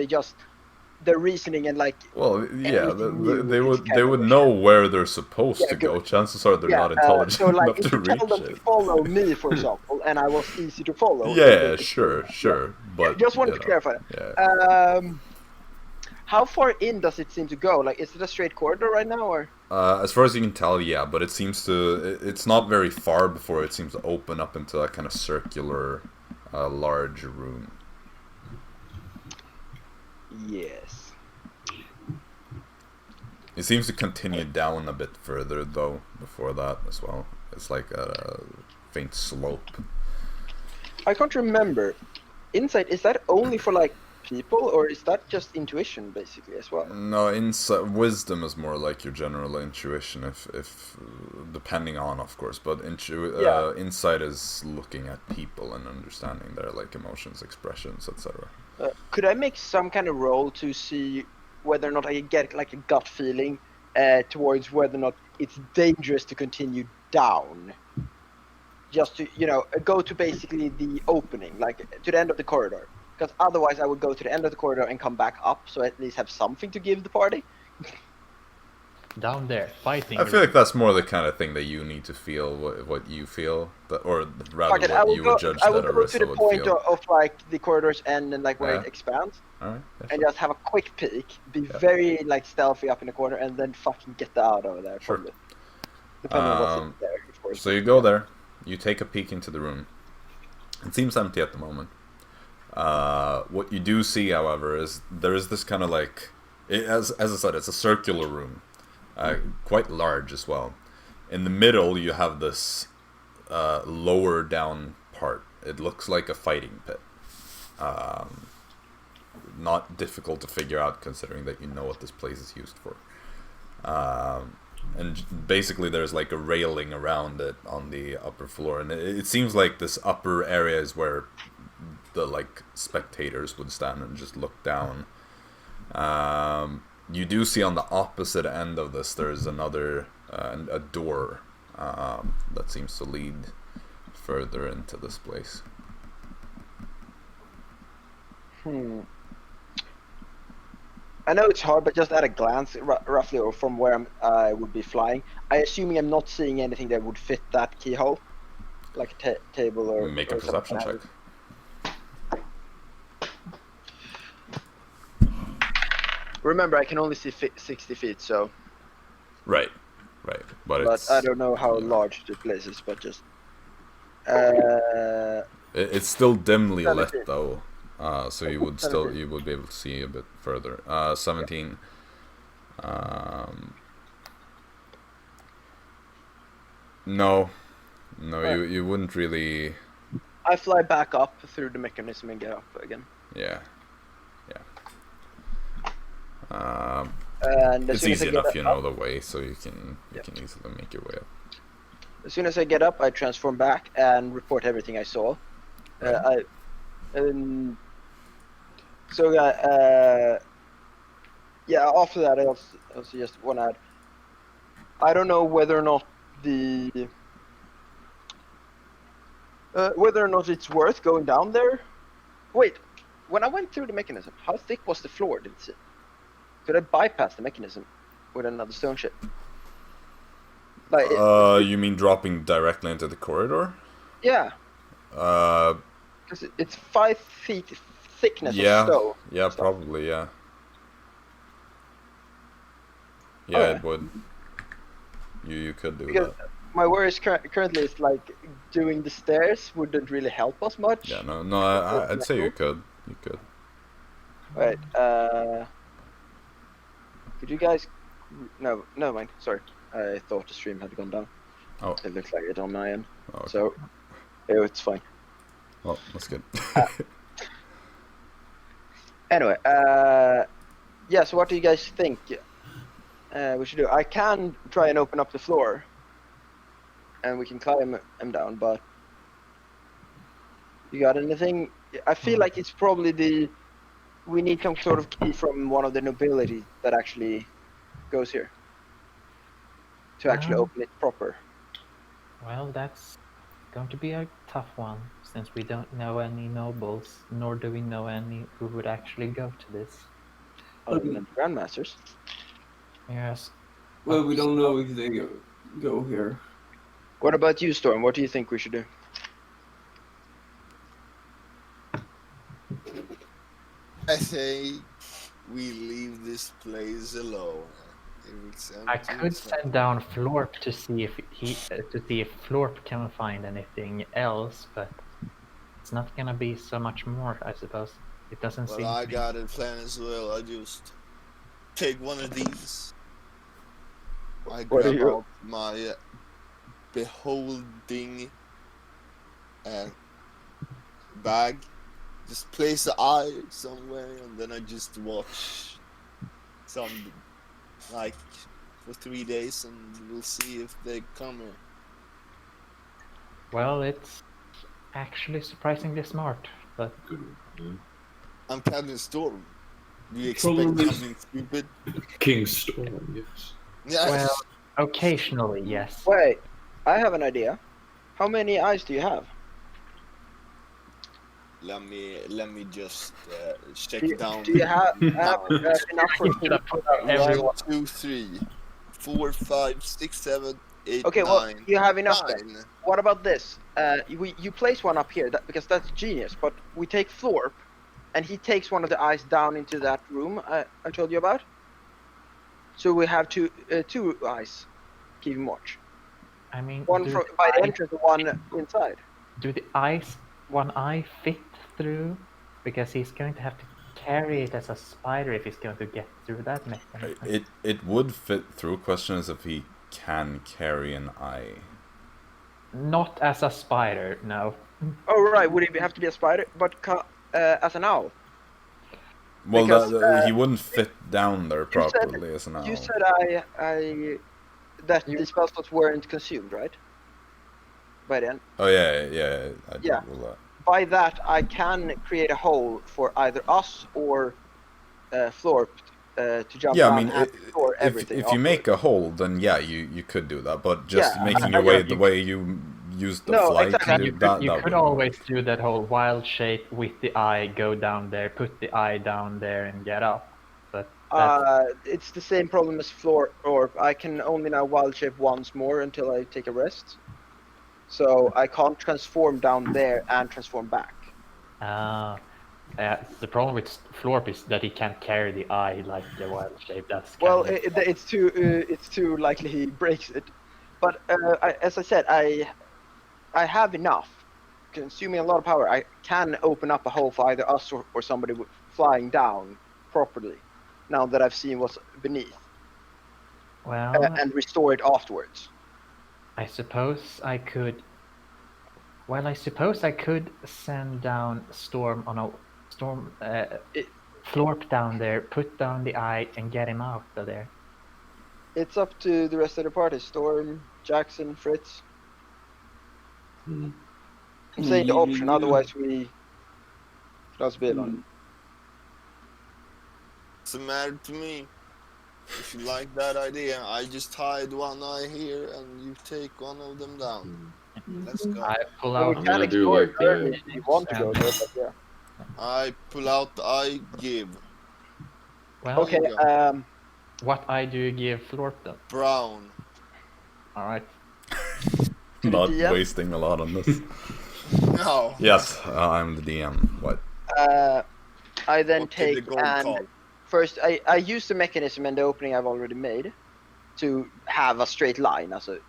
their reasoning and like. Well, yeah, anything new they is would kind of a know where they're supposed Yeah, to go. good. Chances are they're Yeah, not intelligent so like enough if to you tell reach them to it. follow me, for example, and I was easy to follow. Yeah, they- sure, but Just wanted you to know, clarify. Yeah. How far in does it seem to go? Like, is it a straight corridor right now, or? As far as you can tell, yeah, but it seems to. It's not very far before it seems to open up into a kind of circular, large room. Yes. It seems to continue down a bit further though before that as well. It's like a faint slope. I can't remember. Insight, is that only for like people, or is that just intuition basically as well? No, wisdom is more like your general intuition, if depending on, of course. But Yeah. insight is looking at people and understanding their like emotions, expressions, etc. Could I make some kind of roll to see whether or not I get like a gut feeling towards whether or not it's dangerous to continue down? Just to, go to basically the opening, like to the end of the corridor. Because otherwise I would go to the end of the corridor and come back up, so I at least have something to give the party. Down there, fighting. I feel like that's more the kind of thing that you need to feel what you feel, or rather Okay, I what will you go, would judge I will that go to Arisa the would point feel. of like the corridor's end and like where Yeah. it expands, Alright, yeah, and sure. just have a quick peek, be Yeah. very like stealthy up in the corner, and then fucking get out of there. Sure. Probably. Depending on what's in there, of course. So you go there, you take a peek into the room. It seems empty at the moment. What you do see, however, is there is this kind of like, as I said, it's a circular room, quite large as well. In the middle, you have this lower down part. It looks like a fighting pit. Not difficult to figure out, considering that you know what this place is used for. And basically there's like a railing around it on the upper floor, and it seems like this upper area is where the like spectators would stand and just look down. You do see on the opposite end of this there's another a door that seems to lead further into this place. I know it's hard, but just at a glance, roughly, or from where I would be flying, I assuming I'm not seeing anything that would fit that keyhole, like a table or. Make a or perception check. something. Remember, I can only see 60 feet, so. Right. But it's, I don't know how large the place is, but just. It's still dimly 17. lit though, so you would 17. you would be able to see a bit further. 17. No, you wouldn't really. I fly back up through the mechanism and get up again. Yeah. And as It's soon as I easy get enough, you up- know the way, so you can Yeah. easily make your way up. As soon as I get up, I transform back and report everything I saw. Yeah. After that, I also just want to add. I don't know whether or not it's worth going down there. Wait, when I went through the mechanism, how thick was the floor? Did it see? Could I bypass the mechanism with another stone ship? Like, You mean dropping directly into the corridor? yeah, Uh, because it's 5 feet thickness yeah, of stone. yeah, stuff. probably, yeah. Yeah, Okay. it would. You could do Because that. my worry is currently is like doing the stairs wouldn't really help us much. Yeah, no, I'd say you could. You could. Right. Could you guys? No, never mind. Sorry. I thought the stream had gone down. Oh. It looks like it on my end. Oh, okay. So, it's fine. Well, that's good. Anyway, yeah. So what do you guys think we should do? I can try and open up the floor, and we can climb him down. But you got anything? I feel like it's probably we need some sort of key from one of the nobility that actually goes here to actually open it proper. Well, that's going to be a tough one, since we don't know any nobles, nor do we know any who would actually go to this. Other than the grandmasters. Yes. Well, we don't know if they go here. What about you, Storm? What do you think we should do? I think we leave this place alone. I could send down Florp to see if Florp can find anything else, but it's not gonna be so much more, I suppose. It doesn't seem. Well, I got a plan as well. I just take one of these. I grab out my beholding bag. Just place the eye somewhere, and then I just watch some, like, for 3 days, and we'll see if they come here. Well, it's actually surprisingly smart, but Good. Yeah. I'm Captain Storm. Do you expect Probably- something stupid? King Storm, yes. Yeah. well, occasionally, yes. Wait, I have an idea. How many eyes do you have? Let me just check Do you, down. do you have enough for Everyone. 1, 2, 3, 4, 5, 6, 7, 8, Okay, 9. well, you have enough then. 9. What about this? You place one up here because that's genius. But we take Florp, and he takes one of the eyes down into that room I told you about. So we have two eyes keeping watch. I mean, One by the entrance, and one inside. do the one eye fit through? Because he's going to have to carry it as a spider if he's going to get through that mechanism. It would fit through. Question is if he can carry an eye. Not as a spider, no. Oh right, would it have to be a spider? But as an owl. Well, Because, he wouldn't fit down there you said- properly as an owl. You said that the spell slots weren't consumed, right? By then. Oh yeah, I Yeah. did that. By that, I can create a hole for either us or Florp to jump Yeah, I down mean, and store everything. if you make a hole, then yeah, you could do that. But just Yeah, making I your way got the you. way you use the No, flight exactly. to do You that. could would- always do that whole wild shape with the eye, go down there, put the eye down there, and get up. But it's the same problem as Florp. I can only now wild shape once more until I take a rest. So I can't transform down there and transform back. the problem with Florp is that he can't carry the eye like the wild shape. That's Well, kind of- it's too likely he breaks it. But as I said, I have enough. Consuming a lot of power, I can open up a hole for either us or somebody flying down properly. Now that I've seen what's beneath, well, and restore it afterwards. I suppose I could. Well, I suppose I could send down Storm on a Florp down there, put down the eye, and get him out of there. It's up to the rest of the party. Storm, Jaxson, Fritz. Hmm. I'm saying the option, otherwise we lost bail on it. Doesn't matter to me. If you like that idea, I just hide one eye here and you take one of them down. Let's go. I pull Well, we out. I'm can gonna do explore like it further the- if you want to go there, but yeah. I pull out the eye, give. Well, Okay, what eye do you give Florp then? Brown. All right. Not DM? wasting a lot on this. No. Yes, I'm the DM. What? I then What did the take gold and call? first I use the mechanism and the opening I've already made to have a straight line as a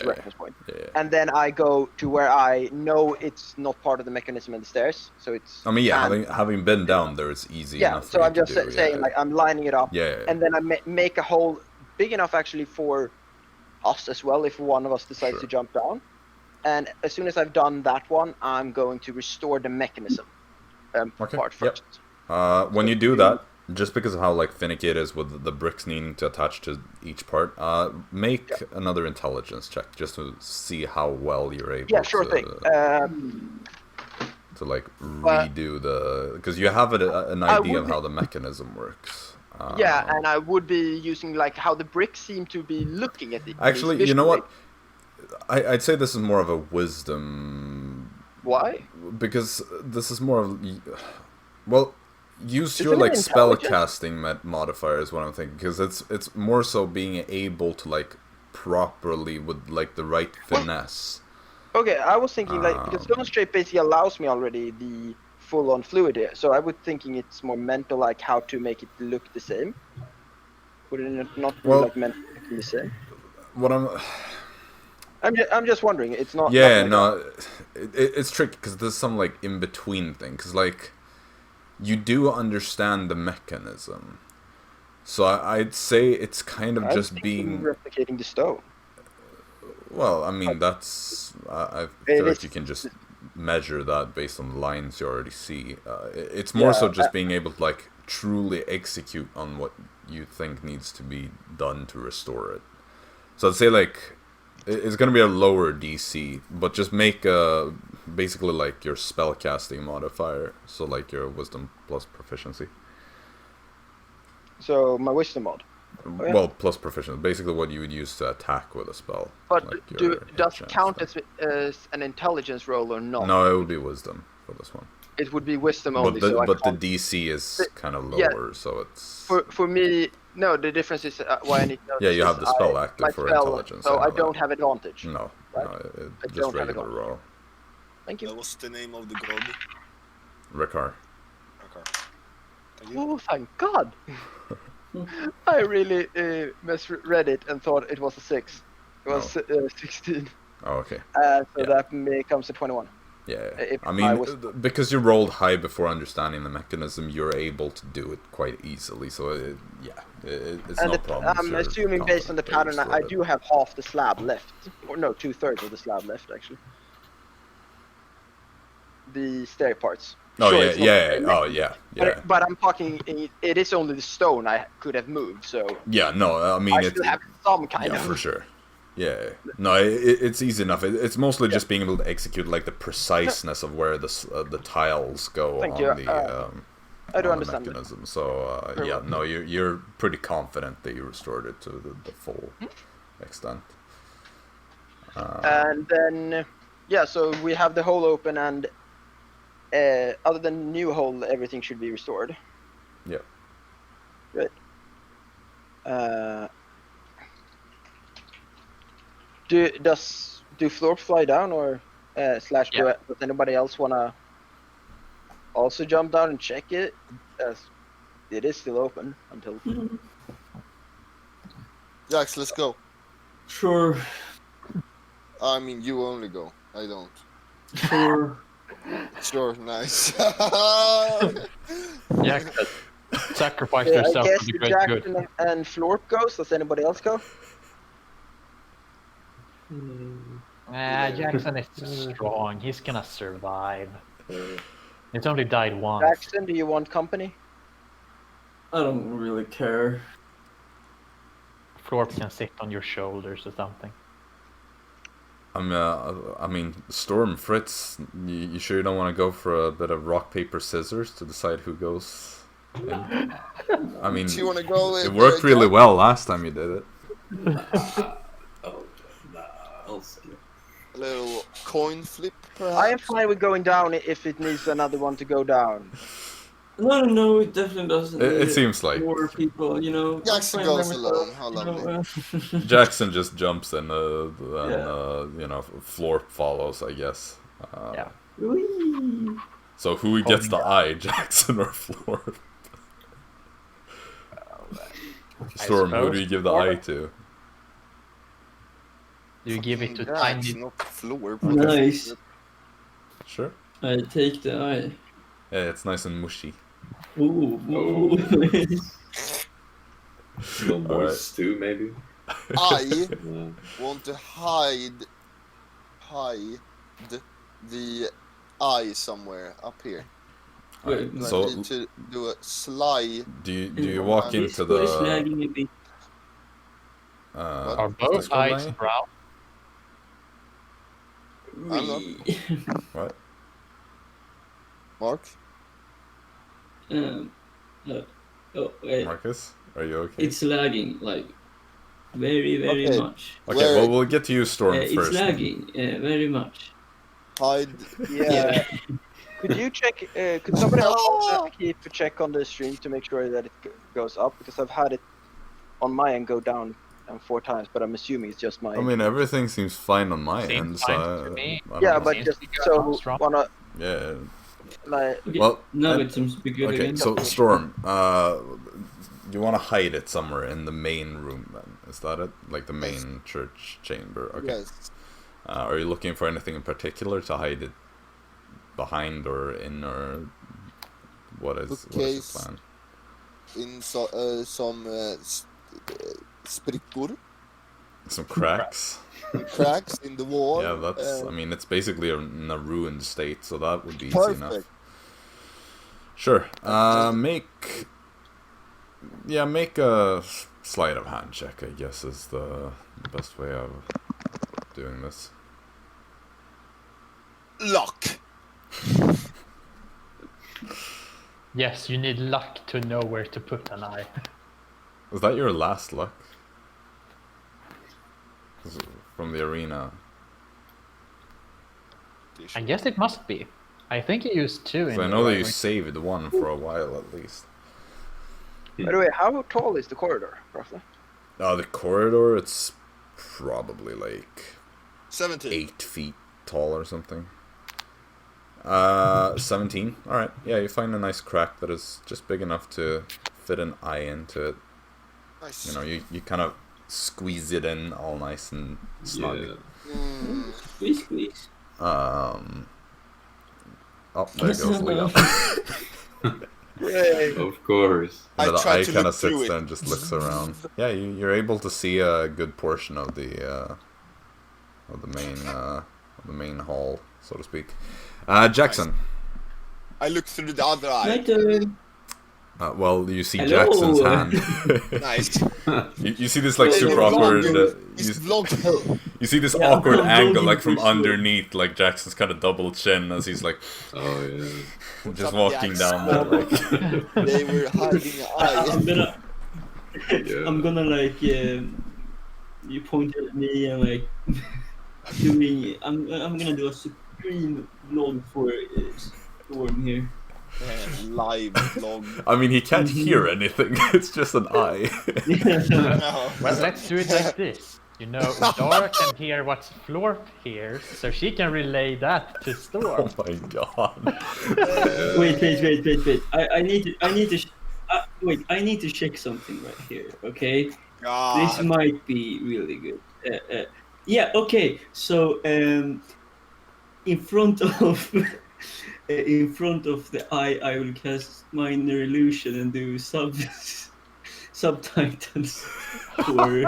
reference point. Yeah. And then I go to where I know it's not part of the mechanism and the stairs, so it's. I mean, yeah, and- having been down there, it's easy Yeah, enough. so for you I'm to just do, saying, yeah. like, I'm lining it up, Yeah. and then I make a hole big enough actually for us as well, if one of us decides Sure. to jump down. And as soon as I've done that one, I'm going to restore the mechanism Okay, part yep. first. When you do that, just because of how like finicky it is with the bricks needing to attach to each part, make another intelligence check just to see how well you're able. Yeah, sure thing. To like redo because you have an idea of how the mechanism works. Yeah, and I would be using like how the bricks seem to be looking at it. Actually, you know what? I'd say this is more of a wisdom. Why? Because this is more of use Isn't your it like spell intelligence? casting modifier is what I'm thinking, because it's more so being able to like properly with like the right finesse. Okay, I was thinking like because Stone Shape basically allows me already the full-on fluid here, so I was thinking it's more mental, like how to make it look the same. Would it not be like meant to look the same? What I'm just wondering. It's not. Yeah, like no, it's tricky because there's some like in between thing, because like you do understand the mechanism, so I'd say it's kind of I'm just thinking being replicating the stone. well. I mean, that's I feel like you can just measure that based on the lines you already see. It's more so just being able to like truly execute on what you think needs to be done to restore it. So I'd say like it's gonna be a lower DC, but just make basically like your spellcasting modifier, so like your wisdom plus proficiency. So my wisdom mod. Oh, yeah. Well, plus proficiency, basically what you would use to attack with a spell. But like does hit count chance. as an intelligence roll or not? No, it would be wisdom for this one. It would be wisdom only. But so the DC is kind of lower, so it's for me. No, the difference is why I need. yeah, you have the spell active for intelligence. So I anyway. don't have advantage. No, right? no, I just don't have regular advantage. roll. Thank you. What's the name of the god? Ricard. Okay. Thank you. Oh, thank God! I really misread it and thought it was a 6. It was 16. Oh, okay. So that comes to 21. Yeah, If I mean, I was- because you rolled high before understanding the mechanism, you're able to do it quite easily. So, it's And no problem. I'm assuming based on the pattern, I do have half the slab left. Or no, 2/3 of the slab left, actually. The stair parts. Oh, Sure, yeah, it's not yeah, very oh, many, yeah. But I'm talking, it is only the stone I could have moved, so Yeah, no, I mean, I it's... still have some kind Yeah, of. for sure. Yeah, no, it's easy enough. It's mostly just being able to execute like the preciseness of where the tiles go Thank on you. the I do on understand the that. mechanism. So yeah, no, you're pretty confident that you restored it to the full extent. And then, so we have the hole open, and other than the new hole, everything should be restored. Yeah. Right. Do floors fly down, or slash? Yeah. Does anybody else wanna also jump down and check it? As it is still open until. Jax, let's go. Sure. I mean, you only go. I don't. Sure. Sure, nice. Jaxson, sacrifice I yourself guess for the the great good. Jaxson and Florp goes. Does anybody else go? Jaxson is strong. He's gonna survive. He's only died once. Jaxson, do you want company? I don't really care. Florp can sit on your shoulders or something. I mean, Storm, Fritz, you sure you don't want to go for a bit of rock, paper, scissors to decide who goes in? I mean, Do you want to go? it worked really well last time you did it. I'll see. A little coin flip, perhaps. I am fine with going down if it needs another one to go down. No, it definitely doesn't. It need seems like more people, you know. Jaxson I'm fine goes by alone, myself, how you know, lovely. Jaxson just jumps in, and floor follows, I guess. Yeah. Whee! So who gets the eye, Jaxson or Floor? Storm, who do you give the eye to? You give it to Jax, tiny. not floor. Nice. Sure. I take the eye. Yeah, it's nice and mushy. Ooh. No moist too, maybe. I Yeah. want to hide the eye somewhere up here. Wait, I So- need to do a sly. Do you walk into Discord is the lagging a bit. Are is both Discord eyes lagging? brown? I'm not. What? Mark? um, wait, Marcus, are you okay? it's lagging like very Okay. much. Okay, Where- well we'll get to you, Storm, It's first. lagging very much. Hide. Yeah. Could you check? Could somebody else keep a check on the stream to make sure that it goes up? Because I've had it on my end go down 4 times, but I'm assuming it's just my. I mean, everything seems fine on my Seems end, fine so to me. I don't yeah, know. but Seems just to be so going strong. wanna Yeah. like. Okay, Well, now I- it seems to be good Okay, again. so Storm, you want to hide it somewhere in the main room then? Is that it? Like the main church chamber? Okay. Yes. Are you looking for anything in particular to hide it behind or in, or what is the Bookcase. plan? In some sprickor, Some cracks? cracks in the wall. Yeah, that's. I mean, it's basically in a ruined state, so that would be easy perfect. enough. Sure. Make a sleight of hand check, I guess, is the best way of doing this. Lock. Yes, you need luck to know where to put an eye. Is that your last luck? From the arena? I guess it must be. I think you used 2 in So I the know that you library. saved one for a while at least. By the way, how tall is the corridor, roughly? The corridor, it's probably like 17. 8 feet tall or something. 17. Alright, yeah, you find a nice crack that is just big enough to fit an eye into it. Nice. You know, you kind of squeeze it in all nice and snug. Yeah. Mm. Squeeze. Oh, there goes Leo. Yay. Of course. I The tried eye to kind look of through sits it. there and just looks around. Yeah, you're able to see a good portion of the main hall, so to speak. Jaxson. I looked through the other eye. Right, Well, you see Hello. Jackson's hand. Nice. you see this like Wait, super wait, awkward. It's vlog. You see this Yeah, awkward I'm angle vlogging like from for sure. underneath, like Jackson's kind of double chin as he's like Oh yeah. just up, walking Jax? down there. Like, They were hiding an eye. I'm gonna like you pointed at me and like doing. I'm gonna do a supreme vlog for Storm here. Live vlog. I mean, he can't hear anything. It's just an eye. No. Well, let's do it like this. You know, Dara can hear what Florp hears, so she can relay that to Storm. Oh my god. Wait. I need to. Wait, I need to check something right here. Okay, this God. might be really good. Yeah. Okay. So in front of in front of the eye, I will cast minor illusion and do subtitles for.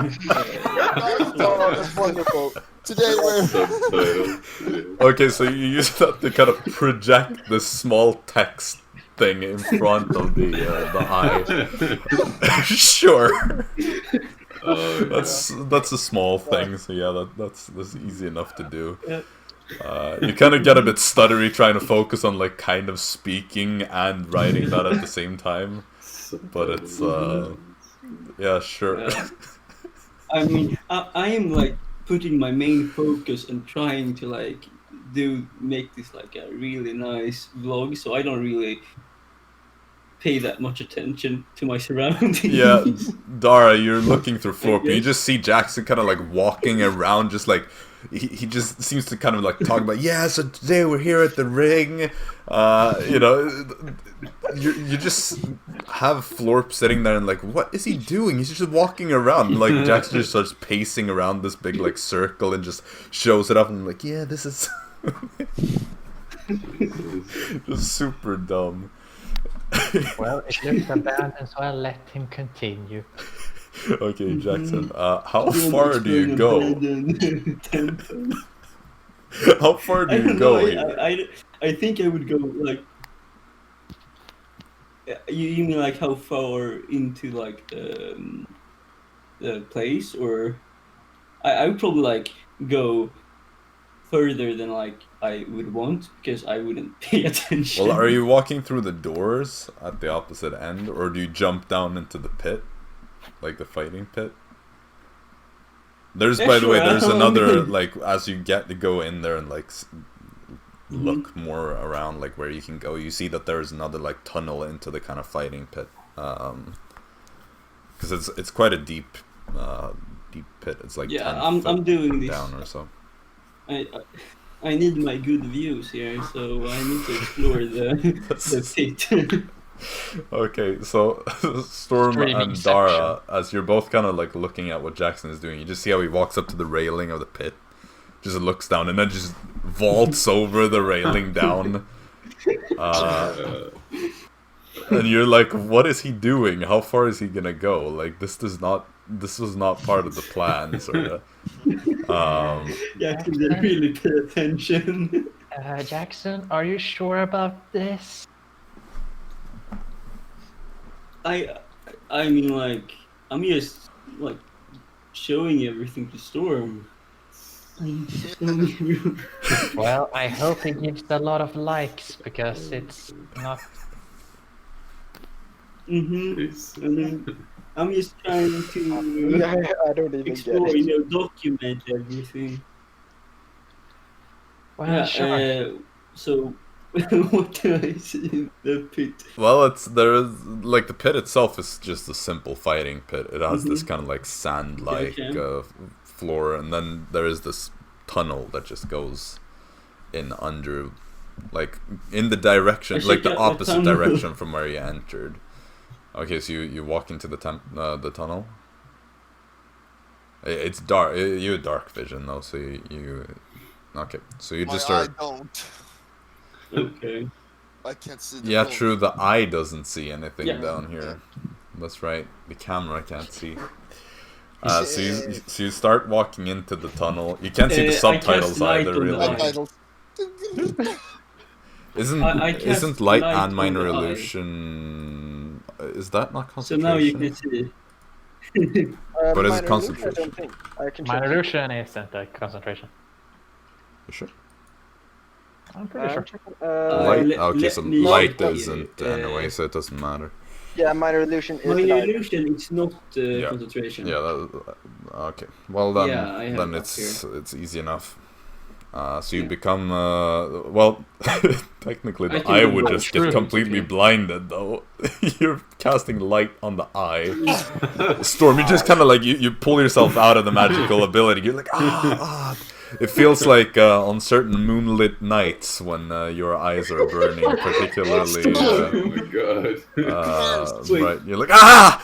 Oh, that's wonderful. Today we're Subtitle. Okay, so you use that to kind of project the small text thing in front of the eye. Sure. Oh, That's a small thing, so yeah, that's easy enough to do. You kind of get a bit stuttery trying to focus on like kind of speaking and writing that at the same time, but it's yeah, sure. I mean, I am like putting my main focus and trying to like make this like a really nice vlog, so I don't really pay that much attention to my surroundings. Yeah, Dara, you're looking through Florp. You just see Jaxson kind of like walking around, just like he just seems to kind of like talk about, yeah, so today we're here at the ring. You know, you just have Florp sitting there and like, what is he doing? He's just walking around. And, like Jaxson just starts pacing around this big like circle and just shows it up and I'm like, yeah, this is just super dumb. Well, it looks abandoned, so I'll let him continue. Okay, Jaxson, how far do you go? How far do I you don't go know. here? I think I would go like You mean like how far into like the place, or I would probably like go further than like I would want because I wouldn't pay attention. Well, are you walking through the doors at the opposite end, or do you jump down into the pit, like the fighting pit? There's, Yeah, by the way, sure, there's I'll- another, like, as you get to go in there and like look more around, like where you can go, you see that there's another like tunnel into the kind of fighting pit, because it's quite a deep pit. It's like 10 I'm foot doing this. down or so. I need my good views here, so I need to explore the pit. Okay, so Storm Streaming and Dara, as you're both kind of like looking at what Jaxson is doing, you just see how he walks up to the railing of the pit, just looks down, and then just vaults over the railing down. And you're like, what is he doing? How far is he gonna go? Like, this was not part of the plan, sort of. Yeah, can they really pay attention? Jaxson, are you sure about this? I mean, like, I'm just like showing everything to Storm. Well, I hope he gives a lot of likes because it's not. I'm just trying to I don't even explore, get it. document everything. Well, Yeah. sure. So, what do I see in the pit? Well, there is like the pit itself is just a simple fighting pit. It has this kind of like sand-like Okay. floor, and then there is this tunnel that just goes in under, like in the direction, Actually, like the yeah, the opposite tunnel. direction from where you entered. Okay, so you walk into the tunnel. It's dark. You have dark vision though, so you okay. So you just I start. don't. Okay. I can't see the Yeah, road. true. The eye doesn't see anything Yeah. down here. That's right. The camera can't see. So you start walking into the tunnel. You can't see the I cast subtitles light either, on the really. eye. Subtitles. I cast Isn't light light and on minor the eye. illusion? Is that not So now you concentration? can see. But is it Minor illusion, I concentration? don't think. I can My check. illusion isn't a concentration. You sure? I'm pretty sure. Light. Okay, let so me light check, isn't anyway, so it doesn't matter. Yeah, minor illusion is My the light. illusion, it's not Yeah. concentration. Yeah. Okay. Well then, Yeah, I have then that it's easy enough. So you Yeah. become well. Technically, I the can eye do would both. just get True, completely okay. blinded, though. You're casting light on the eye. Storm, you just kind of like you pull yourself out of the magical ability. You're like ah. It feels like on certain moonlit nights when your eyes are burning, particularly. Oh my god. Right, you're like ah.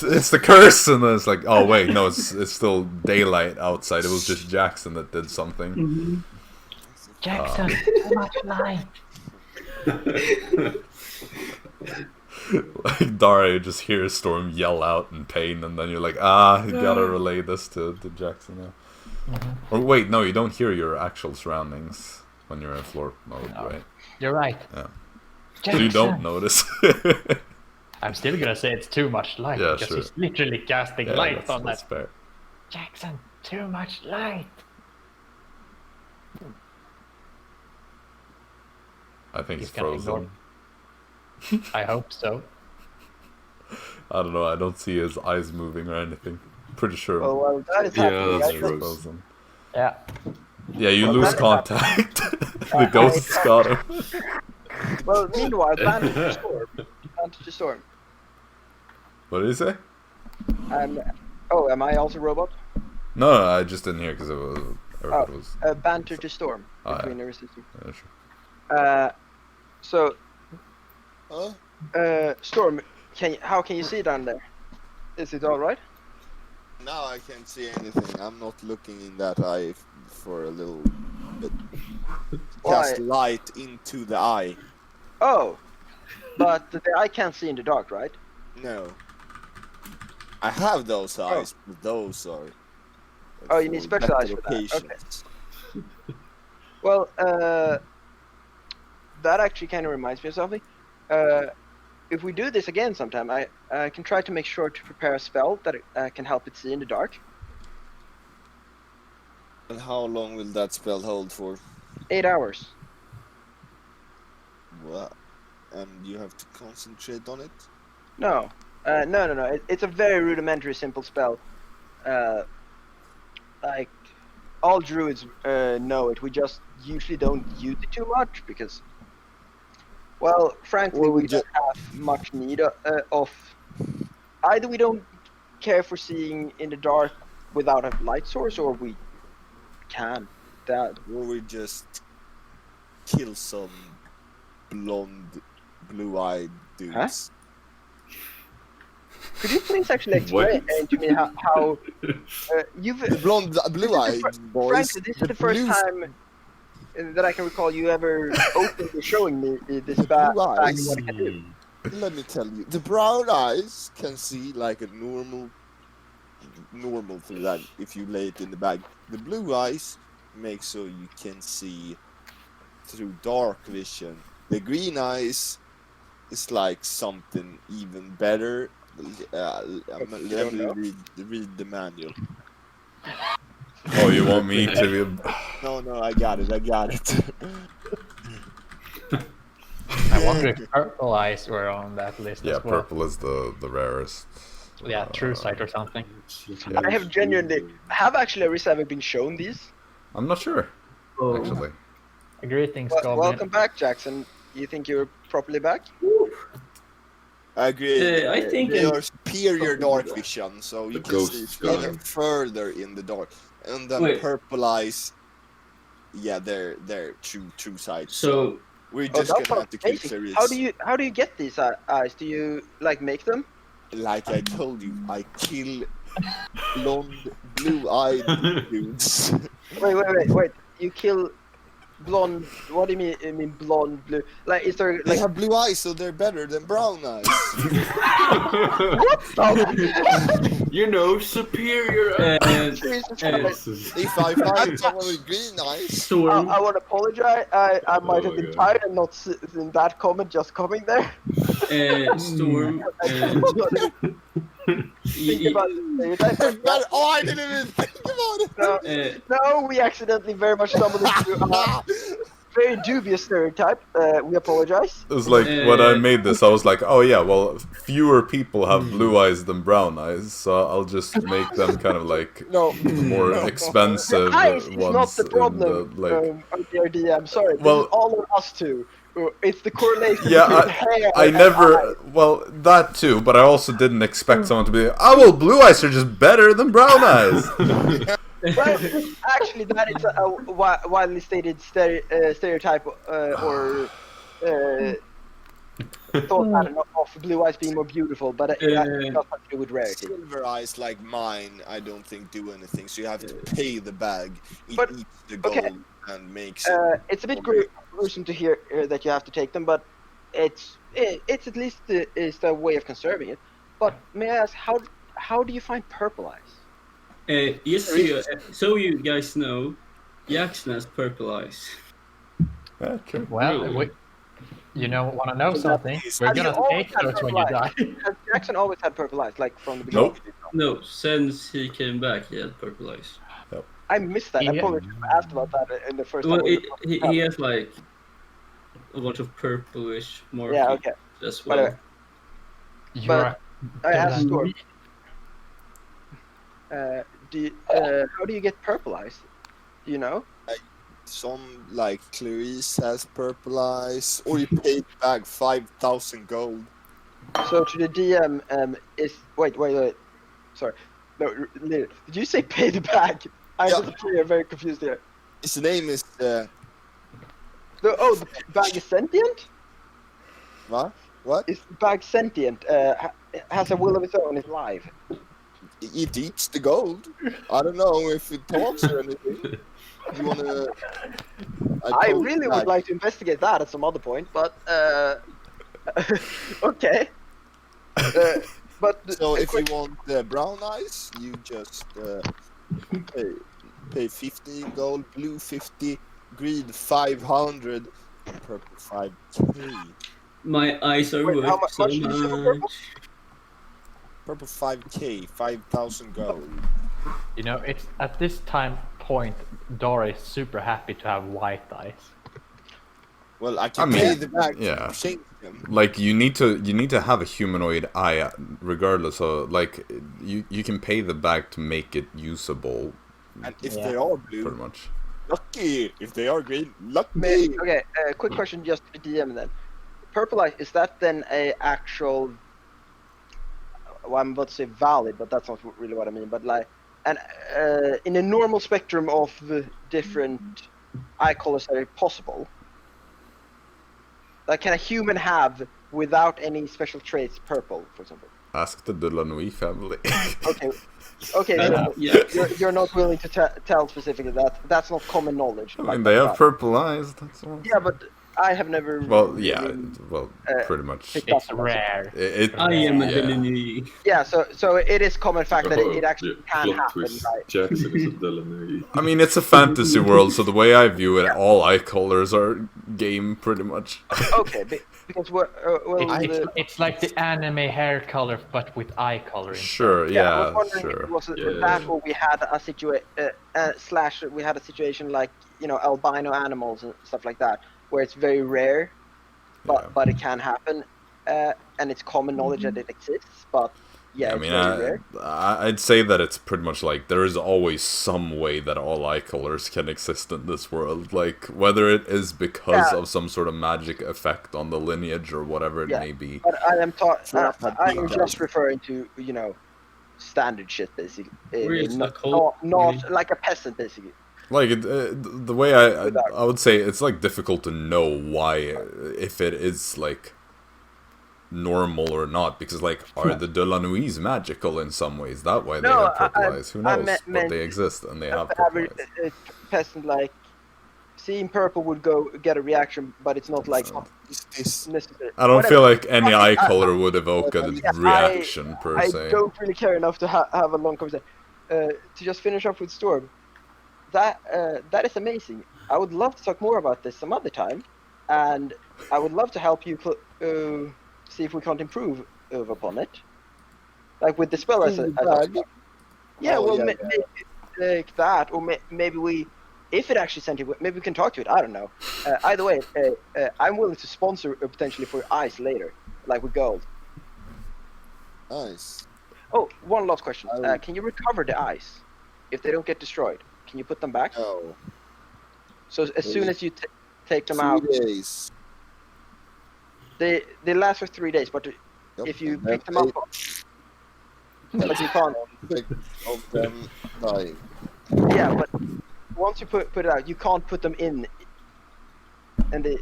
It's the curse, and then it's like, oh wait, no, it's still daylight outside. It was just Jaxson that did something. Jaxson, too much light. Like Dara, you just hear Storm yell out in pain, and then you're like, ah, you gotta relay this to Jaxson now. Or wait, no, you don't hear your actual surroundings when you're in floor mode, No. right? You're right. Yeah. Jaxson. So you don't notice. I'm still gonna say it's too much light Yeah, because sure. he's literally casting Yeah, light on that's that. fair. Jaxson, too much light. I think He's he's gonna ignore frozen. I hope so. I don't know. I don't see his eyes moving or anything. Pretty sure. Oh, well, that is Yeah, happening. that's I he's true. think. frozen. Yeah. Yeah, you Well, lose that is contact. The ghosts got him. Well, meanwhile, Bandage to Storm. Bandage to Storm. What did he say? Oh, am I also robot? No, I just didn't hear because it was. Everybody was. Banter to Storm. Oh, Between yeah. Arisa. Yeah, sure. So, Huh? Storm, how can you see down there? Is it all right? Now I can't see anything. I'm not looking in that eye for a little bit. Cast Why? light into the eye. Oh, but the eye can't see in the dark, right? No. I have those eyes, but those are. Oh, you need for special better eyes for that, okay. occasions. Well, that actually kind of reminds me of something. if we do this again sometime, I can try to make sure to prepare a spell that can help it see in the dark. And how long will that spell hold for? 8 hours. What? And you have to concentrate on it? No. No. It's a very rudimentary, simple spell. Like, all druids know it. We just usually don't use it too much because, well, frankly, we don't have much need of. Either we don't care for seeing in the dark without a light source, or we can. That. Or we just kill some blonde, blue-eyed dudes. Huh? Could you please actually explain to me how you've Blonde, blue-eyed boys. Frankly, this is the first time that I can recall you ever openly showing me this bag and what it can do. Let me tell you, the brown eyes can see like a normal thing, that if you lay it in the bag. The blue eyes make so you can see through dark vision. The green eyes is like something even better. Let me read the manual. Oh, you want me to? No, I got it. I wonder if purple eyes were on that list Yeah, as well. purple is the rarest. Yeah, true sight or something. Yeah. I have genuinely actually Arisa ever been shown these? I'm not sure, actually. Greetings, Well, Goblin. welcome back, Jaxson. You think you're properly back? I agree. I think they are superior dark vision, so you The can ghost see sky. even further in the dark. And then Wait. purple eyes, yeah, they're true sight. so. We're Oh, just that's gonna have to keep amazing. serious. How do you get these eyes? Do you like make them? Like I told you, I kill blonde, blue-eyed dudes. Wait. You kill blonde. What do you mean? I mean blonde, blue. Like, is there They like? have blue eyes, so they're better than brown eyes. You know, superior. Jesus Christ. If I find someone with green eyes, Storm. I want to apologize. I might have Oh, been God. tired and not seen that comment just coming there. Storm. Think about it. they're better. Oh, I didn't even think about it. No, we accidentally very much stumbled into a very dubious stereotype. We apologize. It was like when I made this, I was like, oh yeah, well, fewer people have blue eyes than brown eyes, so I'll just make them kind of like No, more expensive The eyes is ones not the problem, in the like. dear DM. Sorry, this Well- is all of us two. It's the correlation Yeah, between hair I and never. eyes. Well, that too, but I also didn't expect someone to be. Oh well, blue eyes are just better than brown eyes. Well, actually, that is a widely stated stereotype or thought pattern of blue eyes being more beautiful, but that has nothing to do with rarity. silver eyes like mine, I don't think do anything. So you have to pay the bag. It But- eats the gold okay. and makes it. It's a bit gruesome to hear that you have to take them, but it's at least is the way of conserving it. But may I ask, how do you find purple eyes? Yes, so you guys know, Jaxson has purple eyes. Yeah, true. Well, Really? want to know something? We're Have you gonna always take had those when purple you eyes? die. Has Jaxson always had purple eyes, like from the beginning? Nope. No, since he came back, he had purple eyes. I missed that. I Yeah. probably should have asked about that in the first Well, time. he has like a bunch of purplish markings Yeah, okay. as well. Whatever. You're I asked gonna- Storm. How do you get purple eyes? Do you know? Some like Clarice has purple eyes, or you pay the bag 5,000 gold. So to the DM is wait. Sorry. No, did you say pay the bag? I'm Yeah. very confused here. His name is The bag is sentient? what? What? Is the bag sentient? Has a will of its own? Is live? It eats the gold. I don't know if it talks or anything. You wanna? I really would like to investigate that at some other point, but okay. But So if you want brown eyes, you just pay 50 gold, blue 50, green 500, purple 5k. My eyes are Wait, how worth so much did you say for purple? much. Purple 5k, 5,000 gold. You know, it's at this point, Dara is super happy to have white eyes. Well, I can I mean, pay the bag yeah. to change them. Like you need to have a humanoid eye, regardless of like you can pay the bag to make it usable, And if Yeah. they are pretty blue, much. lucky. If they are green, lucky. Okay, quick question just to the DM then. Purple eye, is that then a actual, well, I'm about to say valid, but that's not really what I mean, but like, and in a normal spectrum of the different eye colors that are possible, like can a human have, without any special traits, purple, for example? Ask the Delannoy family. Okay, so Yeah. you're not willing to tell specifically that. That's not common knowledge. I like mean, they that, have purple eyes. That's all. Yeah, but I have never. Well, yeah. really, Well, pretty much. picked up It's on that. rare. I am a yeah. Delaney. Yeah, so it is common fact that it actually can Plot happen. twist. Right? Jaxson is a Delaney. I mean, it's a fantasy world, so the way I view it, all eye colors are game, pretty much. Okay, because well, It's like the anime hair color, but with eye coloring. Sure, I was yeah, wondering if sure. it was Yeah. that or we had a we had a situation like albino animals and stuff like that, where it's very rare, Yeah. but it can happen, and it's common knowledge that it exists. But yeah, I it's mean, very rare. I'd say that it's pretty much like there is always some way that all eye colors can exist in this world. Like, whether it is because Yeah. of some sort of magic effect on the lineage or whatever it Yeah. may be. But I am I am Yeah. just referring to standard shit basically. Where is not, the code? not like a peasant basically. Like, the way I would say it's like difficult to know why, if it is like normal or not, because like, are the Delannoys magical in some ways? That way they No, have purple I- eyes. Who I knows? meant- But they exist and they have The purple average eyes. peasant, like seeing purple would get a reaction, but it's not like Is this necessary. I don't Whatever. feel like any eye I- color would evoke a Yeah, reaction per I se. don't really care enough to have a long conversation. To just finish up with Storm, that is amazing. I would love to talk more about this some other time, and I would love to help you see if we can't improve upon it, like with the spell as yeah, Oh, well, yeah, maybe like that, or maybe we, if it actually sent you, maybe we can talk to it. I don't know. Either way, I'm willing to sponsor potentially for eyes later, like with gold. nice? Oh, one last question. Oh. Can you recover the eyes if they don't get destroyed? Can you put them back? No. So as soon as you take them 3 out, days. they last for 3 days. But Yep, if you and pick then them up, but you can't. of them dying. Yeah, but once you put it out, you can't put them in. And they.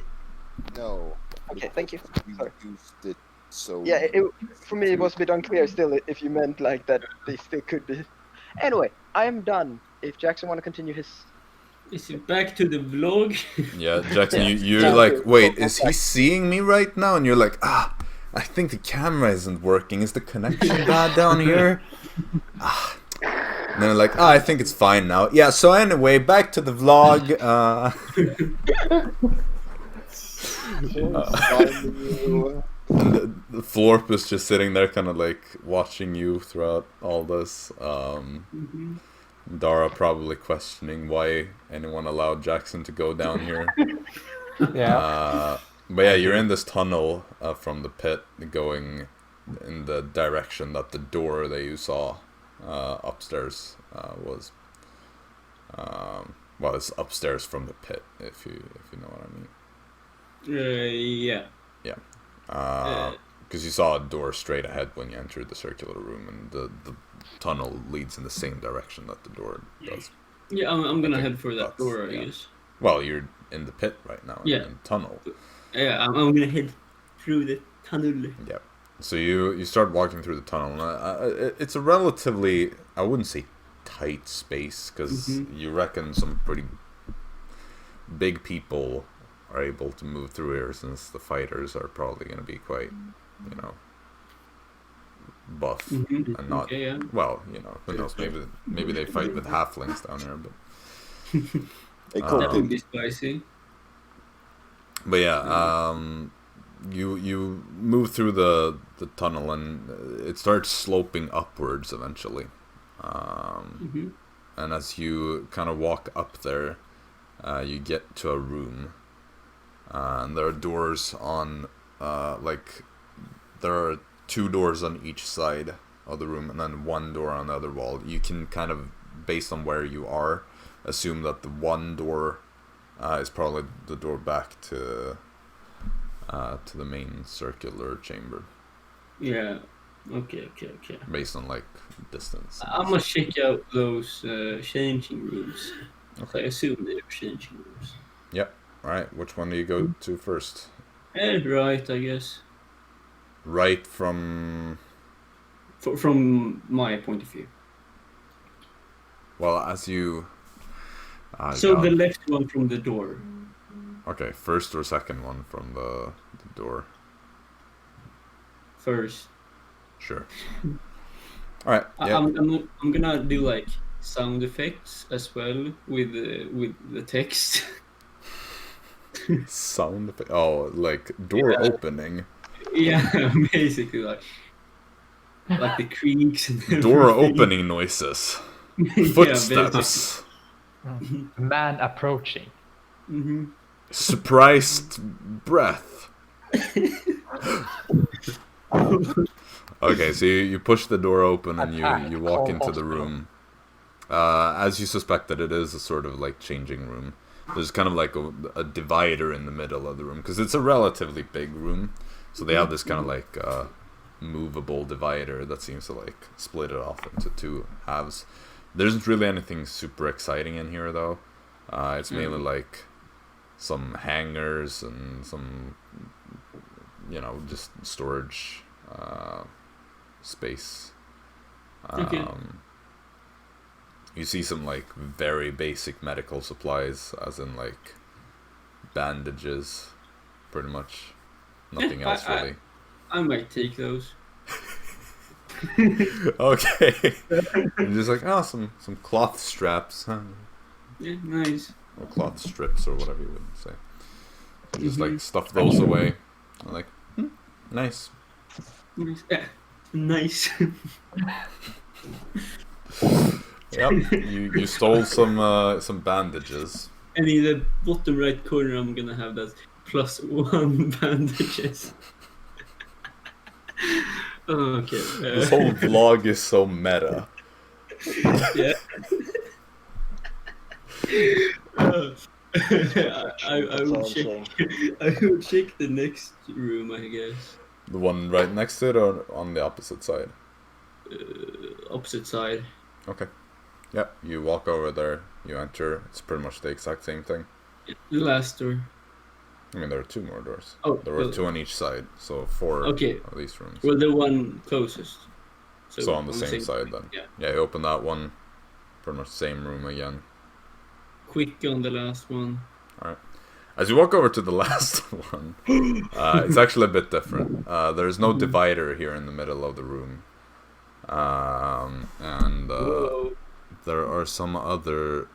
No. Okay, thank you. We Sorry. used it so. Yeah, for me it was a bit unclear still if you meant like that they still could be. Anyway, I am done. If Jaxson want to continue his. Is it back to the vlog? Yeah, Jaxson, you're Yeah. like, wait, is he seeing me right now? And you're like, I think the camera isn't working. Is the connection bad down here? And then like, I think it's fine now. Yeah, so anyway, back to the vlog. And the Florp is just sitting there kind of like watching you throughout all this. Dara probably questioning why anyone allowed Jaxson to go down here. Yeah. But yeah, you're in this tunnel from the pit going in the direction that the door that you saw upstairs was. Well, it's upstairs from the pit, if you know what I mean. Yeah. Because you saw a door straight ahead when you entered the circular room, and the tunnel leads in the same direction that the door does. Yeah, I'm gonna Okay, head for that that's- door, I yeah. guess. Well, you're in the pit right now, Yeah. in the tunnel. Yeah, I'm gonna head through the tunnel. Yeah. So you start walking through the tunnel. And, it's a relatively, I wouldn't say tight space, because you reckon some pretty big people are able to move through here, since the fighters are probably going to be quite, buff and not. Okay, yeah. Well, who knows? Maybe they fight with halflings down here, but. They That could would be. be spicy. But yeah, you move through the tunnel, and it starts sloping upwards eventually. And as you kind of walk up there, you get to a room. And there are doors on, there are 2 doors on each side of the room, and then 1 door on the other wall. You can kind of, based on where you are, assume that the 1 door is probably the door back to the main circular chamber. Yeah. Okay. Based on like distance. I'm gonna check out those changing rooms. Okay. I assume they're changing rooms. Yep. All right. Which one do you go to first? Right, I guess. Right from. From my point of view. Well, as you. So the left one from the door. Okay, first or second one from the door. First. Sure. All right. Yeah. I'm gonna do like sound effects as well with the text. Sound effect. Oh, like door opening. Yeah, basically like the creaks and Door everything. opening noises. Yeah, Footsteps. Man approaching. Mm-hmm. Surprised breath. Okay, so you push the door open and you walk into the room. As you suspected, it is a sort of like changing room. There's kind of like a divider in the middle of the room, because it's a relatively big room. So they have this kind of like movable divider that seems to like split it off into 2 halves. There isn't really anything super exciting in here though. It's mainly like some hangers and some, just storage space. Okay. You see some like very basic medical supplies, as in like bandages, pretty much. Nothing else really. I might take those. Okay. You're just like, some cloth straps, huh? Yeah, nice. Or cloth strips, or whatever you would say. You just like stuff those away. I'm like, nice. Nice. Yeah, nice. Yep. You stole some bandages. And in the bottom right corner, I'm gonna have that +1 bandages. Okay. This whole vlog is so meta. Yeah. I will check. I will check the next room, I guess. The one right next to it, or on the opposite side? Opposite side. Okay. Yeah, you walk over there, you enter, it's pretty much the exact same thing. The last door. I mean, there are 2 more doors. Oh, there were 2 on each side, so 4 of these rooms. Well, the one closest. So on the same side then. Yeah, you open that one, pretty much same room again. Quick on the last one. Alright. As you walk over to the last one, it's actually a bit different. There's no divider here in the middle of the room. And there are some other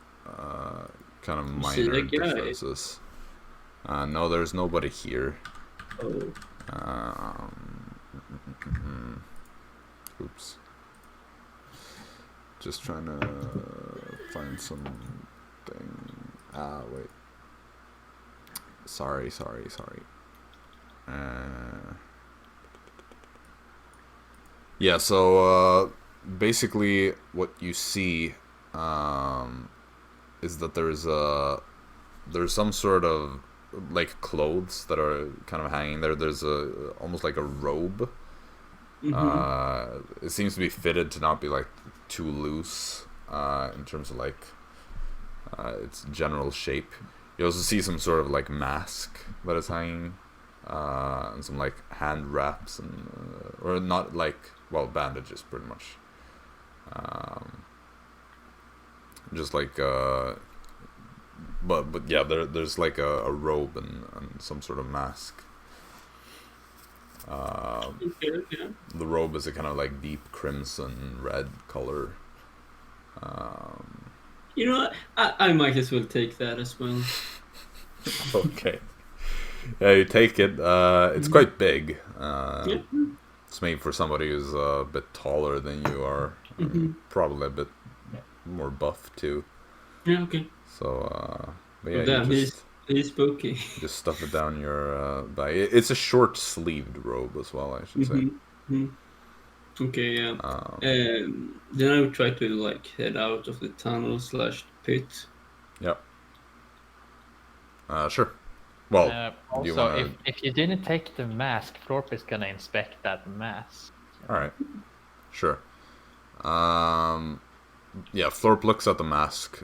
kind of minor differences. No, there's nobody here. Oh. Oops. Just trying to find something. Wait. Sorry. Yeah, so basically what you see is that there's some sort of like clothes that are kind of hanging there. There's almost like a robe. It seems to be fitted to not be like too loose in terms of like its general shape. You also see some sort of like mask that is hanging, and some like hand wraps and or not like bandages pretty much. Just like but yeah, there's like a robe and some sort of mask. The robe is a kind of like deep crimson red color. You know what? I might as well take that as well. Okay. Yeah, you take it. It's quite big. Yeah. It's made for somebody who's a bit taller than you are. I mean, probably a bit more buff too. Yeah, okay. So, but yeah, Oh, damn, you just he's spooky. just stuff it down your bag. It's a short-sleeved robe as well, I should say. Okay, yeah. Then I would try to like head out of the tunnel / pit. Yep. Sure. Well, do you Also, wanna... if you didn't take the mask, Florp is gonna inspect that mask. All right. Sure. Yeah, Florp looks at the mask.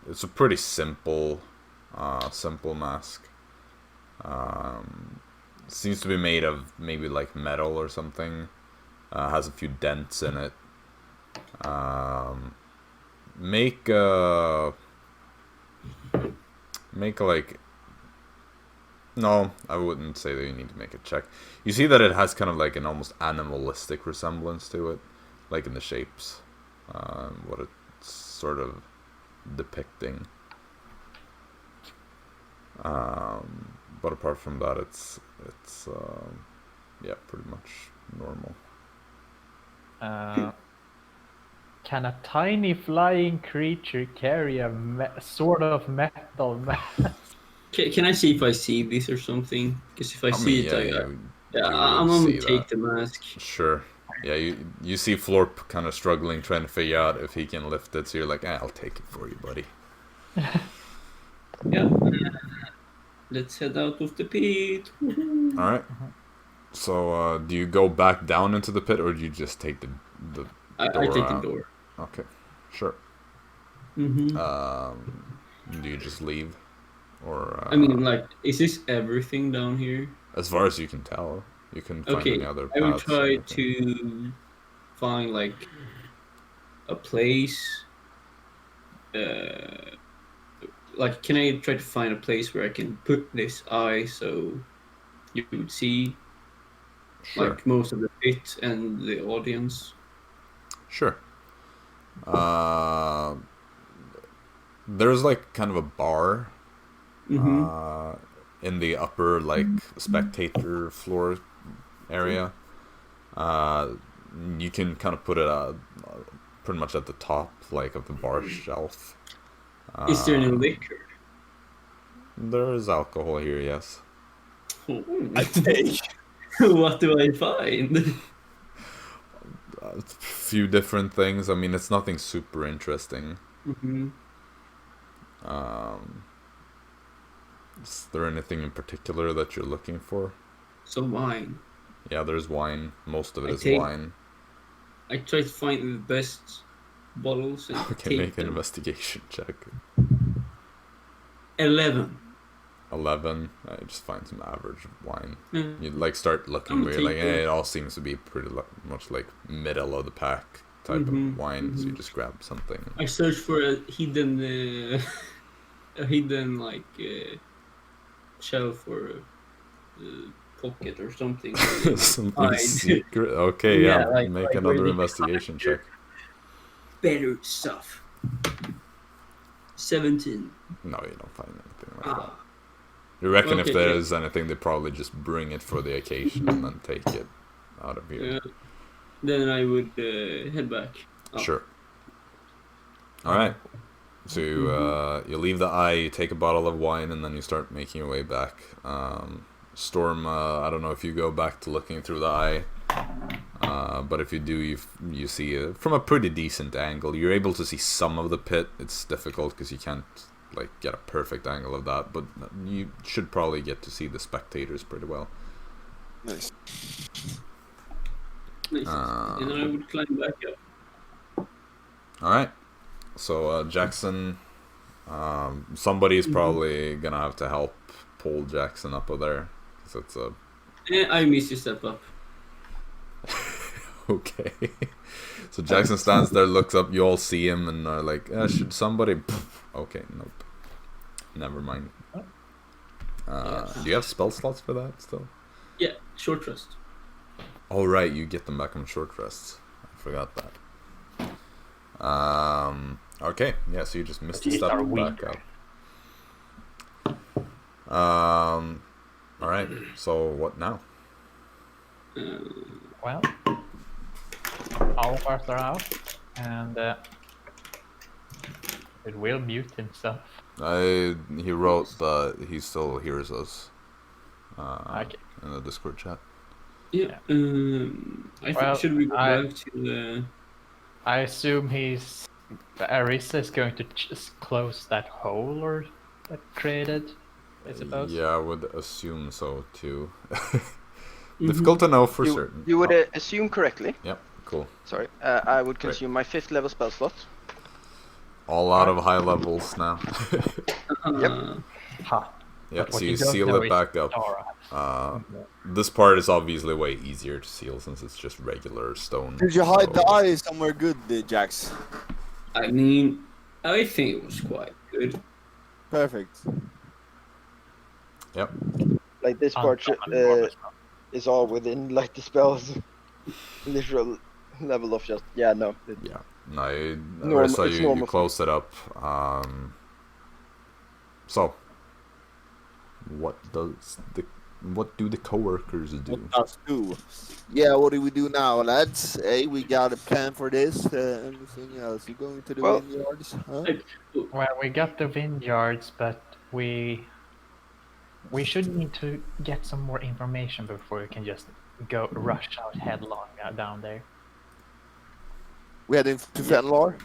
It's a pretty simple mask. Seems to be made of maybe like metal or something. Has a few dents in it. Make like... No, I wouldn't say that you need to make a check. You see that it has kind of like an almost animalistic resemblance to it, like in the shapes, what it's sort of depicting. But apart from that, it's yeah, pretty much normal. Can a tiny flying creature carry a sort of metal mask? Can I see if I see this or something? Because if I see it, I'm gonna take the mask. Sure. Yeah, you see Florp kind of struggling, trying to figure out if he can lift it. So you're like, I'll take it for you, buddy. Yeah. Let's head out of the pit. All right. So, do you go back down into the pit, or do you just take the door? I take the door. Okay, sure. Mm-hmm. Do you just leave, or? I mean, like, is this everything down here? As far as you can tell, you can find any other paths. I will try to find like a place. Like, can I try to find a place where I can put this eye so you would see, like, most of the pit and the audience? Sure. There's like kind of a bar in the upper like spectator floor area. You can kind of put it pretty much at the top like of the bar shelf. Is there any liquor? There is alcohol here, yes. I take. What do I find? A few different things. I mean, it's nothing super interesting. Is there anything in particular that you're looking for? Some wine. Yeah, there's wine. Most of it is wine. I try to find the best bottles and okay, make an investigation check. 11. 11. I just find some average wine. You like start looking where you're like, it all seems to be pretty much like middle of the pack type of wine. So you just grab something. I search for a hidden, like shelf or pocket or something. Something secret. Okay, yeah. Like, make another investigation check. Better stuff. 17. No, you don't find anything like that. You reckon if there's anything, they probably just bring it for the occasion and then take it out of here. Then I would head back. Sure. All right. So you leave the eye, you take a bottle of wine, and then you start making your way back. Storm, I don't know if you go back to looking through the eye, but if you do, you see from a pretty decent angle. You're able to see some of the pit. It's difficult because you can't like get a perfect angle of that, but you should probably get to see the spectators pretty well. Nice. And then I would climb back up. All right. So Jaxson, somebody's probably gonna have to help pull Jaxson up there, because it's a. I miss you step up. Okay. So Jaxson stands there, looks up. You all see him, and are like, "Should somebody?" Okay, nope. Never mind. Do you have spell slots for that still? Yeah, short rest. Oh right, you get them back on short rests. I forgot that. Okay, yeah, so you just missed a step back up. All right. So what now? Well, all of us are out, and it will mute himself. He wrote that he still hears us Okay. in the Discord chat. Yeah. I think Well, should we go back to the? I assume Arisa is going to just close that hole or that created, I suppose. Yeah, I would assume so too. Difficult to know for certain. You would assume correctly. Yep, cool. Sorry, I would consume my 5th level spell slot. All out of high levels now. Ha. Yep, But so what you don't seal know it is back up. Dara. This part is obviously way easier to seal since it's just regular stone. Did you hide so- the eye somewhere good, Jax? I mean, I think it was quite good. Perfect. Yep. Like this part is all within like the spell's literal level of just Yeah. No, Arisa, it's you normal. close it up. So, what do the coworkers do? What does do? Yeah, what do we do now, lads? Hey, we got a plan for this. Anything else? You going to the vineyards? Huh? Well, we got the vineyards, but we should need to get some more information before we can just rush out headlong down there. We heading to Fenlar?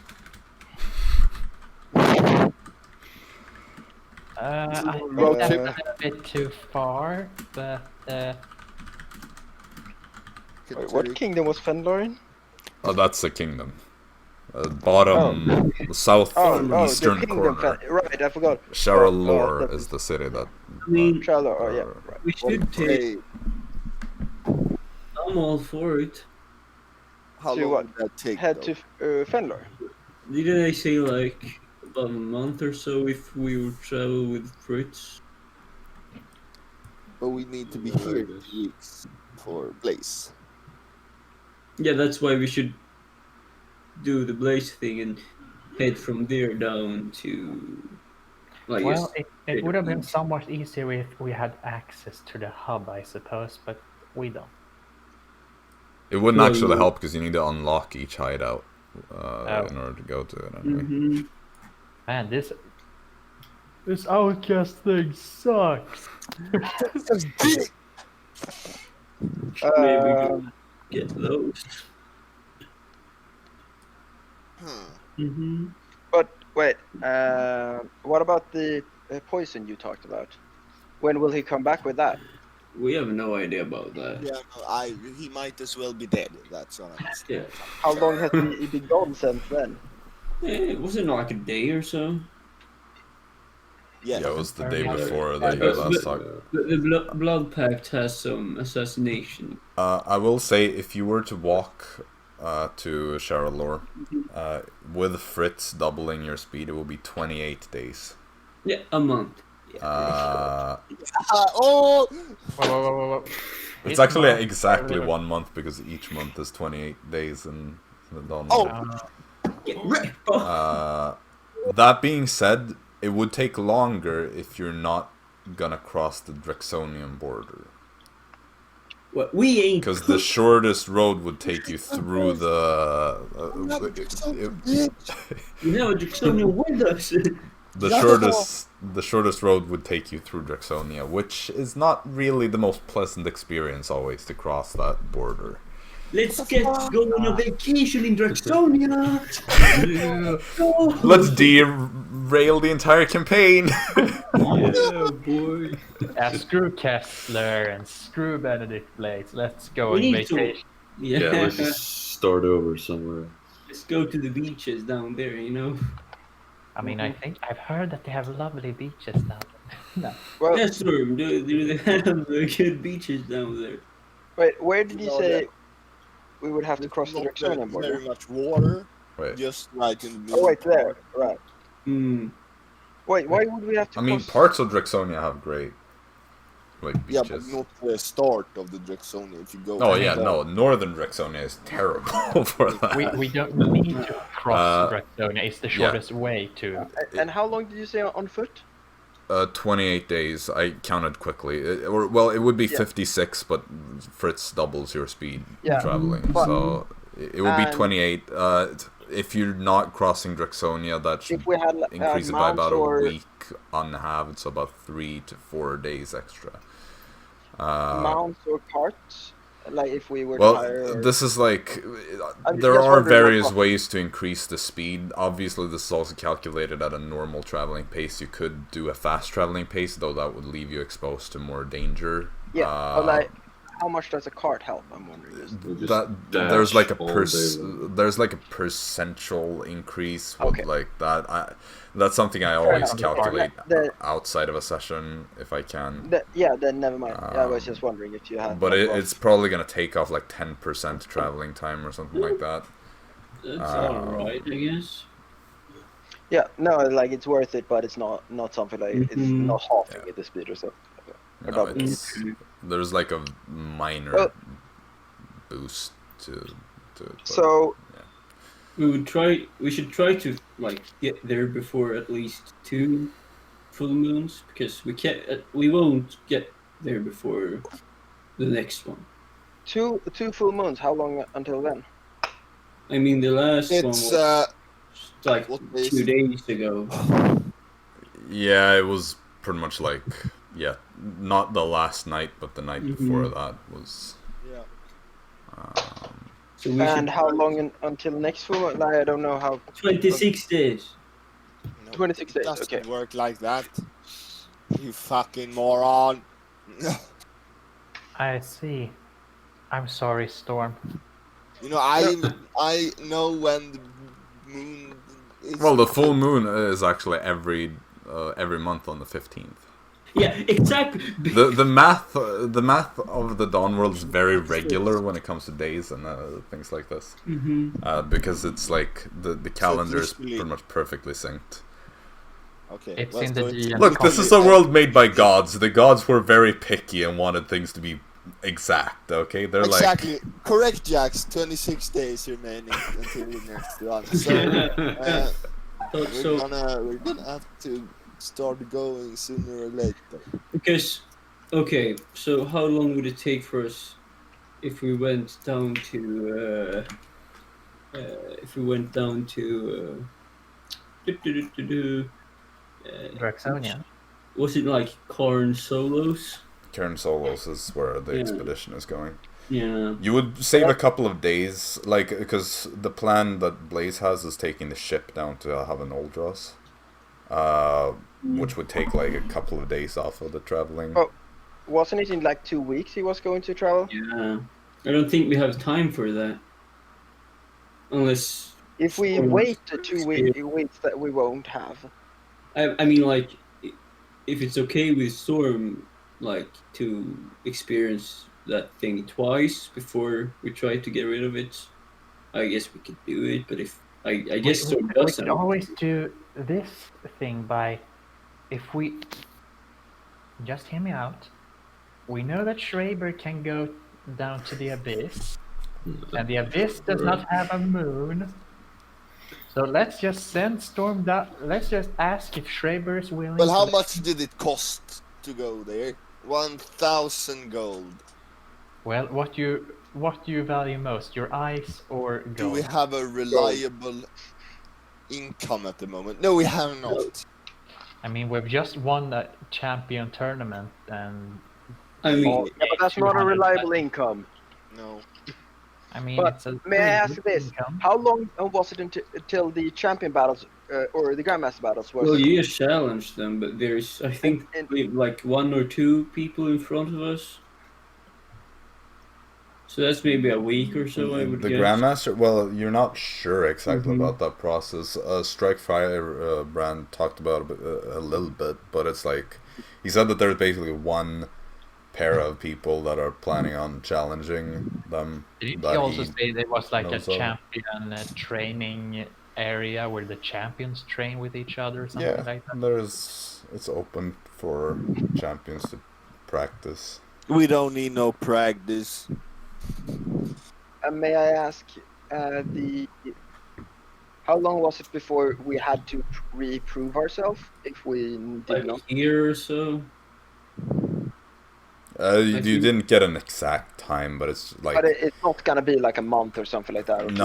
I road think trip? that's a bit too far, but Wait, what kingdom was Fenlar in? Oh, that's the kingdom. Bottom, southeastern the kingdom. corner. Right, I forgot. Sharalor that is the city that. I mean, Shallow. Oh yeah, right. we should take. Hey, I'm all for it. how So long what? would that take? Head though? to Fenlar. Didn't I say like about a month or so if we would travel with Fritz? But we need to be Yeah, I here guess. 2 weeks for Blaze. Yeah, that's why we should do the Blaze thing and head from there down to. Well, well, yes. it would have been somewhat easier if we had access to the hub, I suppose, but we don't. It wouldn't Well, actually you- help because you need to unlock each hideout in order to go to it anyway. Mm-hmm. Man, this outcast thing sucks. Maybe we can get those. Mm-hmm. But wait, what about the poison you talked about? When will he come back with that? We have no idea about that. Yeah, no, he might as well be dead. That's what I'm saying. Yeah. How long has he been gone since then? Was it like a day or so? Yeah, Yeah, it was the day Yeah. before that you last talked. The Blood Pact has some assassination. I will say, if you were to walk to Sharalor, with Fritz doubling your speed, it will be 28 days. Yeah, a month. oh! Whoa. It's actually exactly 1 month because each month is 28 days in the dawn. Get wrecked. That being said, it would take longer if you're not gonna cross the Draxonian border. What, we ain't. Because the shortest road would take you through the. You have a Jaxson with us. The shortest road would take you through Draxonia, which is not really the most pleasant experience always to cross that border. Let's get going on a vacation in Draxonia. Yeah. Let's derail the entire campaign. Yeah, boy. Screw Kessler and screw Benedict Blades. Let's go We on need to- vacation. Yeah. Yeah, let's just start over somewhere. Let's go to the beaches down there, you know. I mean, I think I've heard that they have lovely beaches down there. No. Well, Yes, sir. They have good beaches down there. wait, where did you No, say we would have to cross the Not Draxonian border? very much water, Wait, just right in the middle. Oh wait, there, right. Hmm. Wait, why would we have to I mean, cross? parts of Draxonia have great, like, Yeah, but beaches. not the start of the Draxonia. If you go. Oh yeah, down. no, northern Draxonia is terrible for that. We don't need to cross Draxonia. It's the yeah. shortest way to. And how long did you say on foot? 28 days. I counted quickly. It would be Yeah. 56, but Fritz doubles your speed Yeah, traveling, but- so it would be and- 28. If you're not crossing Draxonia, that should If we had increase it by mounts about or a week unhalved, so about 3 to 4 days extra. mounts or carts, like if we were to Well, hire. this is like I'm there just are wondering various what- ways to increase the speed. Obviously, this is also calculated at a normal traveling pace. You could do a fast traveling pace, though that would leave you exposed to more danger. Yeah, but like, how much does a cart help? I'm wondering. We'll just That dash there's like a all day long. there's like a percentual increase with Okay. like that. That's something I always enough. calculate The- outside of a session if I can. Then never mind. I was just wondering if you had. But like, it's probably gonna take off like 10% traveling time or something like that. That's alright, I guess. Yeah, no, like it's worth it, but it's not something like it's Mhm. not halving the speed or something. Or No, double. there's like a minor Well- boost to it. but- So We should try to like get there before at least 2 full moons, because we won't get there before the next one. two full moons. How long until then? I mean, the last one It's was like what days? 2 days ago. Yeah, it was pretty much like not the last night, but the night before that was. Yeah. So we And should how long until next full moon? Like, I don't know how. 26 days. No, 26 days, doesn't okay. work like that. You fucking moron. I see. I'm sorry, Storm. You know, I know when the moon is. Well, the full moon is actually every month on the 15th. Yeah, exactly. The math of the Dawn World is very regular when it comes to days and things like this. Because it's like the calendar is literally- pretty much perfectly synced. Okay. It's let's in the go into- GM. Look, this is a world made by gods. The gods were very picky and wanted things to be exact. Okay, they're Exactly. Correct, Jax. 26 days remaining until the next one. So we're gonna have to start going sooner or later. Because, okay, so how long would it take for us if we went down to Draxonia. was it like Karn Solos? Cairn Solos is where the Yeah. expedition is going. Yeah. You would save a couple of days, like, because the plan that Blaze has is taking the ship down to Haven Oldros, which would take like a couple of days off of the traveling. Oh. Wasn't it in like 2 weeks he was going to travel? Yeah. I don't think we have time for that. Unless If we wait the 2 weeks that we won't have. I mean, like, if it's okay with Storm, like, to experience that thing twice before we try to get rid of it, I guess we could do it. But if I guess Storm we doesn't. could always do this thing by, if we just hear me out. We know that Schreiber can go down to the abyss, and the abyss does not have a moon. So let's just send Storm down. Let's just ask if Schreiber is willing. Well, how to- much did it cost to go there? 1,000 gold. Well, what do you value most, your eyes or gold? Do we have a reliable income at the moment? No, we have not. I mean, we've just won the champion tournament, and I mean, Yeah, but that's not a 200. reliable income. No. I mean, But it's a may I pretty ask good this? income. How long was it until the champion battles or the grandmaster battles was? well, you just challenged them, but there's, I think, And- we have like 1 or 2 people in front of us. So that's maybe a week or so, I would The guess. Grandmaster, well, you're not sure exactly Mhm. about that process. Strike Fire Brand talked about it a little bit, but it's like, he said that there's basically one pair of people that are planning on challenging them. Did that he also he say there was like a knows of. champion training area where the champions train with each other or something Yeah, like that? it's open for champions to practice. We don't need no practice. May I ask How long was it before we had to reprove ourselves if we did Like not? a year or so. You think- didn't get an exact time, but it's like But it's not gonna be like a month or something like that. Or 2 months.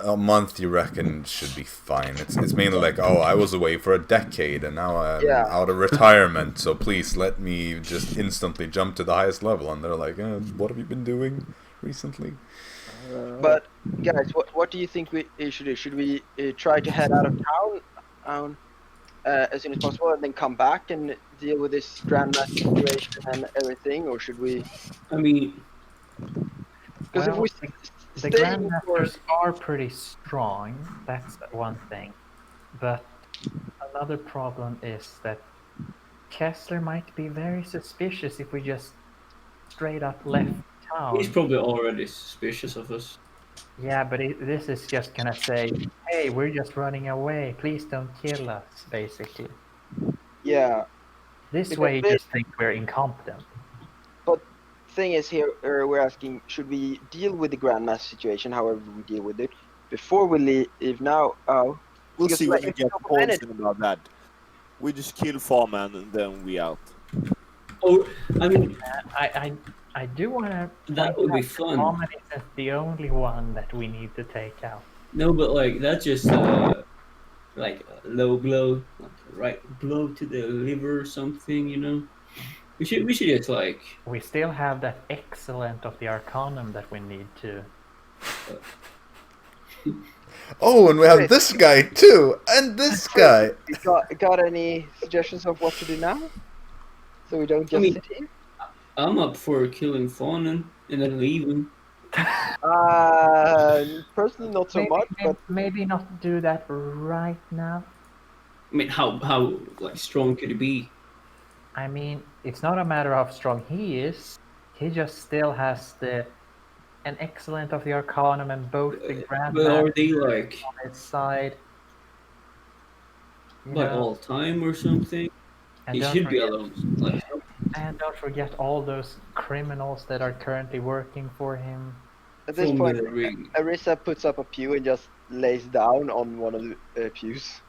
no, a month you reckon should be fine. It's mainly like, oh, I was away for a decade and now I'm Yeah. out of retirement, so please let me just instantly jump to the highest level. And they're like, what have you been doing recently? But guys, what do you think we should do? Should we try to head out of town as soon as possible and then come back and deal with this grandmaster situation and everything, or should we? I mean, Because if Well, we the stay Grandmasters are pretty strong, that's one thing. But another problem is that Kessler might be very suspicious if we just straight up left town. he's probably already suspicious of us. Yeah, but this is just gonna say, hey, we're just running away, please don't kill us, basically. yeah. This Because way you they- just think we're incompetent. Thing is here, we're asking, should we deal with the grandmaster situation, however we deal with it, before we leave now? Oh, We'll because see when like, we if get we don't manage- poison about that. We just kill Farman and then we out. Oh, I mean, I do want to. that would be fun. Common isn't the only one that we need to take out. No, but like that's just like a low blow, like a right blow to the liver or something, you know. We should just like We still have that excellent of the Arcanum that we need to. Oh, and we have Wait. this guy too, and this guy. you got any suggestions of what to do now? So we don't just mean- sit here? I'm up for killing Fawnen and then leaving. Personally not so much, but maybe not do that right now. I mean, how like strong could it be? I mean, it's not a matter of how strong he is. He just still has an excellent of the Arcanum and both the But are Grandmaster they like on his side. You by know, all time or something? and He don't should be forget- alone. Like, And don't forget all those criminals that are currently working for him. at this from point, the ring. Arisa puts up a pew and just lays down on one of the pews.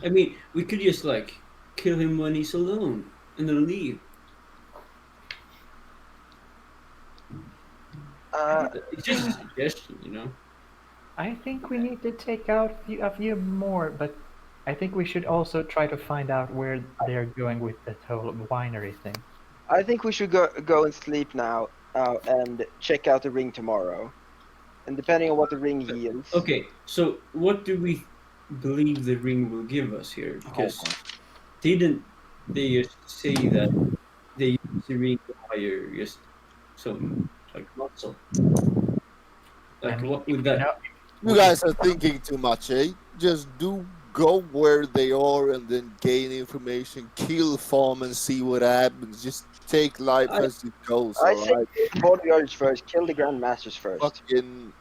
I mean, we could just like kill him when he's alone and then leave. It's just a suggestion, you know. I think we need to take out a few more, but I think we should also try to find out where they're going with the whole winery thing. I think we should go and sleep now and check out the ring tomorrow. And depending on what the ring yields. Okay, so what do we believe the ring will give us here? Because didn't they just say that they use the ring to hire just some like muscle? Like I mean, what would that? You guys are thinking too much, eh? Just go where they are and then gain information, kill farm and see what happens. Just take life as it goes, I say alright? kill the bodyguards first, kill the grandmasters first. Fucking...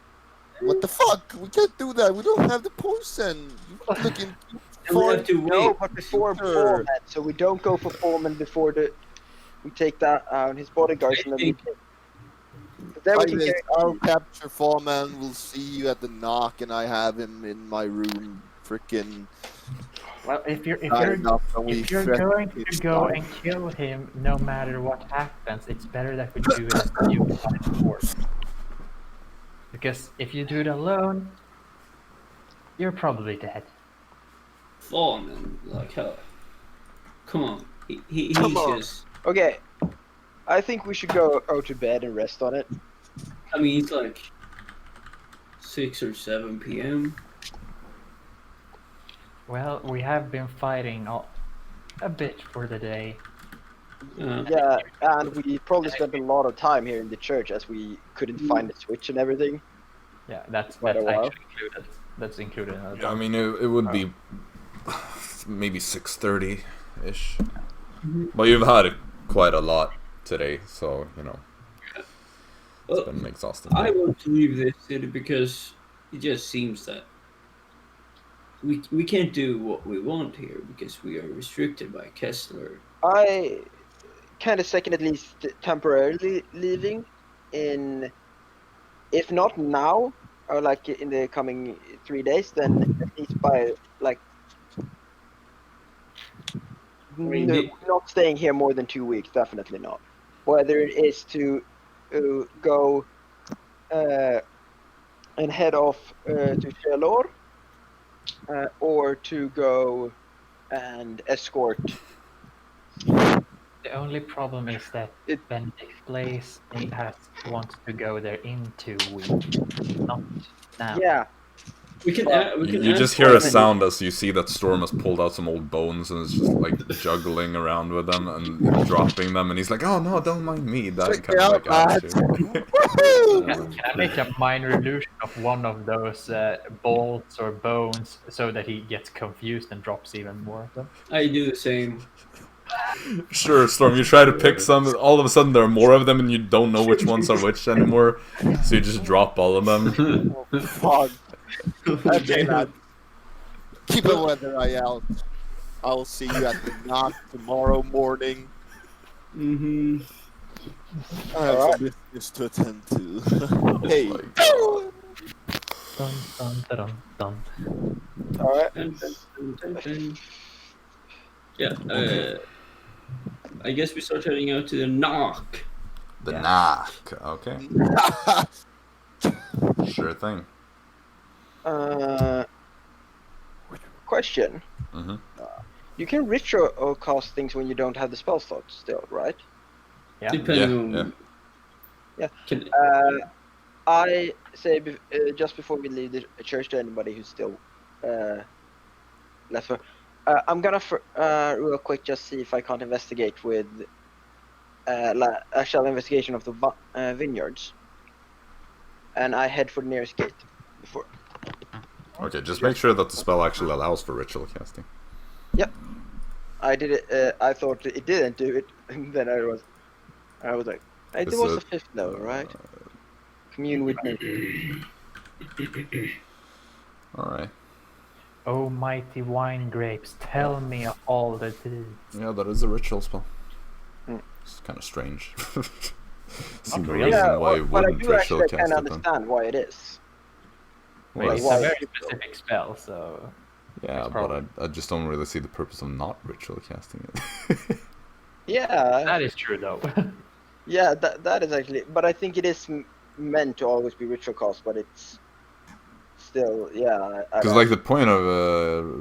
What the fuck? We can't do that. We don't have the poison. You looking And we have to wait. No, but before Sure. Foreman, so we don't go for Foreman before we take that his bodyguards and then we think- take. But then we Like can this, get I'll capture Foreman. We'll see you at the knock, and I have him in my room. Freaking Well, if you're dying up, and we if you're threaten going to his go life. and kill him, no matter what happens, it's better that we do it as a unified force. Because if you do it alone, you're probably dead. Fawn and like how? Come on, he's Come on. just. Okay, I think we should go to bed and rest on it. I mean, it's like 6 or 7 p.m. Well, we have been fighting a bit for the day. Yeah, and we probably spent a lot of time here in the church as we couldn't find the switch and everything. Yeah, that's Quite a while. actually included. That's included in the Yeah, I mean, it would be maybe 6:30 ish. But you've had quite a lot today, so you know it's Well, been an exhausting I day. want to leave this city because it just seems that we can't do what we want here because we are restricted by Kessler. I kind of second at least temporarily leaving in, if not now, or like in the coming 3 days, then at least by like mean, no, not staying here more than 2 weeks. Definitely not. Whether it is to go and head off to Shelor, or to go and escort. The only problem is that It- Benedict's place wants to go there in 2 weeks, not now. Yeah, we can. We can. You ask just hear a Benedict. sound as you see that Storm has pulled out some old bones and is just like juggling around with them and dropping them, and he's like, "Oh no, don't mind me." That Check kind me of out, like attitude. Can I make a minor illusion of one of those bolts or bones so that he gets confused and drops even more of them? I do the same. Sure, Storm. You try to pick some. All of a sudden, there are more of them, and you don't know which ones are which anymore. So you just drop all of them. Fuck. Okay, lad. Keep a weather eye out. I'll see you at the knock tomorrow morning. Mm-hmm. I have some business to attend to. Hey. Dun, dun, dun, dun. all right. Yeah. I guess we start heading out to the knock. The Yeah. knock. Okay. Sure thing. Question. Mhm. You can ritual cast things when you don't have the spell slot still, right? Yeah. Depending Yeah, on. yeah. Can, I say just before we leave the church to anybody who's still left. I'm gonna real quick just see if I can't investigate with actual investigation of the vineyards, and I head for the nearest gate before. Okay, just make sure that the spell actually allows for ritual casting. Yep. I did it. I thought it didn't do it, and then I was like, it Is was it, the fifth level, right? Commune with me. Alright. Oh, mighty wine grapes, tell me of all the deeds. Yeah, that is a ritual spell. Hmm. It's kind of strange. See Not no really. reason Yeah, why you but I wouldn't do ritual actually cast kind of it then. understand why it is. Well, It's why- a very specific spell, so... yeah, that's but probably- I just don't really see the purpose of not ritual casting it. Yeah, That is true, though. yeah, that is actually. But I think it is meant to always be ritual cast, but it's still, yeah. Because like the point of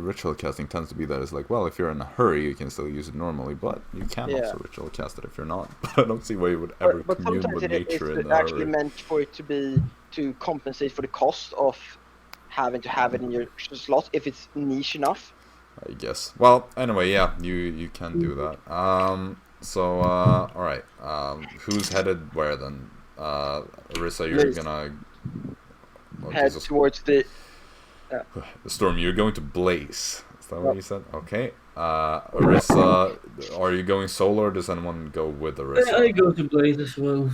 ritual casting tends to be that it's like, well, if you're in a hurry, you can still use it normally, but you can Yeah. also ritual cast it if you're not. But I don't see why you would ever but commune sometimes with it is nature in a actually hurry. meant for it to be to compensate for the cost of having to have it in your slot if it's niche enough. I guess. Well, anyway, yeah, you can do that. So, alright. Who's headed where then? Arisa, you're Liz. gonna... Oh, Head Jesus. towards the. Storm, you're going to Blaze. Is that what you said? Okay. Arisa, are you going solo or does anyone go with Arisa? I go to Blaze as well.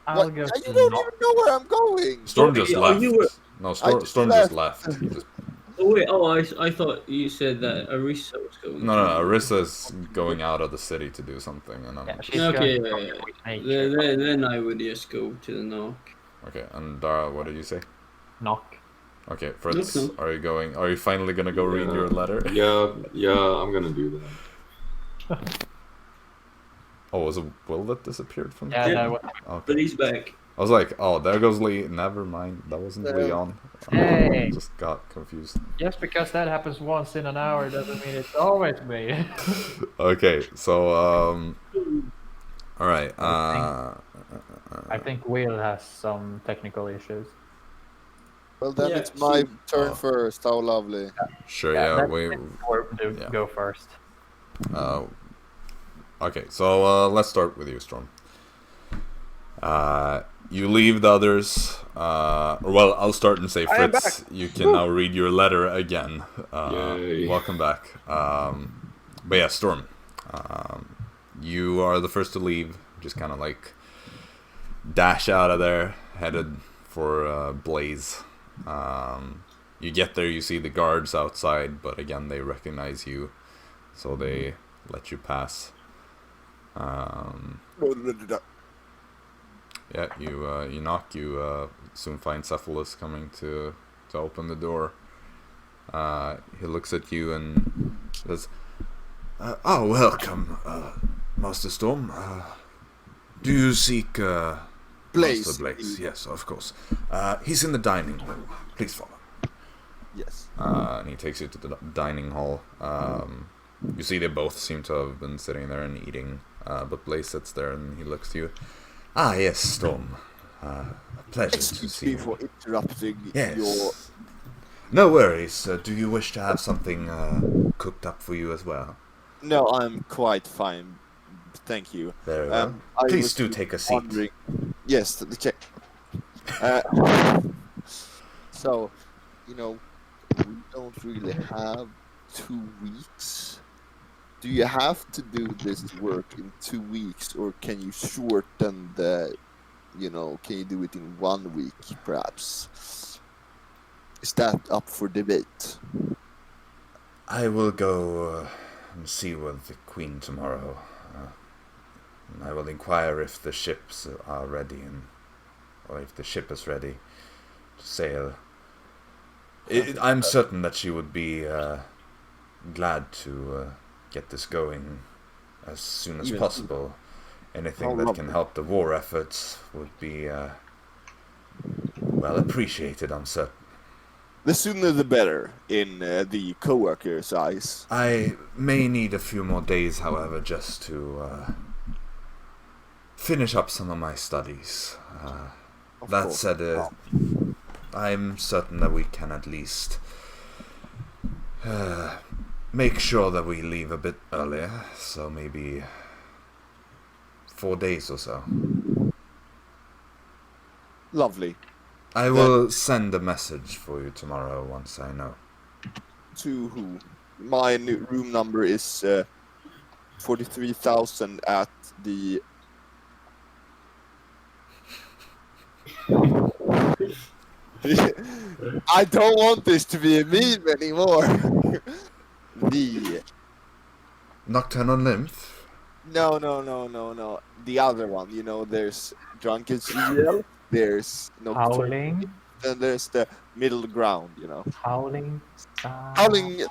I'll What? go You to don't Knock. even know where I'm going. Storm just Oh, left. you were- No, I Storm just just left. left. He just... Oh wait, I thought you said that Arisa was going. No, Arisa's going out of the city to do something. And Yeah, I'm... she's Okay, going yeah, to with nature. then I would just go to the knock. Okay, and Dara, what did you say? Knock. Okay, Fritz, Okay. are you going? Are you finally gonna go read your letter? Yeah, I'm gonna do that. Oh, was it Will that disappeared from? Yeah, Yeah. that was... Okay. But he's back. I was like, oh, there goes Lee. Never mind, that wasn't Leon. Hey. Just got confused. Just because that happens once in an hour doesn't mean it's always me. Okay, so all right. I think Will has some technical issues. Well, then Yeah, it's my turn Oh. first. How lovely. Sure, yeah, that's we. Or Yeah. go first. Okay, so let's start with you, Storm. You leave the others. Well, I'll start and say, I am Fritz, back. you can now read your letter again. Yay. Welcome back. But yeah, Storm, you are the first to leave. Just kind of like dash out of there, headed for Blaze. You get there, you see the guards outside, but again, they recognize you, so they let you pass. Yeah, you knock. You soon find Cephalus coming to open the door. He looks at you and says, welcome, Master Storm. Do you seek Blaze. Master Blaze? Yes, of course. He's in the dining hall. Please follow. Yes. And he takes you to the dining hall. You see they both seem to have been sitting there and eating, but Blaze sits there and he looks to you. Ah, yes, Storm. A pleasure to Excuse see me you. for interrupting Yes. your... No worries. Do you wish to have something cooked up for you as well? No, I'm quite fine. Thank you. Very well. I Please was do take a seat. wondering- Yes, the check. So, we don't really have 2 weeks. Do you have to do this work in 2 weeks, or can you shorten the, can you do it in 1 week, perhaps? Is that up for debate? I will go and see with the Queen tomorrow. I will inquire if the ships are ready, or if the ship is ready to sail. I'm certain that she would be glad to get this going as soon as possible. Anything that can help the war efforts would be well appreciated, I'm certain. The sooner the better, in the co-worker's eyes. I may need a few more days, however, just to finish up some of my studies. That said, I'm certain that we can at least make sure that we leave a bit earlier, so maybe 4 days or so. Lovely. I will send a message for you tomorrow once I know. To who? My new room number is 43,000 at the... I don't want this to be a meme anymore. The... Nocturnal Nymph? No. The other one, there's Drunken Serial, there's Howling. and there's the middle ground, Howling. Howling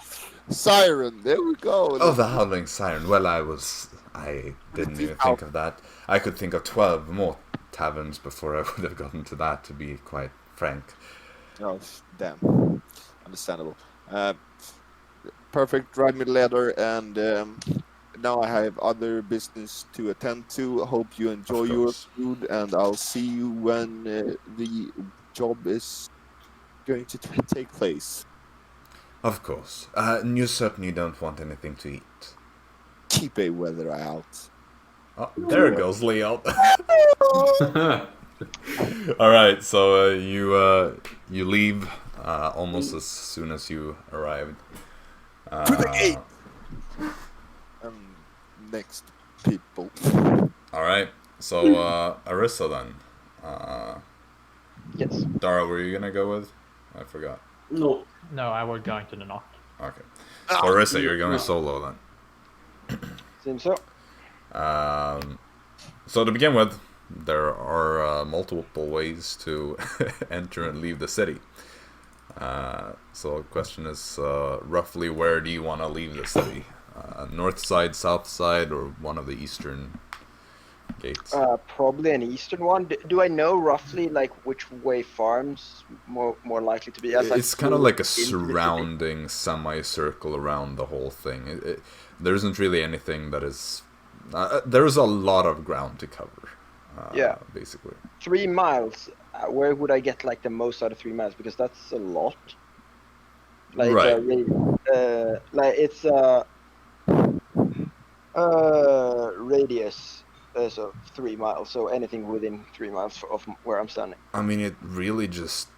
Siren, there we go. Oh, the Howling Siren. Well, I didn't even think of that. I could think of 12 more taverns before I would have gotten to that, to be quite frank. Oh, damn. Understandable. Perfect, drive me ladder, and now I have other business to attend to. I hope you enjoy your food, and I'll see you when the job is going to take place. Of course. And you certainly don't want anything to eat. Keep a weather eye out. Oh, there goes Leo. Alright, so you leave almost as soon as you arrived. To the gate! Next people. Alright, so Arisa then. Yes. Dara, were you gonna go with? I forgot. No. No, I was going to the knock. Okay. So Arisa, you're going solo then. Seems so. So to begin with, there are multiple ways to enter and leave the city. So the question is, roughly where do you want to leave the city? North side, south side, or one of the eastern gates? Probably an eastern one. Do I know roughly like which way farms more likely to be? It's kind of like a surrounding semicircle around the whole thing. There isn't really anything that is... there's a lot of ground to cover. Yeah. Basically. 3 miles. Where would I get like the most out of 3 miles? Because that's a lot. Like, right. Like it's radius of 3 miles. So anything within 3 miles of where I'm standing. I mean, it really just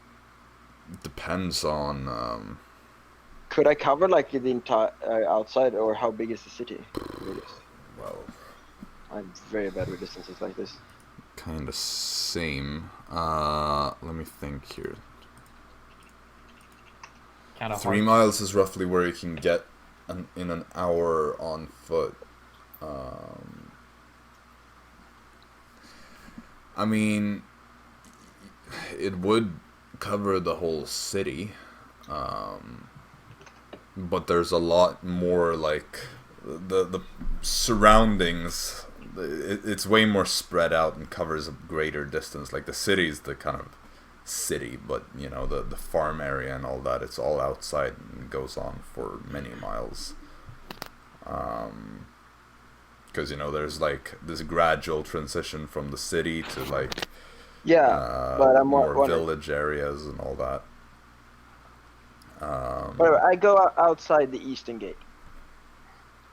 depends on. Could I cover like the entire outside, or how big is the city? Radius? Well, I'm very bad with distances like this. Kind of same. Let me think here. Kind of 3 miles is roughly where you can get in an hour I mean, it would cover the whole city, but there's a lot more, like, the surroundings, it's way more spread out and covers a greater distance. Like, the city's the kind of city, but, you know, the farm area and all that, it's all outside and goes on for many miles. Because, you know, there's, like, this gradual transition from the city to, like, but I'm more wondering. village areas and all that. Whatever, I go outside the eastern gate.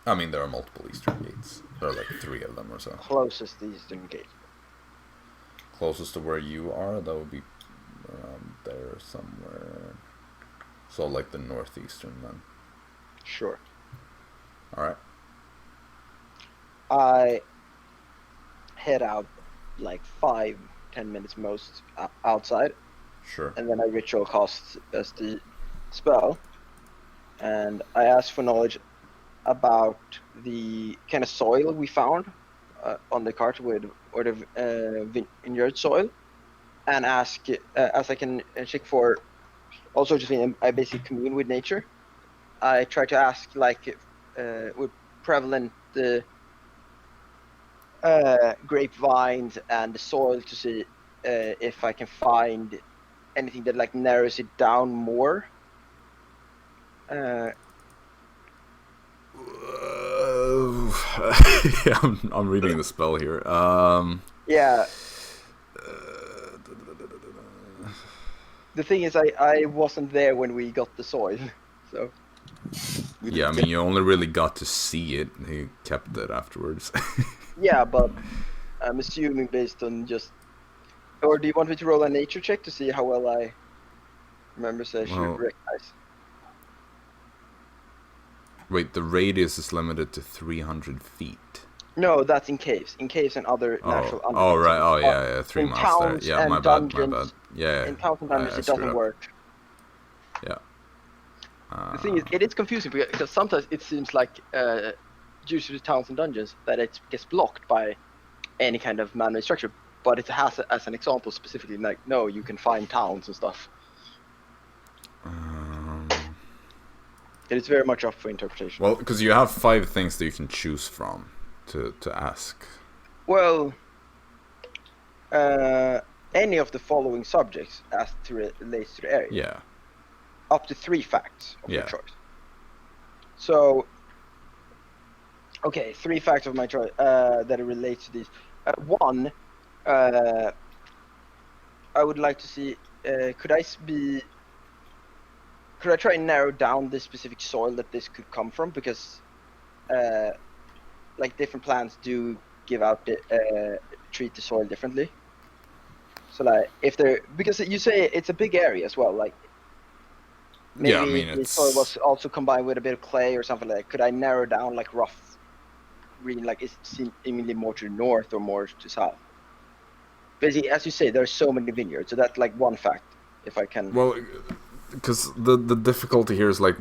I mean, there are multiple eastern gates. There are like 3 of them or so. Closest eastern gate. Closest to where you are, that would be around there somewhere. So, like the northeastern then. Sure. Alright. I head out like 5-10 minutes most outside, Sure. and then I ritual cast as the spell, and I ask for knowledge about the kind of soil we found on the cart or the vineyard soil, and ask as I can check for all sorts of things. I basically commune with nature. I try to ask like with prevalent the grapevines and the soil to see if I can find anything that like narrows it down more. Yeah, I'm reading the spell here. Yeah. The thing is, I wasn't there when we got the soil, so. Yeah, I mean, you only really got to see it. He kept it afterwards. Yeah, but I'm assuming based on just. Or do you want me to roll a nature check to see how well I remember? So I should recognize. Wait, the radius is limited to 300 feet. No, that's in caves. In caves and other natural. Oh, right. Oh, yeah. 3 in miles there. towns Yeah, and my dungeons, bad. Yeah. In towns and dungeons, it doesn't work. Yeah. The thing is, it is confusing because sometimes it seems like due to the towns and dungeons that it gets blocked by any kind of man-made structure, but it has as an example specifically like no, you can find towns and stuff. It is very much up for interpretation. Well, because you have 5 things that you can choose from to ask. Well, any of the following subjects as to relates to the area. Yeah. Up to 3 facts of your Yeah. choice. So, okay, 3 facts of my choice that relate to these. One, I would like to see. Could I try and narrow down the specific soil that this could come from? Because, like different plants do give out treat the soil differently. So like because you say it's a big area as well, like. Maybe yeah, I mean, the soil was also combined with a bit of clay or something like that. Could I narrow down like rough green, like is it seemingly more to the north or more to south? Basically, as you say, there's so many vineyards, so that's like one fact. If I can. Well, because the difficulty here is like,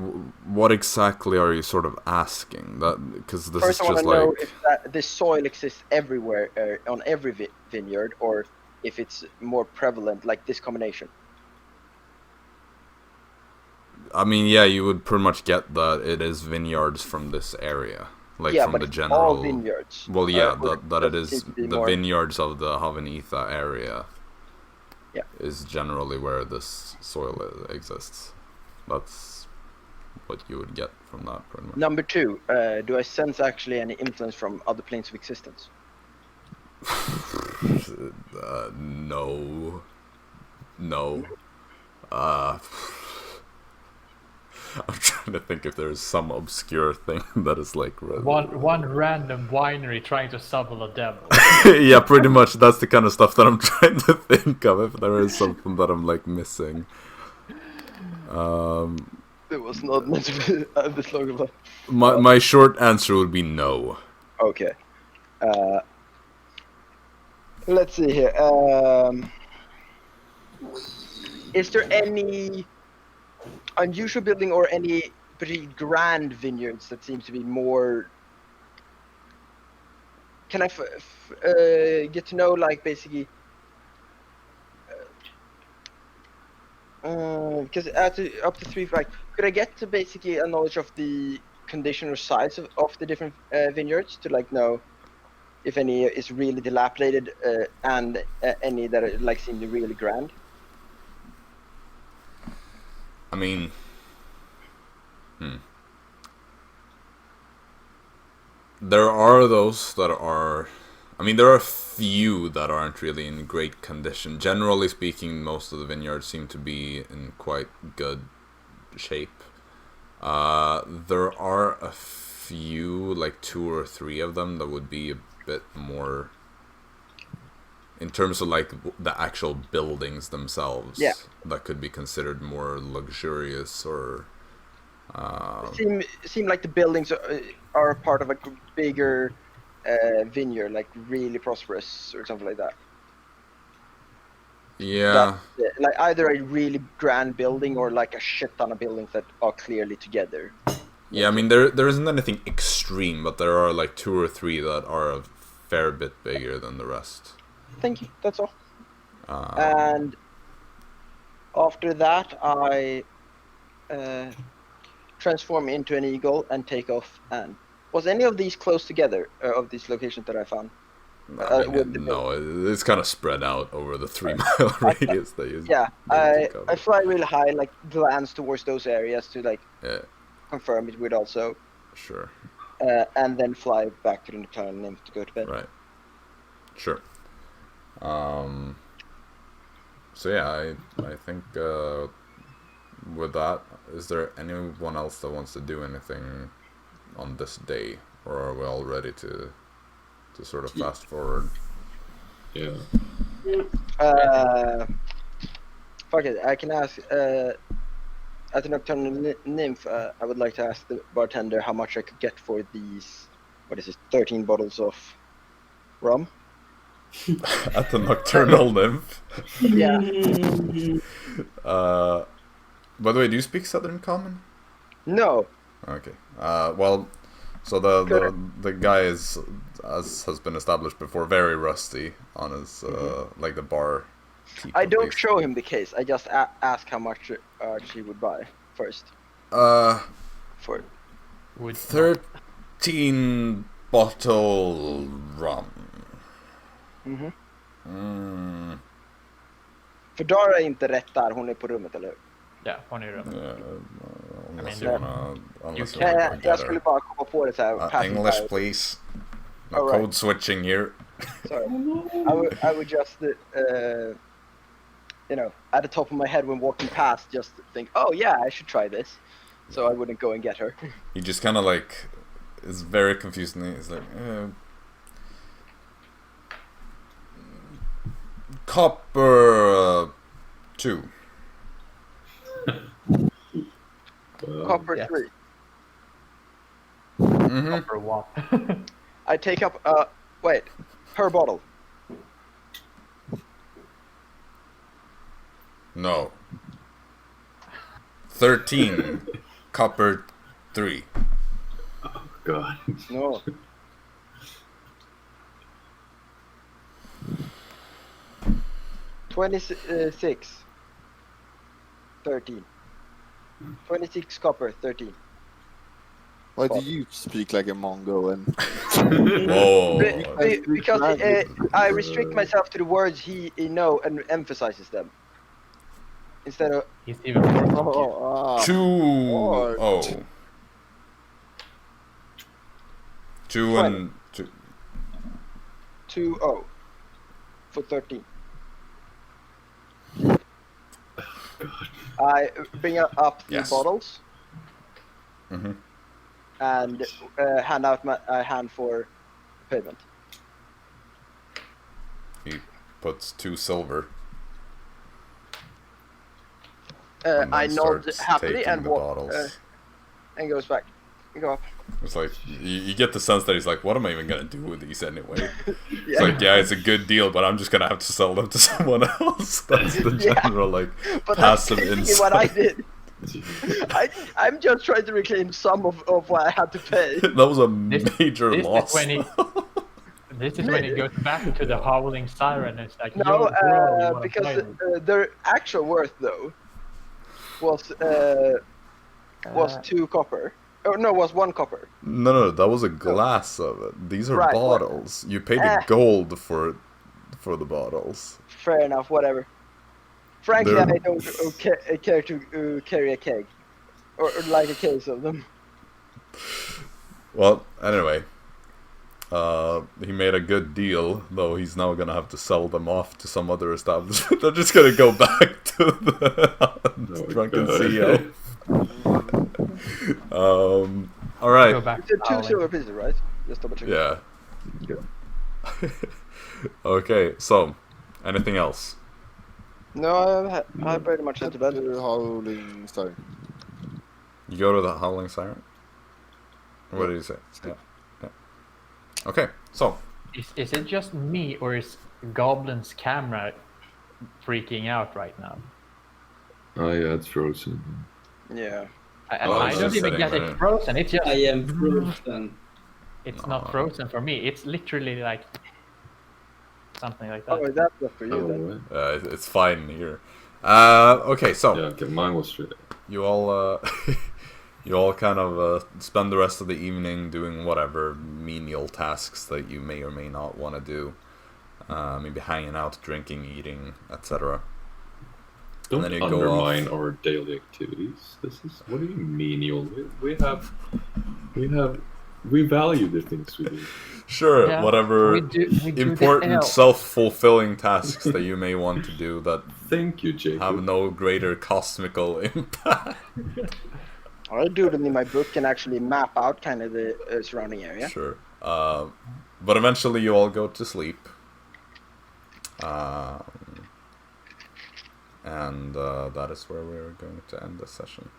what exactly are you sort of asking? That because this First, is I want just to like. know if this soil exists everywhere on every vineyard, or if it's more prevalent, like this combination. I mean, yeah, you would pretty much get that it is vineyards from this area, like Yeah, from but the it's general. all vineyards. Well, yeah, Or that it does is it be the more- vineyards of the Havanitha area. Yeah. Is generally where this soil exists. That's what you would get from that, pretty much. Number 2, do I sense actually any influence from other planes of existence? No. I'm trying to think if there's some obscure thing that is like One random winery trying to summon a devil. yeah, pretty much. That's the kind of stuff that I'm trying to think of. If there is something that I'm like missing. It was not meant to be this long of a... My short answer would be no. Okay. Let's see here. Is there any unusual building or any pretty grand vineyards that seems to be more... Can I get to know, like, basically Because up to 3 like, could I get to basically a knowledge of the condition or size of the different vineyards to like know if any is really dilapidated and any that are like seem really grand? I mean, there are those that are. I mean, there are a few that aren't really in great condition. Generally speaking, most of the vineyards seem to be in quite good shape. There are a few, like 2 or 3 of them, that would be a bit more in terms of like the actual buildings themselves. Yeah. That could be considered more luxurious or. Seem like the buildings are a part of a bigger vineyard, like really prosperous or something like that. Yeah. Like either a really grand building or like a shit ton of buildings that are clearly together. Yeah, I mean there isn't anything extreme, but there are like 2 or 3 that are a fair bit bigger than the rest. Thank you. That's all. And after that, I transform into an eagle and take off. And was any of these close together of these locations that I found? I mean, no, it's kind of spread out over the 3-mile radius that you. Yeah, I fly really high, like glance towards those areas to like confirm it with also. Sure. And then fly back to the nocturnal nymph to go to bed. Right. Sure. So yeah, I think with that, is there anyone else that wants to do anything on this day, or are we all ready to sort of fast forward? Yeah. Fuck it, I can ask. At the nocturnal nymph, I would like to ask the bartender how much I could get for these. What is it? 13 bottles of rum. At the nocturnal nymph. Yeah. By the way, do you speak Southern Common? No. Okay. Well, so the guy is, as has been established before, very rusty on his like the bar. I don't show him the case. I just ask how much she would buy first. For 13 bottle rum. För Dara är inte rätt där, hon är på rummet, eller hur? Ja, hon är i rummet. Jag skulle bara komma på det så här. English please. No code switching here. Sorry. I would just you know, at the top of my head when walking past, just think, oh yeah, I should try this. So I wouldn't go and get her. He just kind of like is very confused, and he's like, copper 2. Copper 3. Copper 1. I take up wait, per bottle. No. 13 copper 3. Oh god. No. 26. 13. 26 copper, 13. Why do you speak like a Mongo and... Whoa. Because I restrict myself to the words he know and emphasizes them. Instead of... He's even more 2 and 2. 2-0 for 13. I bring up the bottles and hand out my hand for payment. He puts 2 silver. I nod happily and walk and goes back. Go up. It's like you get the sense that he's like, what am I even gonna do with these anyway? It's like, yeah, it's a good deal, but I'm just gonna have to sell them to someone else. That's the general like passive insight. What I did. I'm just trying to reclaim some of what I had to pay. That was a major loss. This is when he goes back to the howling siren. It's like, no, because their actual worth though was 2 copper. Oh no, was 1 copper. No, that was a glass of it. These are Right, bottles. You paid the gold for the bottles. Fair enough, whatever. Frankly, They're- I don't care to carry a keg. Or like a case of them. Well, anyway. He made a good deal, though he's now gonna have to sell them off to some other establishment. They're just gonna go back to the drunken CEO. Alright. Go back It's to 2 Howling. silver pieces, right? Just double check. Yeah. Okay, so, anything else? No, I pretty much had to bed. The Howling Star. You go to the Howling Siren? What did you say? Yeah. Okay, so, Is it just me, or is Goblin's camera freaking out right now? Oh yeah, it's frozen. Yeah. I Oh, I it's don't just even sitting get there. it frozen. It's just I am frozen. it's not frozen for me. It's literally like something like Oh, that. that's not for you Oh, then. right. it's fine here. Okay, so, Yeah, okay, mine was straight. you all, you all kind of spend the rest of the evening doing whatever menial tasks that you may or may not want to do. Maybe hanging out, drinking, eating, etc. Don't then you go undermine off. our daily activities. This is what do you menial? We value the things we do. Sure, Yeah, whatever we do the important hell. self-fulfilling tasks that you may want to do that Thank you, Jacob. have no greater cosmical impact. I do them in my book and actually map out kind of the surrounding area. Sure. But eventually you all go to sleep. And that is where we're going to end this session.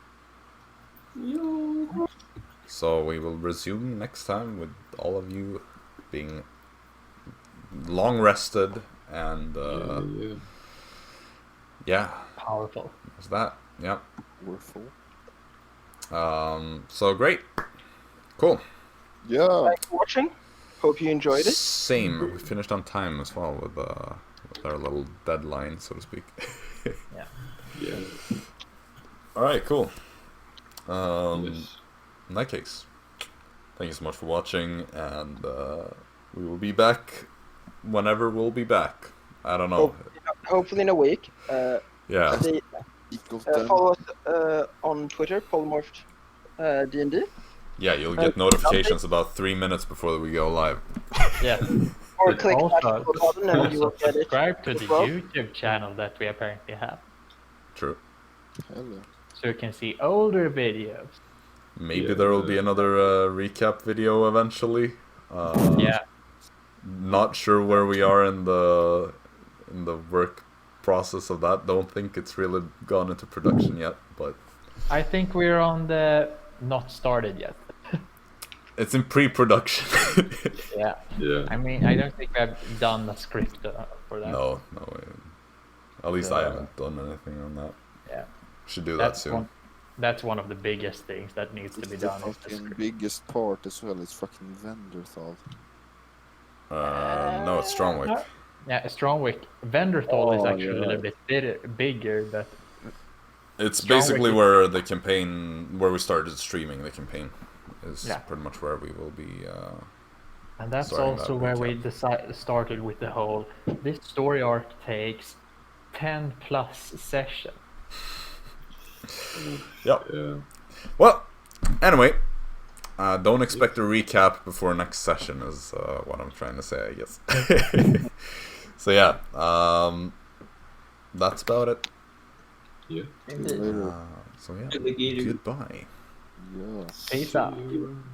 So we will resume next time with all of you being long rested and yeah. yeah, Powerful. that's that. Yeah. We're full. So great. Cool. Yeah. Thanks for watching. Hope you enjoyed it. Same. We finished on time as well with our little deadline, so to speak. Yeah. Alright, cool. Yes. In that case, thank you so much for watching, and we will be back whenever we'll be back. I don't know. Hopefully in a week. Yeah. Equals 10. Follow us on Twitter, Polymorphed D&D. Yeah, you'll get notifications about 3 minutes before we go live. Yeah. Or But click that also, little button and you will also get it. subscribe to the as well. YouTube channel that we apparently have, True. Hello. so you can see older videos. Maybe Yeah. there will be another recap video eventually. Yeah. Not sure where we are in the work process of that. Don't think it's really gone into production yet, but I think we're on the not started yet. it's in pre-production. Yeah. Yeah. I mean, I don't think we have done a script for that. No. At least I Yeah. haven't done anything on that. Yeah. Should do that That's soon. that's one of the biggest things that needs to be The done. Is the fucking script. biggest part as well is fucking vendor thought. No, it's Strongwick. Yeah, Strongwick. Vendorthal is Oh, actually a yeah. little bit bigger, but It's Strongwick basically is- where the campaign, where we started streaming the campaign, is Yeah. pretty much where we will be. and that's Starting also that where we recap. started with the whole. This story arc takes 10 plus sessions. Yep. Yeah. Well, anyway, don't expect a recap before next session is what I'm trying to say, I guess. So yeah, that's about it. Yeah. Later. So yeah, Delegated. goodbye. Yeah. Peace out. See you around.